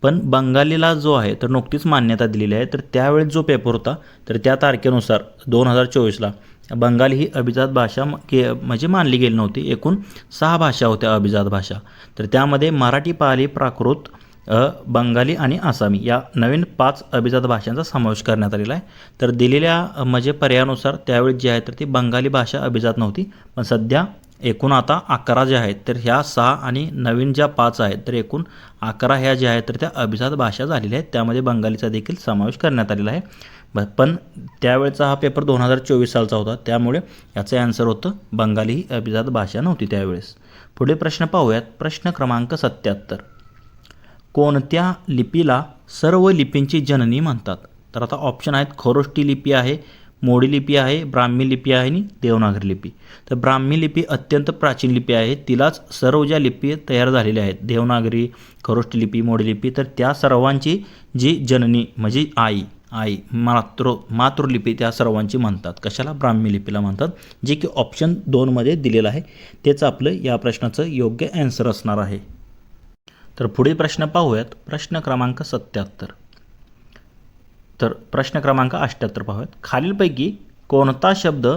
पण बंगालीला जो आहे तर नुकतीच मान्यता दिलेली आहे. तर त्यावेळेस जो पेपर होता तर त्या तारखेनुसार 2024ला बंगाली ही अभिजात भाषा म्हणजे मानली गेली नव्हती. एकूण 6 भाषा होत्या अभिजात भाषा. तर त्यामध्ये मराठी, पाली, प्राकृत, बंगाली आणि आसामी या नवीन 5 अभिजात भाषांचा समावेश करण्यात आलेला आहे. तर दिलेल्या म्हणजे पर्यायानुसार त्यावेळी जे आहे तर ती बंगाली भाषा अभिजात नव्हती. पण सध्या एकूण आता 11 ज्या आहेत तर ह्या 6 आणि नवीन ज्या 5 आहेत तर एकूण 11 ह्या ज्या आहेत तर त्या अभिजात भाषा झालेल्या आहेत. त्यामध्ये बंगालीचा देखील समावेश करण्यात आलेला आहे. पण त्यावेळेचा हा पेपर 2024 सालचा होता, त्यामुळे याचं ॲन्सर होतं बंगाली ही अभिजात भाषा नव्हती त्यावेळेस. पुढे प्रश्न पाहूयात. प्रश्न क्रमांक 77. कोणत्या लिपीला सर्व लिपींची जननी म्हणतात. तर आता ऑप्शन आहेत, खरोष्टी लिपी आहे, मोडी लिपी आहे, ब्राह्मी लिपी आहे आणि देवनागरी लिपी. तर ब्राह्मी लिपी अत्यंत प्राचीन लिपी आहे. तिलाच सर्व ज्या लिपी तयार झालेल्या आहेत, देवनागरी, खरोष्टी लिपी, मोडी लिपी, तर त्या सर्वांची जी जननी म्हणजे आई मातृलिपी त्या सर्वांची म्हणतात. कशाला, ब्राह्मी लिपीला म्हणतात, जे की ऑप्शन 2मध्ये दिलेलं आहे. तेच आपलं या प्रश्नाचं योग्य ॲन्सर असणार आहे. तर पुढील प्रश्न पाहूयात. प्रश्न क्रमांक 77. तर प्रश्न क्रमांक 78 पाहूयात. खालीलपैकी कोणता शब्द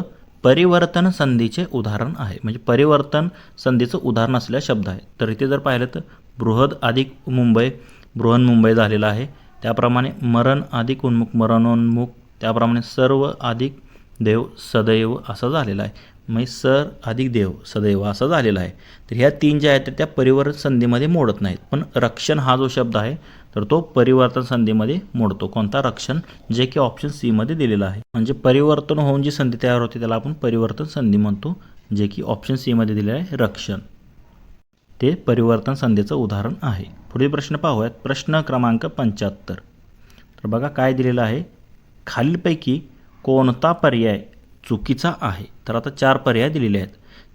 परिवर्तन संधीचे उदाहरण आहे. म्हणजे परिवर्तन संधीचं उदाहरण असलेला शब्द आहे. तर इथे जर पाहिलं तर बृहद अधिक मुंबई, बृहन्मुंबई झालेला आहे. त्याप्रमाणे मरण अधिक उन्मुख, मरणोन्मुख. त्याप्रमाणे सर्व अधिक देव, सदैव असा झालेला आहे. म्हणजे सर अधिक देव, सदैव असा झालेला आहे. तर ह्या 3 ज्या आहेत तर त्या परिवर्तन संधीमध्ये मोडत नाहीत. पण रक्षण हा जो शब्द आहे तर तो परिवर्तन संधीमध्ये मोडतो. कोणता, रक्षण, जे की ऑप्शन सीमध्ये दिलेला आहे. म्हणजे परिवर्तन होऊन जी संधी तयार होते त्याला आपण परिवर्तन संधी म्हणतो, जे की ऑप्शन सीमध्ये दिलेलं आहे रक्षण. ते परिवर्तन संधीचं उदाहरण आहे. पुढील प्रश्न पाहूयात. प्रश्न क्रमांक 75. तर बघा काय दिलेलं आहे. खालीलपैकी कोणता पर्याय चुकीचा आहे. तर आता 4 पर्याय दिलेले आहेत.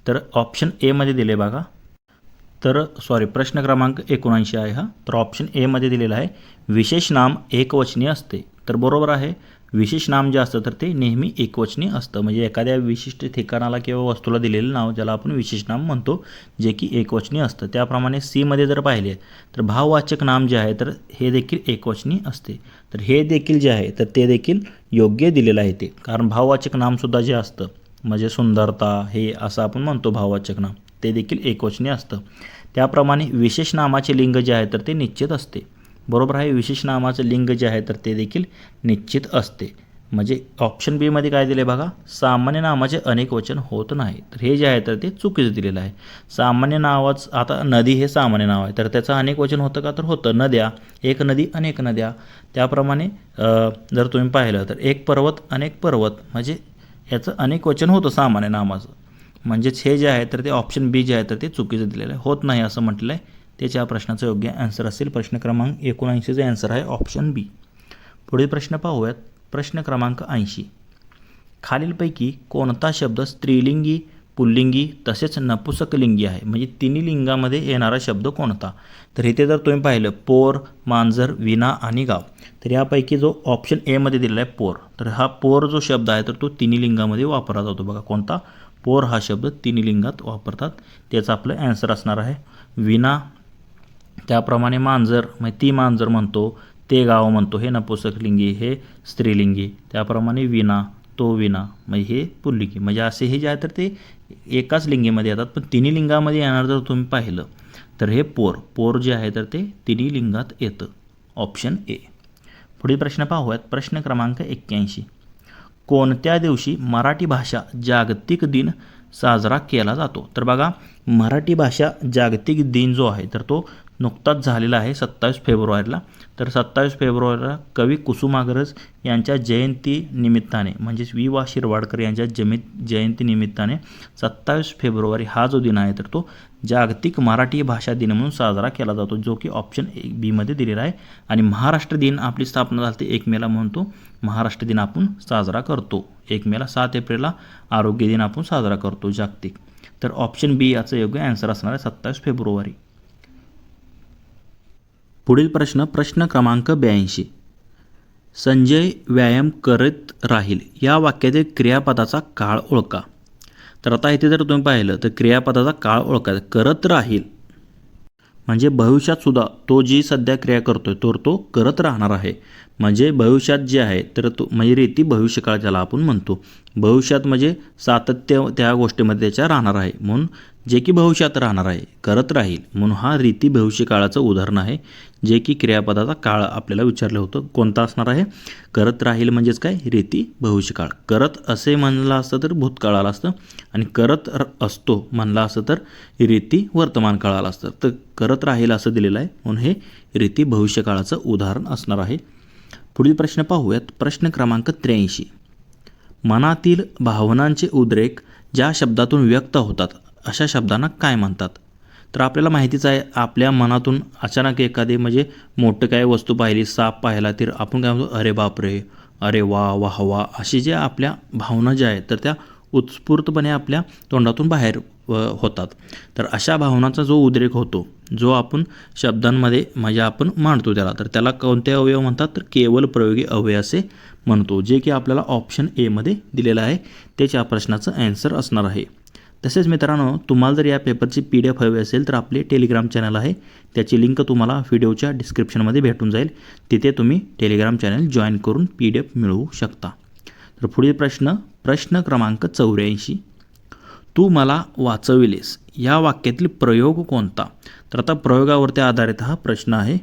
तर ऑप्शन एमध्ये दिले बघा. तर प्रश्न क्रमांक 79 आहे हा. तर ऑप्शन एमध्ये दिलेला आहे, विशेष नाम एकवचनी असते. तर बरोबर आहे. विशेष नाम जे असतं तर ते नेहमी एकवचनी असतं. म्हणजे एखाद्या विशिष्ट ठिकाणाला किंवा वस्तूला दिलेलं नाव ज्याला आपण विशेष नाम म्हणतो, जे की एकवचनी असतं. त्याप्रमाणे सीमध्ये जर पाहिले तर भाववाचक नाम जे आहे तर हे देखील एकवचनी असते. तर हे देखील जे आहे तर ते देखील योग्य दिलेलं आहे ते. कारण भाववाचक नामसुद्धा जे असतं म्हणजे सुंदरता हे असं आपण म्हणतो भाववाचक नाम, ते देखील एकवचनी असतं. त्याप्रमाणे विशेष नामाचे लिंग जे आहे तर ते निश्चित असते. बरोबर आहे. विशेष नामाचं लिंग जे आहे तर ते देखील निश्चित असते. म्हणजे ऑप्शन बीमध्ये काय दिले बघा, सामान्य नामाचे अनेक वचन होत नाही. तर हे जे आहे तर ते चुकीचं दिलेलं आहे. सामान्य नावाचं, आता नदी हे सामान्य नाव आहे तर त्याचं अनेक वचन होतं का, तर होतं. नद्या, एक नदी अनेक नद्या. त्याप्रमाणे जर तुम्ही पाहिलं तर एक पर्वत अनेक पर्वत, म्हणजे याचं अनेक वचन होतं सामान्य नामाचं. म्हणजेच हे जे आहे तर ते ऑप्शन बी जे आहे तर ते चुकीचं दिलेलं आहे, होत नाही असं म्हटलं आहे. त्याच्या प्रश्नाचं योग्य आन्सर असेल प्रश्न क्रमांक 79चं आन्सर आहे ऑप्शन बी. पुढील प्रश्न पाहूयात. प्रश्न क्रमांक 80. खालीलपैकी कोणता शब्द स्त्रीलिंगी, पुल्लिंगी तसेच नपुसकलिंगी आहे, म्हणजे तिन्ही लिंगामध्ये येणारा शब्द कोणता? तर इथे जर तुम्ही पाहिलं पोर, मांजर, विणा आणि गाव, तर यापैकी जो ऑप्शन एमध्ये दिलेला आहे पोर, तर हा पोर जो शब्द आहे तर तो तिन्ही लिंगामध्ये वापरला जातो. बघा कोणता? पोर हा शब्द तिन्ही लिंगात वापरतात, त्याचं आपलं ॲन्सर असणार आहे. विणा, त्याप्रमाणे मांजर, मग ती मांजर म्हणतो, ते गाव म्हणतो, हे नपुसकलिंगी, हे स्त्रीलिंगी. त्याप्रमाणे विणा, तो विणा, मग हे पुल्लिंगी. म्हणजे असे हे जे आहे तर ते एकाच लिंगीमध्ये येतात, पण तिन्ही लिंगामध्ये येणार जर तुम्ही पाहिलं तर हे पोर जे आहे तर ते तिन्ही लिंगात येतं. Option A. पुढील प्रश्न पाहूयात. प्रश्न क्रमांक 81. कोणत्या दिवशी मराठी भाषा जागतिक दिन साजरा केला जातो? तर बघा मराठी भाषा जागतिक दिन जो आहे तर तो नुकताच झालेला आहे 27 फेब्रुवारीला. तर 27 फेब्रुवारीला कवी कुसुमाग्रज यांच्या जयंतीनिमित्ताने, म्हणजेच वि वा शिरवाडकर यांच्या जयंतीनिमित्ताने 27 फेब्रुवारी हा जो दिन आहे तर तो जागतिक मराठी भाषा दिन म्हणून साजरा केला जातो, जो की ऑप्शन बीमध्ये दिलेला आहे. आणि महाराष्ट्र दिन आपली स्थापना झाली 1 मेला, म्हणून तो महाराष्ट्र दिन आपण साजरा करतो 1 मेला. 7 एप्रिलला आरोग्य दिन आपण साजरा करतो जागतिक. तर ऑप्शन बी याचं योग्य ॲन्सर असणार आहे 27 फेब्रुवारी. पुढील प्रश्न क्रमांक 82. संजय व्यायाम करत राहील या वाक्यातील क्रियापदाचा काळ ओळखा. तर आता इथे जर तुम्ही पाहिलं तर क्रियापदाचा काळ ओळखा. करत राहील म्हणजे भविष्यात सुद्धा तो जी सध्या क्रिया करतोय तर तो करत राहणार आहे. म्हणजे भविष्यात जे आहे तर तो म्हणजे रीती भविष्यकाळ ज्याला आपण म्हणतो. भविष्यात म्हणजे सातत्य त्या गोष्टीमध्ये त्याच्या राहणार आहे, म्हणून जे की भविष्यात राहणार आहे, करत राहील, म्हणून हा रीती भविष्यकाळाचं उदाहरण आहे. जे की क्रियापदाचा काळ आपल्याला विचारलं होतं कोणता असणार आहे. करत राहील म्हणजेच काय? रीती भविष्यकाळ. करत असे म्हणलं असतं तर भूतकाळ आलं असतं, आणि करत असतो म्हणलं असतं तर रीती वर्तमान काळ आलं असतं. तर करत राहील असं दिलेलं आहे, म्हणून हे रीती भविष्यकाळाचं उदाहरण असणार आहे. पुढील प्रश्न पाहूयात. प्रश्न क्रमांक 83. मनातील भावनांचे उद्रेक ज्या शब्दातून व्यक्त होतात अशा शब्दांना काय म्हणतात? तर आपल्याला माहितीच आहे, आपल्या मनातून अचानक एखादी म्हणजे मोठं काय वस्तू पाहिली, साप पाहिला, तर आपण काय म्हणतो, अरे बापरे, अरे वा, वाह वा, अशी जे आपल्या भावना ज्या आहेत तर त्या उत्स्फूर्तपणे आपल्या तोंडातून बाहेर होतात. तर अशा भावनाचा जो उद्रेक होतो, जो आपण शब्दांमध्ये म्हणजे आपण मांडतो तर त्याला कोणते अवयव म्हणतात? तर केवल प्रयोगी अवयव असे म्हणतो, जे की आपल्याला ऑप्शन एमध्ये दिलेलं आहे. त्याच्या प्रश्नाचं ॲन्सर असणार आहे. तसेच मित्रांनो, तुम्हाला जर या पेपरची PDF हवी असेल तर आपले टेलिग्राम चॅनल आहे, त्याची लिंक तुम्हाला व्हिडिओच्या डिस्क्रिप्शनमध्ये भेटून जाईल. तिथे तुम्ही टेलिग्राम चॅनल जॉईन करून PDF मिळवू शकता. तर पुढील प्रश्न क्रमांक 84. तू मला वाचविलेस या वाक्यातील प्रयोग कोणता? तर आता प्रयोगावरती आधारित हा प्रश्न आहे.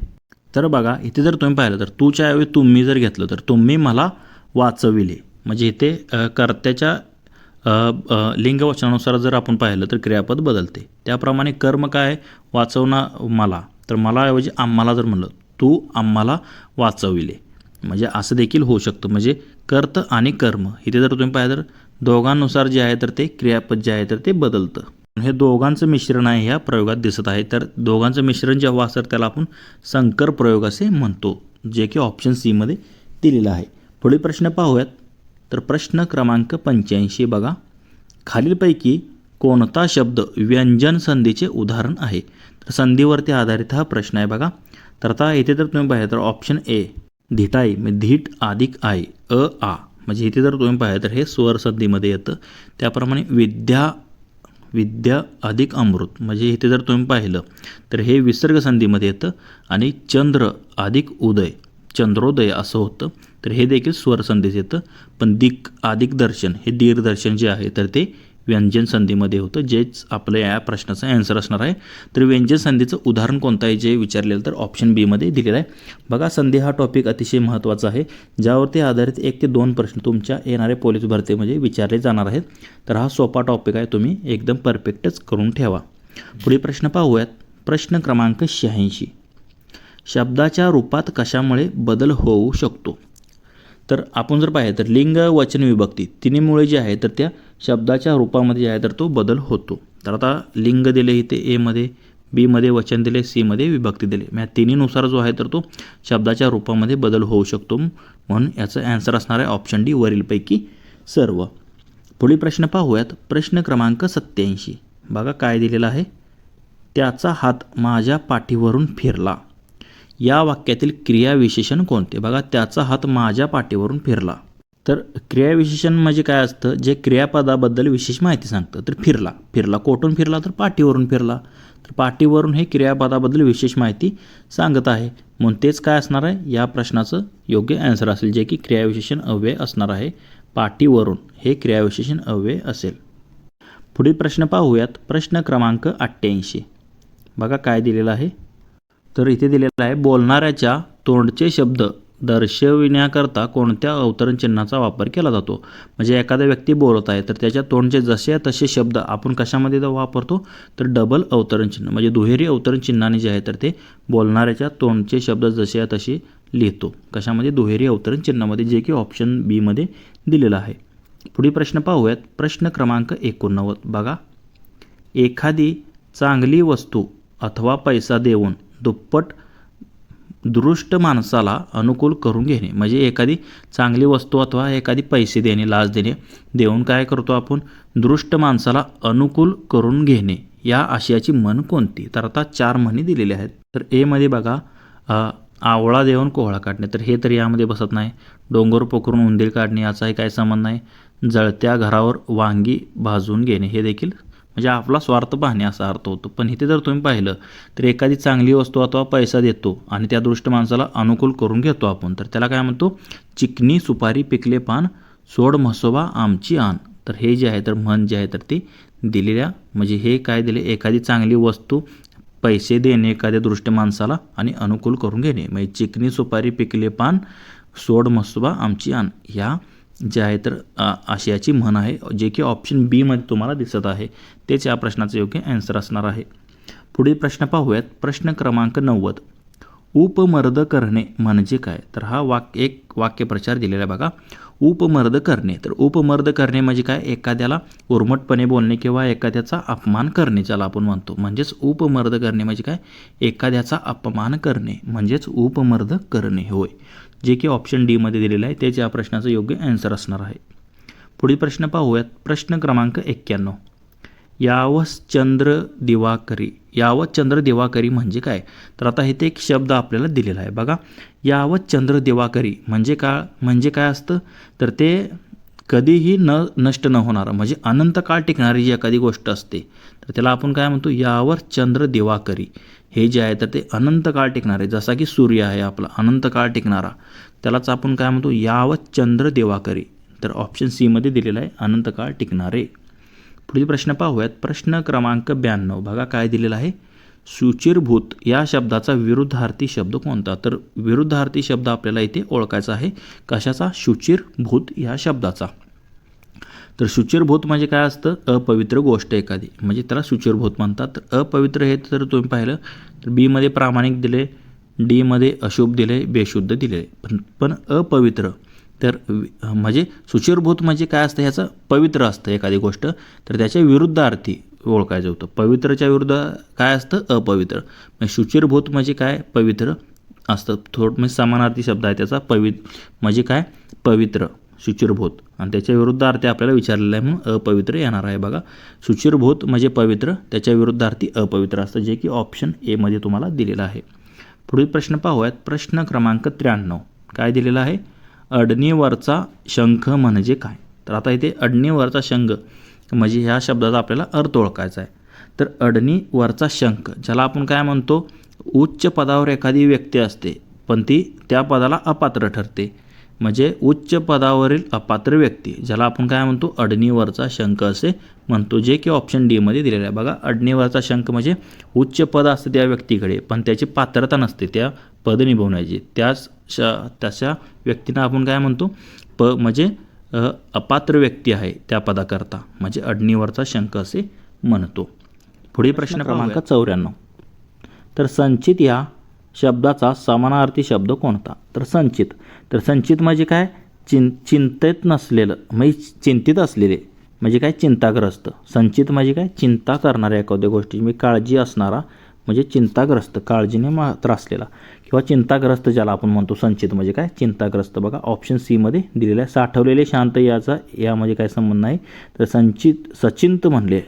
तर बघा इथे जर तुम्ही पाहिलं तर तूच्या ऐवजी तुम्ही जर घेतलं तर तुम्ही मला वाचविले, म्हणजे इथे कर्त्याच्या लिंगवचनानुसार जर आपण पाहिलं तर क्रियापद बदलते. त्याप्रमाणे कर्म काय? वाचवणं मला. तर मला ऐवजी आम्हाला जर म्हणलं, तू आम्हाला वाचविले, म्हणजे असं देखील होऊ शकतं. म्हणजे कर्त आणि कर्म इथे जर तुम्ही पाहिलं तर दोघांनुसार जे आहे तर ते क्रियापद जे आहे तर ते बदलतं. हे दोघांचं मिश्रण आहे ह्या प्रयोगात दिसत आहे. तर दोघांचं मिश्रण जेव्हा असेल त्याला आपण संकर प्रयोग असे म्हणतो, जे की ऑप्शन सीमध्ये दिलेलं आहे. पुढील प्रश्न पाहूयात. तर प्रश्न क्रमांक 85 बघा. खालीलपैकी कोणता शब्द व्यंजन संधीचे उदाहरण आहे? तर संधीवरती आधारित हा प्रश्न आहे बघा. तर आता इथे जर तुम्ही पाहिलं तर ऑप्शन ए धिटाई, म्हणजे धीट अधिक आई, आ, म्हणजे इथे जर तुम्ही पाहिलं तर हे स्वर संधीमध्ये येतं. त्याप्रमाणे विद्या अधिक अमृत, म्हणजे इथे जर तुम्ही पाहिलं तर हे विसर्ग संधीमध्ये येतं. आणि चंद्र अधिक उदय, चंद्रोदय असं होतं, तर हे देखील स्वर संधीत येतं. पण दिक अधिक दर्शन, हे दीर्घदर्शन जे आहे तर ते व्यंजन संधीमध्ये होतं, जेच आपलं या प्रश्नाचं ॲन्सर असणार आहे. तर व्यंजन संधीचं उदाहरण कोणतं आहे जे विचारलेलं तर ऑप्शन बीमध्ये दिलेलं आहे. बघा संधी हा टॉपिक अतिशय महत्त्वाचा आहे, ज्यावरती आधारित 1 ते 2 प्रश्न तुमच्या येणाऱ्या पोलीस भरतीमध्ये विचारले जाणार आहेत. तर हा सोपा टॉपिक आहे, तुम्ही एकदम परफेक्टच करून ठेवा. पुढे प्रश्न पाहूयात. प्रश्न क्रमांक 86. शब्दाच्या रूपात कशामुळे बदल होऊ शकतो? तर आपण जर पाहिलं तर लिंग, वचन, विभक्ती तिन्हीमुळे जे आहे तर त्या शब्दाच्या रूपामध्ये जे आहे तर तो बदल होतो. तर आता लिंग दिले इथे एमध्ये, बीमध्ये वचन दिले, सीमध्ये विभक्ती दिले, या तिन्हीनुसार जो आहे तर तो शब्दाच्या रूपामध्ये बदल होऊ शकतो. म्हणून याचं ॲन्सर असणार आहे ऑप्शन डी वरीलपैकी सर्व. पुढील प्रश्न पाहूयात. प्रश्न क्रमांक 87. बघा काय दिलेलं आहे. त्याचा हात माझ्या पाठीवरून फिरला. या वाक्यातील क्रियाविशेषण कोणते? बघा त्याचा हात माझ्या पाठीवरून फिरला. तर क्रियाविशेषण म्हणजे काय असतं? जे क्रियापदाबद्दल विशेष माहिती सांगतं. तर फिरला, फिरला कोठून फिरला? तर पाठीवरून फिरला. तर पाठीवरून हे क्रियापदाबद्दल विशेष माहिती सांगत आहे. म्हणून तेच काय असणार आहे? या प्रश्नाचं योग्य ॲन्सर असेल, जे की क्रियाविशेषण अव्यय असणार आहे. पाठीवरून हे क्रियाविशेषण अव्यय असेल. पुढील प्रश्न पाहूयात. प्रश्न क्रमांक 88. बघा काय दिलेलं आहे. तर इथे दिलेलं आहे. बोलणाऱ्याच्या तोंडचे शब्द दर्शविण्याकरता कोणत्या अवतरण चिन्हाचा वापर केला जातो? म्हणजे एखादा व्यक्ती बोलत आहे तर त्याच्या तोंडचे जसे तसे शब्द आपण कशामध्ये वापरतो? तर डबल अवतरण चिन्ह म्हणजे दुहेरी अवतरण चिन्हाने जे आहे तर ते बोलणाऱ्याच्या तोंडचे शब्द जसे तसे लिहितो. कशामध्ये? दुहेरी अवतरण चिन्हामध्ये, जे की ऑप्शन बी मध्ये दिलेलं आहे. पुढील प्रश्न पाहूयात. प्रश्न क्रमांक 89. बघा एखादी चांगली वस्तू अथवा पैसा देऊन दुप्पट दृष्ट माणसाला अनुकूल करून घेणे. म्हणजे एखादी चांगली वस्तू अथवा एखादी पैसे देणे, लाच देणे देऊन काय करतो आपण? दृष्ट माणसाला अनुकूल करून घेणे. या आशयाची म्हण कोणती? तर आता 4 म्हणी दिलेल्या आहेत. तर ए मध्ये बघा आवळा देऊन कोहळा काढणे. तर हे तर यामध्ये बसत नाही. डोंगर पोखरून उंदीर काढणे याचाही काही संबंध नाही. जळत्या घरावर वांगी भाजून घेणे हे देखील म्हणजे आपला स्वार्थ पाहणे असा अर्थ होतो. पण इथे जर तुम्ही पाहिलं तर एखादी चांगली वस्तू अथवा पैसा देतो आणि त्या दृष्ट माणसाला अनुकूल करून घेतो आपण, तर त्याला काय म्हणतो? चिकनी सुपारी पिकले पान सोड म्हसोबा आमची आण. तर हे जे आहे तर म्हण जे आहे तर ती दिलेल्या म्हणजे हे काय दिले? एखादी चांगली वस्तू, पैसे देणे एखाद्या दृष्ट माणसाला आणि अनुकूल करून घेणे. म्हणजे चिकनी सुपारी पिकले पान सोड म्हसोबा आमची आण ह्या जे आहे तर आशयाची म्हण आहे, जे की ऑप्शन बी मध्ये तुम्हाला दिसत आहे. तेच या प्रश्नाचं योग्य ॲन्सर असणार आहे. पुढील प्रश्न पाहूयात. प्रश्न क्रमांक 90. उपमर्द करणे म्हणजे काय? तर हा एक वाक्यप्रचार दिलेला आहे बघा. उपमर्द करणे. तर उपमर्द करणे म्हणजे काय? एखाद्याला उर्मटपणे बोलणे किंवा एखाद्याचा अपमान करणे ज्याला आपण म्हणतो. म्हणजेच उपमर्द करणे म्हणजे काय? एखाद्याचा अपमान करणे म्हणजेच उपमर्द करणे होय, जे की ऑप्शन डी मध्ये दिलेलं आहे. तेच या प्रश्नाचं योग्य ॲन्सर असणार आहे. पुढील प्रश्न पाहूयात. प्रश्न क्रमांक 91. यावस चंद्र दिवाकरी. यावत चंद्र दिवाकरी म्हणजे काय? तर आता इथे एक शब्द आपल्याला दिलेला आहे बघा. यावत चंद्र दिवाकरी म्हणजे काय असतं? तर ते कधीही नष्ट न होणारं म्हणजे अनंत काळ टिकणारी जी एखादी गोष्ट असते तर त्याला आपण काय म्हणतो? यावर चंद्र दिवाकरी. हे जे आहे तर ते अनंत काळ टिकणारे, जसा की सूर्य आहे आपला अनंत काळ टिकणारा, त्यालाच आपण काय म्हणतो? यावत चंद्र दिवाकरी. तर ऑप्शन सी मध्ये दिलेला आहे अनंत काळ टिकणारे. पुढील प्रश्न पाहूयात. प्रश्न क्रमांक 92. बघा काय दिलेला आहे. शुचिरभूत या शब्दाचा विरुद्धार्थी शब्द कोणता? तर विरुद्धार्थी शब्द आपल्याला इथे ओळखायचा आहे. कशाचा? शुचिरभूत या शब्दाचा. तर शुचिरभूत म्हणजे काय असतं? अपवित्र गोष्ट एखादी म्हणजे त्याला शुचिरभूत म्हणतात. तर अपवित्र हे तर तुम्ही पाहिलं तर बी मध्ये प्रामाणिक दिले, डी मध्ये अशुभ दिले, बेशुद्ध दिले. पण अपवित्र तर म्हणजे शुचिरभूत म्हणजे काय असतं? ह्याचं पवित्र असतं एखादी गोष्ट, तर त्याच्या विरुद्धार्थी ओळखायचं होतं. पवित्रच्या विरुद्ध काय असतं? अपवित्र. म्हणजे शुचिरभूत म्हणजे काय? पवित्र असतं. म्हणजे समानार्थी शब्द आहे त्याचा. म्हणजे काय? पवित्र, शुचिरभूत. आणि त्याच्या विरुद्धार्थी आपल्याला विचारलेलं आहे म्हणून अपवित्र येणार आहे बघा. शुचिरभूत म्हणजे पवित्र, त्याच्या विरुद्धार्थी अपवित्र असतं, जे की ऑप्शन ए मध्ये तुम्हाला दिलेलं आहे. पुढील प्रश्न पाहूयात. प्रश्न क्रमांक 93. काय दिलेला आहे? अडणीवरचा शंख म्हणजे काय? तर आता इथे अडणीवरचा शंख म्हणजे ह्या शब्दाचा आपल्याला अर्थ ओळखायचा आहे. तर अडणीवरचा शंख ज्याला आपण काय म्हणतो? उच्च पदावर एखादी व्यक्ती असते पण ती त्या पदाला अपात्र ठरते. म्हणजे उच्च पदावरील अपात्र व्यक्ती ज्याला आपण काय म्हणतो? अडणीवरचा शंख असे म्हणतो, जे की ऑप्शन डी मध्ये दिलेलं आहे बघा. अडणीवरचा शंख म्हणजे उच्च पद असते त्या व्यक्तीकडे पण त्याची पात्रता नसते त्या पद निभवण्याची. तशा व्यक्तींना आपण काय म्हणतो? म्हणजे अपात्र व्यक्ती आहे त्या पदाकरता, म्हणजे अडणीवरचा शंख असे म्हणतो. पुढील प्रश्न क्रमांक 94. तर संचित या शब्दाचा समानार्थी शब्द कोणता? तर संचित म्हणजे काय? चिंतेत नसलेलं म्हणजे चिंतित असलेले म्हणजे काय? चिंताग्रस्त. संचित म्हणजे काय? चिंता करणाऱ्या एखाद्या गोष्टीची म्हणजे काळजी असणारा म्हणजे चिंताग्रस्त, काळजीने त्रासलेला किंवा चिंताग्रस्त ज्याला आपण म्हणतो. संचित म्हणजे काय, चिंताग्रस्त. बघा ऑप्शन सीमध्ये दिलेलं आहे. साठवलेले शांत यामध्ये काय संबंध नाही. तर सचिंत म्हणले,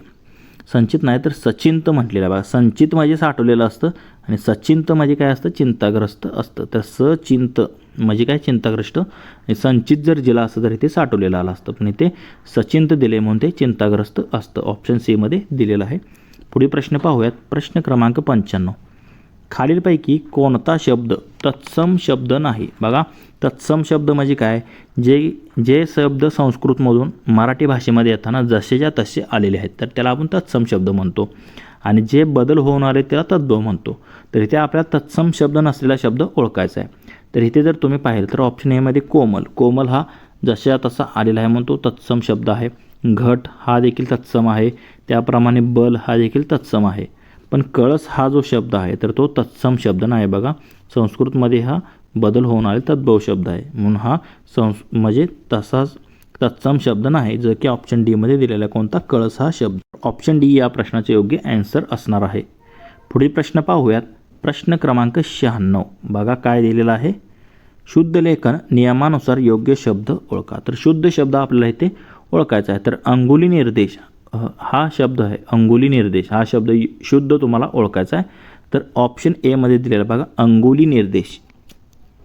संचित नाही तर सचिंत म्हटलेलं आहे. बघा संचित म्हणजे साठवलेलं असतं आणि सचिंत म्हणजे काय असतं, चिंताग्रस्त असतं. तर सचिंत म्हणजे काय, चिंताग्रस्त. आणि संचित जर जिला असतं तर इथे साठवलेलं आलं असतं, पण इथे सचिंत दिले म्हणून ते चिंताग्रस्त असतं. ऑप्शन सीमध्ये दिलेलं आहे. पुढील प्रश्न पाहूयात. प्रश्न क्रमांक 95. खालीलपैकी कोणता शब्द तत्सम शब्द नाही. बघा तत्सम शब्द म्हणजे काय, जे शब्द संस्कृतमधून मराठी भाषेमध्ये येताना जसेच्या तसे आलेले आहेत तर त्याला आपण तत्सम शब्द म्हणतो. आणि जे बदल होऊन आले त्याला तद्भव म्हणतो. तर इथे आपल्याला तत्सम शब्द नसलेला शब्द ओळखायचा आहे. तर इथे जर तुम्ही पाहिलं तर ऑप्शन एमध्ये कोमल, कोमल हा जशा तसा आलेला आहे म्हणून तो तत्सम शब्द आहे. घट हा देखील तत्सम आहे. त्याप्रमाणे बल हा देखील तत्सम आहे. पण कळस हा जो शब्द आहे तर तो तत्सम शब्द नाही. बघा संस्कृतमध्ये हा बदल होऊन आले तद्भव शब्द आहे म्हणून हा म्हणजे तसाच तत्सम शब्द नाही, जो की ऑप्शन डीमध्ये दिलेला आहे. कोणता, कळस हा शब्द. ऑप्शन डी या प्रश्नाचे योग्य ॲन्सर असणार आहे. पुढील प्रश्न पाहूयात. प्रश्न क्रमांक 96. बघा काय दिलेलं आहे. शुद्ध लेखन नियमानुसार योग्य शब्द ओळखा. तर शुद्ध शब्द आपल्याला इथे ओळखायचा आहे. तर अंगुली निर्देश हा शब्द आहे. अंगुली निर्देश हा शब्द शुद्ध तुम्हाला ओळखायचा आहे. तर ऑप्शन एमध्ये दिलेला बघा अंगुली निर्देश.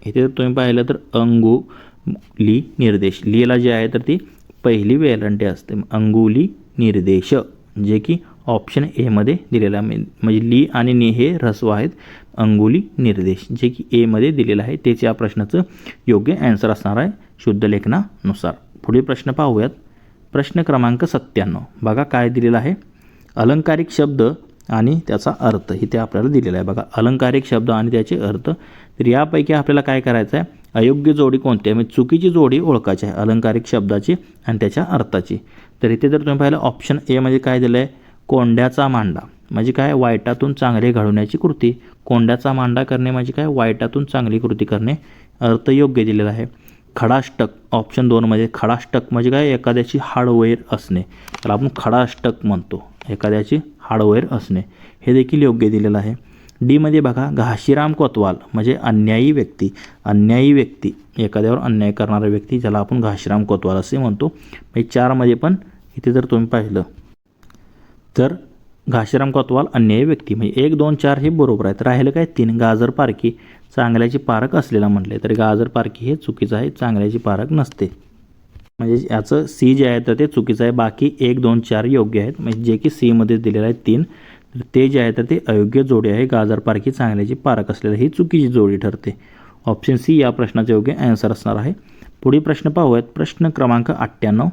इथे जर तुम्ही पाहिलं तर अंगुली निर्देश लिहिला जे आहे तर ती पहिली वेलांटी असते. अंगुली निर्देश जे की ऑप्शन एमध्ये दिलेला आहे. म्हणजे ली आणि नि हे ऱ्हस्व आहेत. अंगुली निर्देश जे की एमध्ये दिलेलं आहे तेच या प्रश्नाचं योग्य ॲन्सर असणार आहे शुद्ध लेखनानुसार. पुढील प्रश्न पाहूयात. प्रश्न क्रमांक 97. बघा काय दिलेलं आहे. अलंकारिक शब्द आणि त्याचा अर्थ इथे आपल्याला दिलेला आहे. बघा अलंकारिक शब्द आणि त्याचे अर्थ. तर यापैकी आपल्याला काय करायचं आहे, अयोग्य जोडी कोणती आहे, म्हणजे चुकीची जोडी ओळखायची आहे अलंकारिक शब्दाची आणि त्याच्या अर्थाची. तर इथे जर तुम्ही पाहिलं ऑप्शन ए म्हणजे काय दिलं आहे, कोंड्याचा मांडा म्हणजे काय, वाईटातून चांगले घडवण्याची कृती. कोंड्याचा मांडा करणे म्हणजे काय, वाईटातून चांगली कृती करणे. अर्थ योग्य दिलेला आहे. खडाष्टक ऑप्शन 2 मध्ये खडाष्टक म्हणजे काय, एखाद्याची हाडवैर असणे, त्याला आपण खडाष्टक म्हणतो, एखाद्याची हाडवैर असणे, हे देखील योग्य दिलेलं आहे. डीमध्ये बघा घाशीराम कोतवाल म्हणजे अन्यायी व्यक्ती. अन्यायी व्यक्ती एखाद्यावर अन्याय करणारा व्यक्ती ज्याला आपण घाशीराम कोतवाल असे म्हणतो. म्हणजे 4मध्ये पण इथे जर तुम्ही पाहिलं तर घाशीराम कोतवाल अन्यायी व्यक्ती म्हणजे 1, 2, 4 हे बरोबर आहे. तर राहिलं काय 3, गाजर पारखी चांगल्याची पारख असलेला म्हटले तर गाजर पारखी हे चुकीचं आहे, चांगल्याची पारख नसते. म्हणजे याचं सी जे आहे तर ते चुकीचं आहे. बाकी 1, 2, 4 योग्य आहेत. म्हणजे जे की सीमध्ये दिलेलं आहे 3 तर ते जे आहे तर ते अयोग्य जोडी आहे. गाजर पारखी चांगल्याची पारख असलेलं ही चुकीची जोडी ठरते. ऑप्शन सी या प्रश्नाचे योग्य ॲन्सर असणार आहे. पुढील प्रश्न पाहूयात. प्रश्न क्रमांक 98.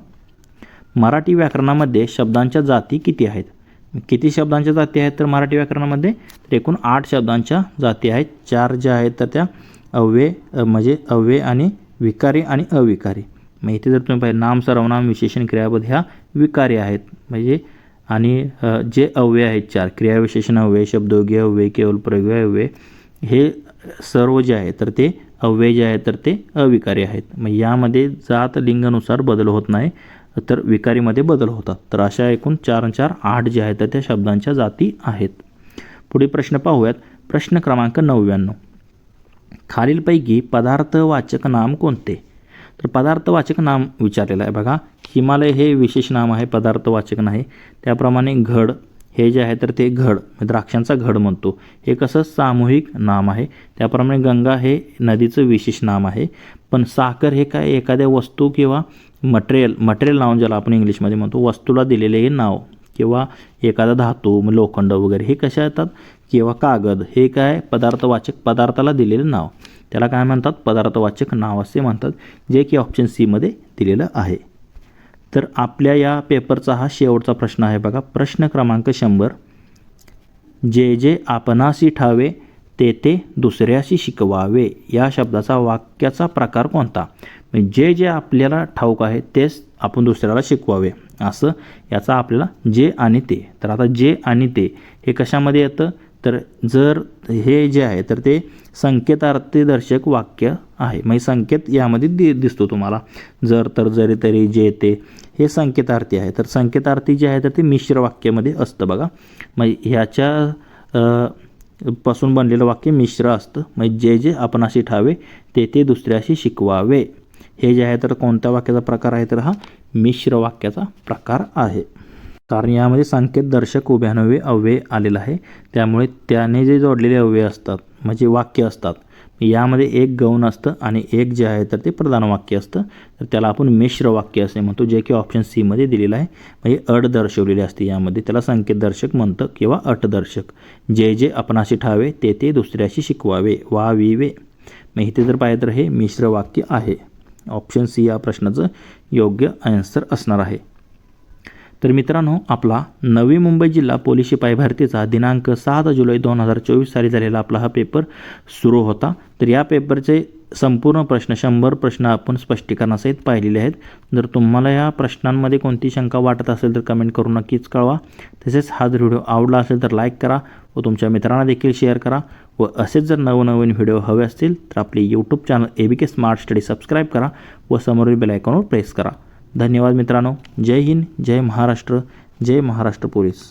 मराठी व्याकरणामध्ये शब्दांच्या जाती किती आहेत. किती शब्दांच्या जाती आहेत तर मराठी व्याकरणामध्ये तर एकूण 8 शब्दांच्या जाती आहेत. 4 ज्या आहेत तर त्या अव्यय म्हणजे अव्यय आणि विकारी आणि अविकारी. मग इथे जर तुम्ही पाहिजे नाम, सर्वनाम, विशेषण, क्रियापद ह्या विकारी आहेत. म्हणजे आणि जे अव्यय आहेत 4 क्रियाविशेषण अव्यय, शब्दयोगी अव्यय, केवळ प्रयोगी अव्यय, हे सर्व जे आहे तर ते अव्यय जे आहे तर ते अविकारी आहेत. मग यामध्ये जात लिंगानुसार बदल होत नाही तर विकारीमध्ये बदल होतात. तर अशा एकूण 4 आणि 4 8 जे आहेत तर त्या शब्दांच्या जाती आहेत. पुढील प्रश्न पाहूयात. प्रश्न क्रमांक 99. खालीलपैकी पदार्थवाचक नाम कोणते. तर पदार्थवाचक नाम विचारलेलं आहे. बघा हिमालय हे विशेष नाम आहे, पदार्थवाचक नाही. त्याप्रमाणे घड हे जे आहे तर ते घड द्राक्षांचा घड म्हणतो, हे कसं सामूहिक नाम आहे. त्याप्रमाणे गंगा हे नदीचं विशेष नाम आहे. पण साखर हे काय, एखाद्या वस्तू किंवा मटेरियल नाव ज्याला आपण इंग्लिशमध्ये म्हणतो, वस्तूला दिलेले हे नाव किंवा एखादा धातू लोखंड वगैरे हे कशा येतात, किंवा कागद हे काय पदार्थवाचक, पदार्थाला दिलेले नाव, त्याला काय म्हणतात, पदार्थवाचक नाव असे म्हणतात, जे की ऑप्शन सीमध्ये दिलेलं आहे. तर आपल्या या पेपरचा हा शेवटचा प्रश्न आहे. बघा प्रश्न क्रमांक 100. जे जे आपणासी ठावे ते ते दुसऱ्याशी शिकवावे या शब्दाचा वाक्याचा प्रकार कोणता. जे जे आपल्याला ठाऊक आहे तेच आपण दुसऱ्याला शिकवावे असं याचा आपल्याला जे आणि ते. तर आता जे आणि ते हे कशामध्ये येतं तर जर हे जे आहे तर ते संकेतार्थदर्शक वाक्य आहे. म्हणजे संकेत यामध्ये दिसतो तुम्हाला. जर, तर, जरी, तरी, जे, ते हे संकेतार्थी आहे. तर संकेतार्थी जे आहे तर ते मिश्र वाक्यामध्ये असतं. बघा म्हणजे ह्याच्या पासून बनलेलं वाक्य मिश्र असतं. म्हणजे जे जे आपणाशी ठावे ते ते दुसऱ्याशी शिकवावे. हे जे आहे तर कोणत्या वाक्याचा प्रकार आहे तर हा मिश्र वाक्याचा प्रकार आहे. कारण यामध्ये संकेत दर्शक उभ्यानव्हे अव्यय आलेला आहे. त्यामुळे त्याने जे जोडलेले अव्यय असतात म्हणजे वाक्य असतात यामध्ये एक गौण असतं आणि एक जे आहे तर ते प्रधान वाक्य असतं. तर त्याला आपण मिश्र वाक्य असे म्हणतो, जे की ऑप्शन सी मध्ये दिलेलं आहे. म्हणजे अट दर्शवलेली असते यामध्ये, त्याला संकेत दर्शक म्हणतं किंवा अट दर्शक. जे जे आपणाशी ठावे ते ते दुसऱ्याशी शिकवावे वाविवे. मग इथे जर पाहिजे तर हे मिश्र वाक्य आहे. ऑप्शन सी या प्रश्नाचं योग्य आन्सर असणार आहे. तर मित्रांनो, आपला नवी मुंबई जिल्हा पोलीस शिपाई भरतीचा दिनांक 7 जुलै 2024 साली झालेला आपला हा पेपर सुरू होता. तर या पेपरचे संपूर्ण प्रश्न 100 प्रश्न आपण स्पष्टीकरणासहित पाहिलेले आहेत. जर तुम्हाला या प्रश्नांमध्ये कोणती शंका वाटत असेल तर कमेंट करून नक्कीच कळवा. तसेच हा जर व्हिडिओ आवडला असेल तर लाईक करा व तुमच्या मित्रांना देखील शेअर करा. व असेच जर नवनवीन व्हिडिओ हवे असतील तर आपले YouTube channel ABK smart study subscribe करा व समोरील बेल आयकॉनवर प्रेस करा. धन्यवाद मित्रांनो. जय हिंद, जय महाराष्ट्र, जय महाराष्ट्र पोलीस.